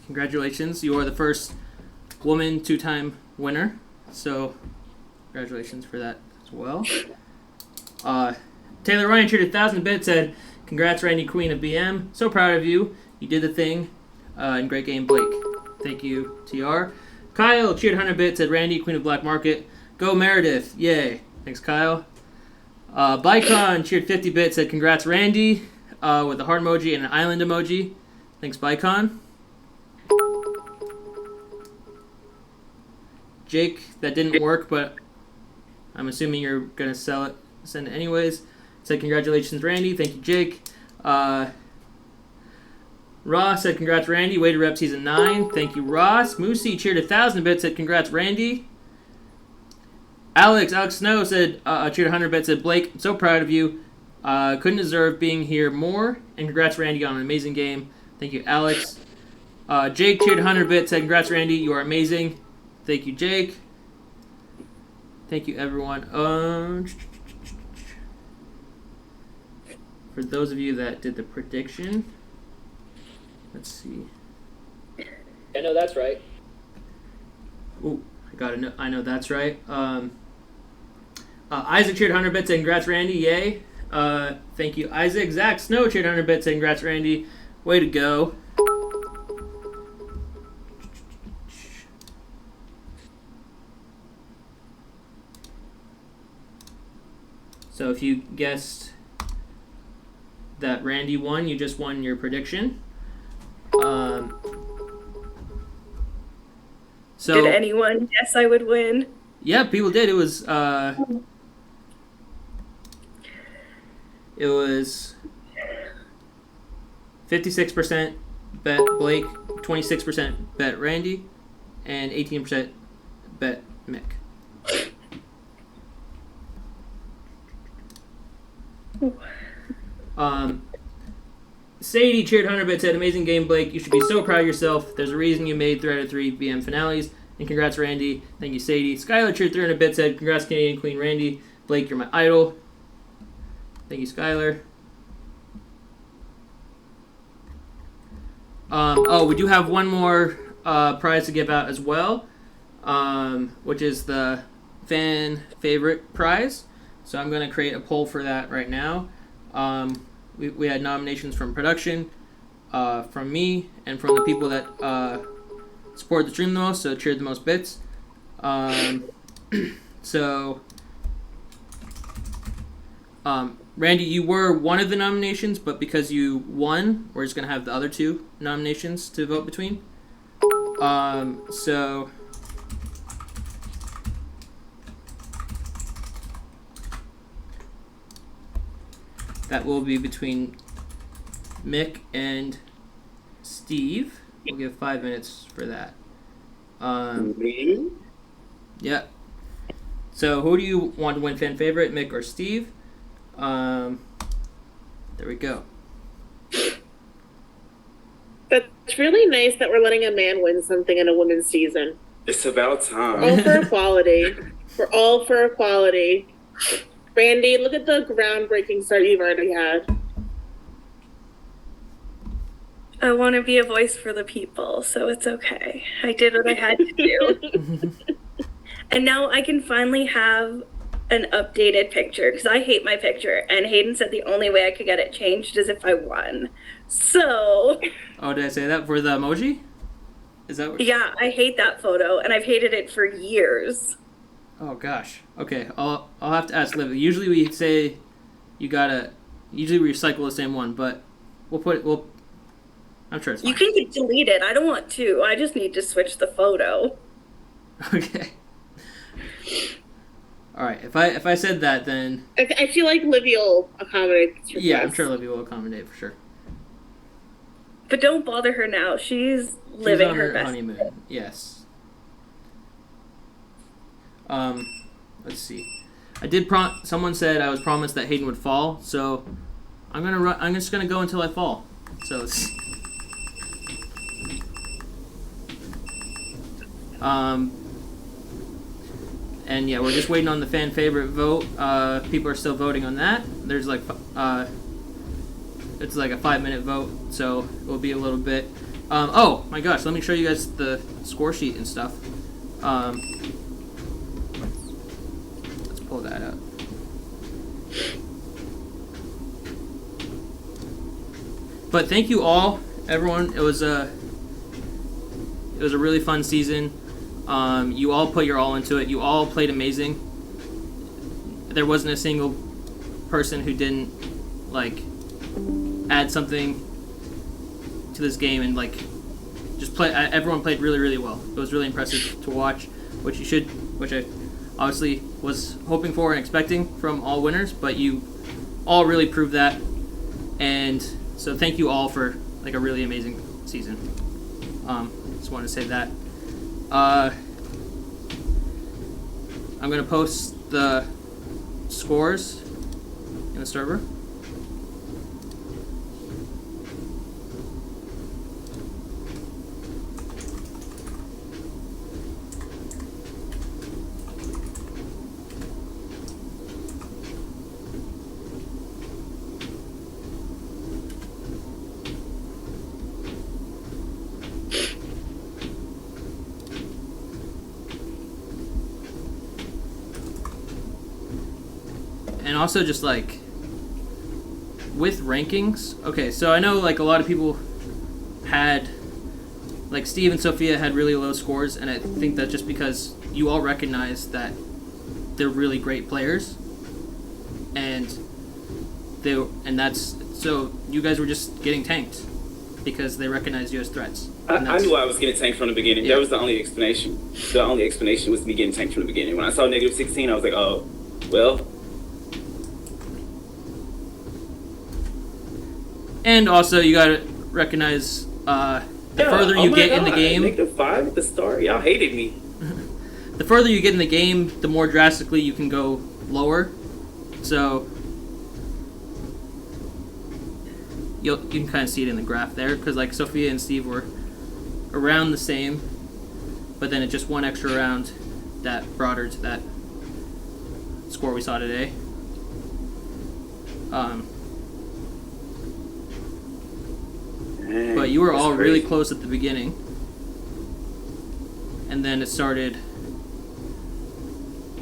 Congratulations, you are the first woman 2-time winner, so congratulations for that as well. Taylor Ryan cheered 1,000 bits, said, congrats Randy, Queen of BM. So proud of you. You did the thing. And great game, Blake. Thank you, TR. Kyle cheered 100 bits, said Randy, Queen of Black Market. Go Meredith. Yay. Thanks, Kyle. Bicon cheered 50 bits, said congrats Randy, with the heart emoji and an island emoji. Thanks, Bicon. Jake, that didn't work, but I'm assuming you're going to send it anyways. Said congratulations, Randy. Thank you, Jake. Ross said congrats, Randy. Way to rep season 9. Thank you, Ross. Moosey cheered 1,000 bits, said congrats, Randy. Alex Snow said, cheered 100 bits, said Blake, I'm so proud of you. Couldn't deserve being here more. And congrats, Randy, on an amazing game. Thank you, Alex. Jake cheered 100 bits, said congrats, Randy. You are amazing. Thank you, Jake. Thank you, everyone. For those of you that did the prediction, let's see. I know that's right. Ooh, I know that's right. Isaac cheered 100 bits, saying congrats, Randy. Yay. Thank you, Isaac. Zach Snow cheered 100 bits, saying congrats, Randy. Way to go. So if you guessed that Randy won, you just won your prediction. So did anyone guess I would win? Yeah, people did. It was 56% bet Blake, 26% bet Randy, and 18% bet Mick. Sadie cheered 100 bits, said, amazing game, Blake. You should be so proud of yourself. There's a reason you made 3 out of 3 VM finales. And congrats, Randy. Thank you, Sadie. Skylar cheered 300 bits, said, congrats, Canadian Queen Randy. Blake, you're my idol. Thank you, Skylar. We do have one more prize to give out as well, which is the fan favorite prize. So I'm going to create a poll for that right now. We had nominations from production, from me, and from the people that support the stream the most, so cheered the most bits. Randy, you were one of the nominations, but because you won, we're just going to have the other 2 nominations to vote between. That will be between Mick and Steve. We'll give 5 minutes for that. Me? Yeah. So who do you want to win fan favorite, Mick or Steve? There we go. It's really nice that we're letting a man win something in a women's season. It's about time. We're all for equality. We're all for equality. Randy, look at the groundbreaking start you've already had. I want to be a voice for the people, so it's okay. I did what I had to do. And now I can finally have an updated picture, because I hate my picture, and Hayden said the only way I could get it changed is if I won. So... Oh, did I say that for the emoji? Is that what... Yeah, I hate that photo, and I've hated it for years. Oh gosh. Okay, I'll have to ask Liv. Usually we say usually we recycle the same one, but I'm sure it's fine. You can delete it. I don't want to. I just need to switch the photo. Okay. All right. If I said that, then I feel like Livy will accommodate this request. yeah, I'm sure Livy will accommodate for sure. But don't bother her now. She's living on her best honeymoon. life. Yes. Let's see. I did someone said I was promised that Hayden would fall, so I'm just gonna go until I fall. So it's and yeah, we're just waiting on the fan favorite vote. People are still voting on that. There's like it's like a 5-minute vote, so it will be a little bit. Oh my gosh, let me show you guys the score sheet and stuff. Let's pull that up. But thank you all, everyone. It was a really fun season. You all put your all into it. You all played amazing. There wasn't a single person who didn't add something to this game and just play. Everyone played really, really well. It was really impressive to watch, which I obviously was hoping for and expecting from all winners. But you all really proved that, and so thank you all for a really amazing season. Just wanted to say that. I'm gonna post the scores in the server. And also just with rankings, okay, so I know a lot of people had Steve and Sophia had really low scores, and I think that's just because you all recognize that they're really great players, and that's so you guys were just getting tanked because they recognized you as threats. I knew I was getting tanked from the beginning. Yeah. That was the only explanation. The only explanation was me getting tanked from the beginning. When I saw negative 16, I was like, oh, well. And also, you gotta recognize the further you get in the game. -5 at the start. Y'all hated me. The further you get in the game, the more drastically you can go lower. So, you can kind of see it in the graph there, because like Sophia and Steve were around the same, but then it just one extra round that brought her to that score we saw today. But you were all really close at the beginning, and then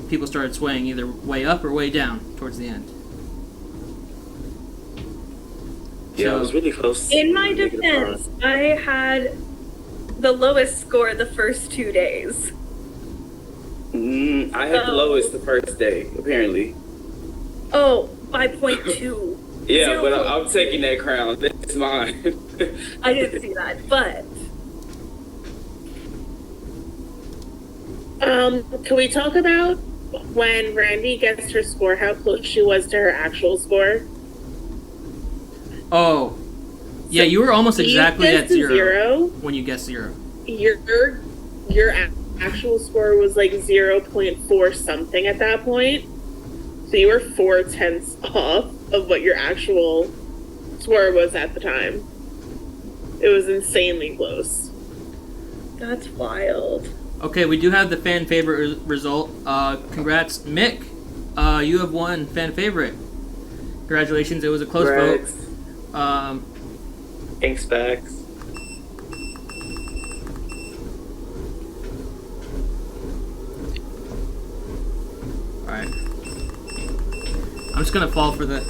people started swaying either way up or way down towards the end. Yeah, I was really close. In my defense, I had the lowest score the first 2 days. I had the lowest the first day, apparently. Oh, by 0.2. Yeah, but I'm taking that crown. That's mine. I didn't see that, but can we talk about when Randy gets her score, how close she was to her actual score? Oh, yeah, you were almost exactly at zero when you guessed 0. Your actual score was like 0.4 something at that point. So you were 0.4 off of what your actual score was at the time. It was insanely close. that's wild. Okay, we do have the fan favorite result. Congrats, Mick. You have won fan favorite. Congratulations, it was a close Congrats. vote. Thanks, Bex. Alright. I'm just gonna fall for the...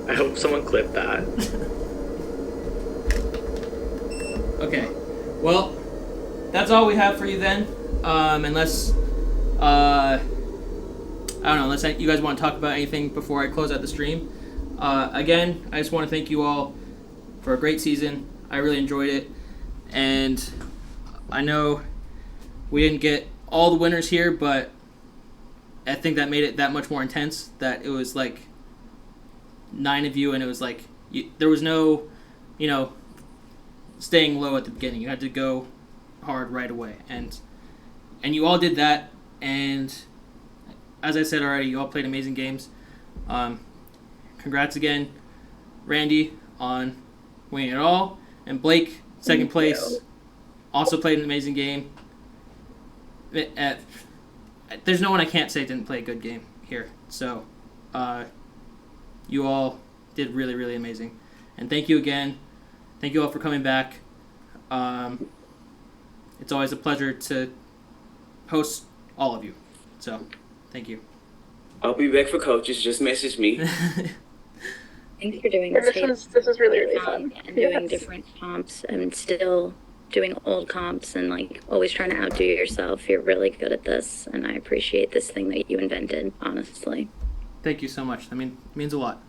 I hope someone clipped that. Okay. Well, that's all we have for you then. Unless... I don't know, unless you guys want to talk about anything before I close out the stream. Again, I just want to thank you all for a great season. I really enjoyed it. And I know we didn't get all the winners here, but I think that made it that much more intense, that it was like 9 of you, and it was like there was no, staying low at the beginning. You had to go hard right away, and you all did that. And as I said already, you all played amazing games. Congrats again, Randy, on winning it all, and Blake, second place, also played an amazing game. There's no one I can't say didn't play a good game here. So, you all did really, really amazing. And thank you again. Thank you all for coming back. It's always a pleasure to host all of you. So, thank you. I'll be back for coaches. Just message me. Thanks for doing This was really, really fun. And doing different comps and still doing old comps and like always trying to outdo yourself. You're really good at this, and I appreciate this thing that you invented, honestly. Thank you so much. I mean, it means a lot.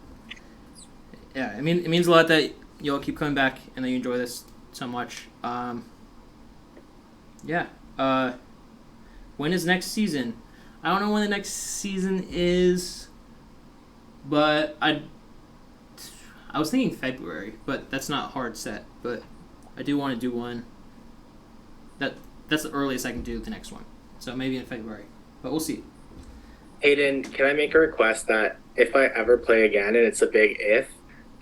Yeah, it means a lot that you all keep coming back and that you enjoy this so much. When is next season? I don't know when the next season is, but I was thinking February, but that's not hard set. But I do want to do one. That's the earliest I can do the next one. So maybe in February, but we'll see. Hayden, can I make a request that if I ever play again, and it's a big if,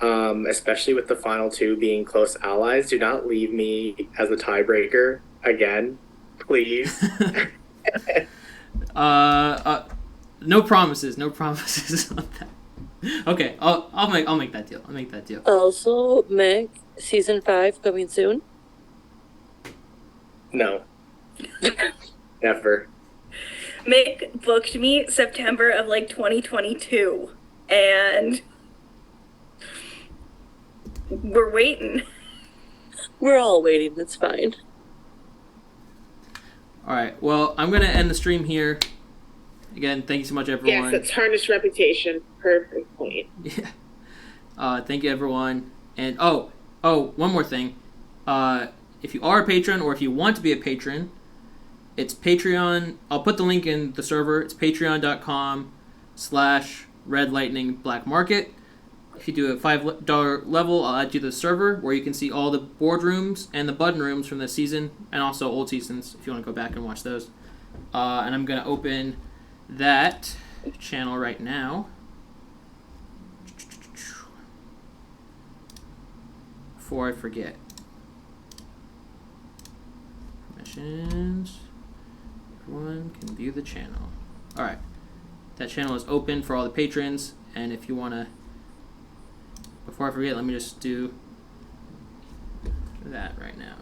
especially with the final 2 being close allies, do not leave me as a tiebreaker again, please. No promises. No promises on that. Okay, I'll make that deal. I'll make that deal. Also, Meg, season 5 coming soon. No. Never. Mick booked me September of like 2022, and we're waiting. We're all waiting. It's fine. All right. Well, I'm gonna end the stream here. Again, thank you so much, everyone. Yes, a tarnished reputation. Perfect point. Yeah. Thank you, everyone. And one more thing. If you are a patron or if you want to be a patron, it's Patreon. I'll put the link in the server. It's patreon.com/Red Lightning Black Market. If you do a $5 level, I'll add you to the server where you can see all the boardrooms and the button rooms from this season, and also old seasons if you want to go back and watch those. And I'm going to open that channel right now. before I forget. Permissions. Everyone can view the channel. Alright. That channel is open for all the patrons, and if you want to, before I forget, let me just do that right now.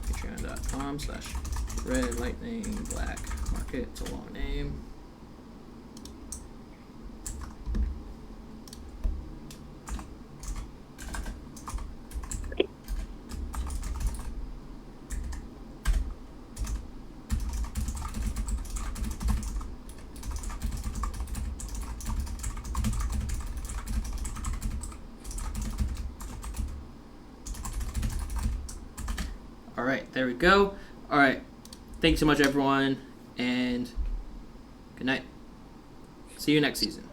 Patreon.com/Red Lightning Black Market. It's a long name. Alright, there we go. Alright, thanks so much, everyone, and good night. See you next season.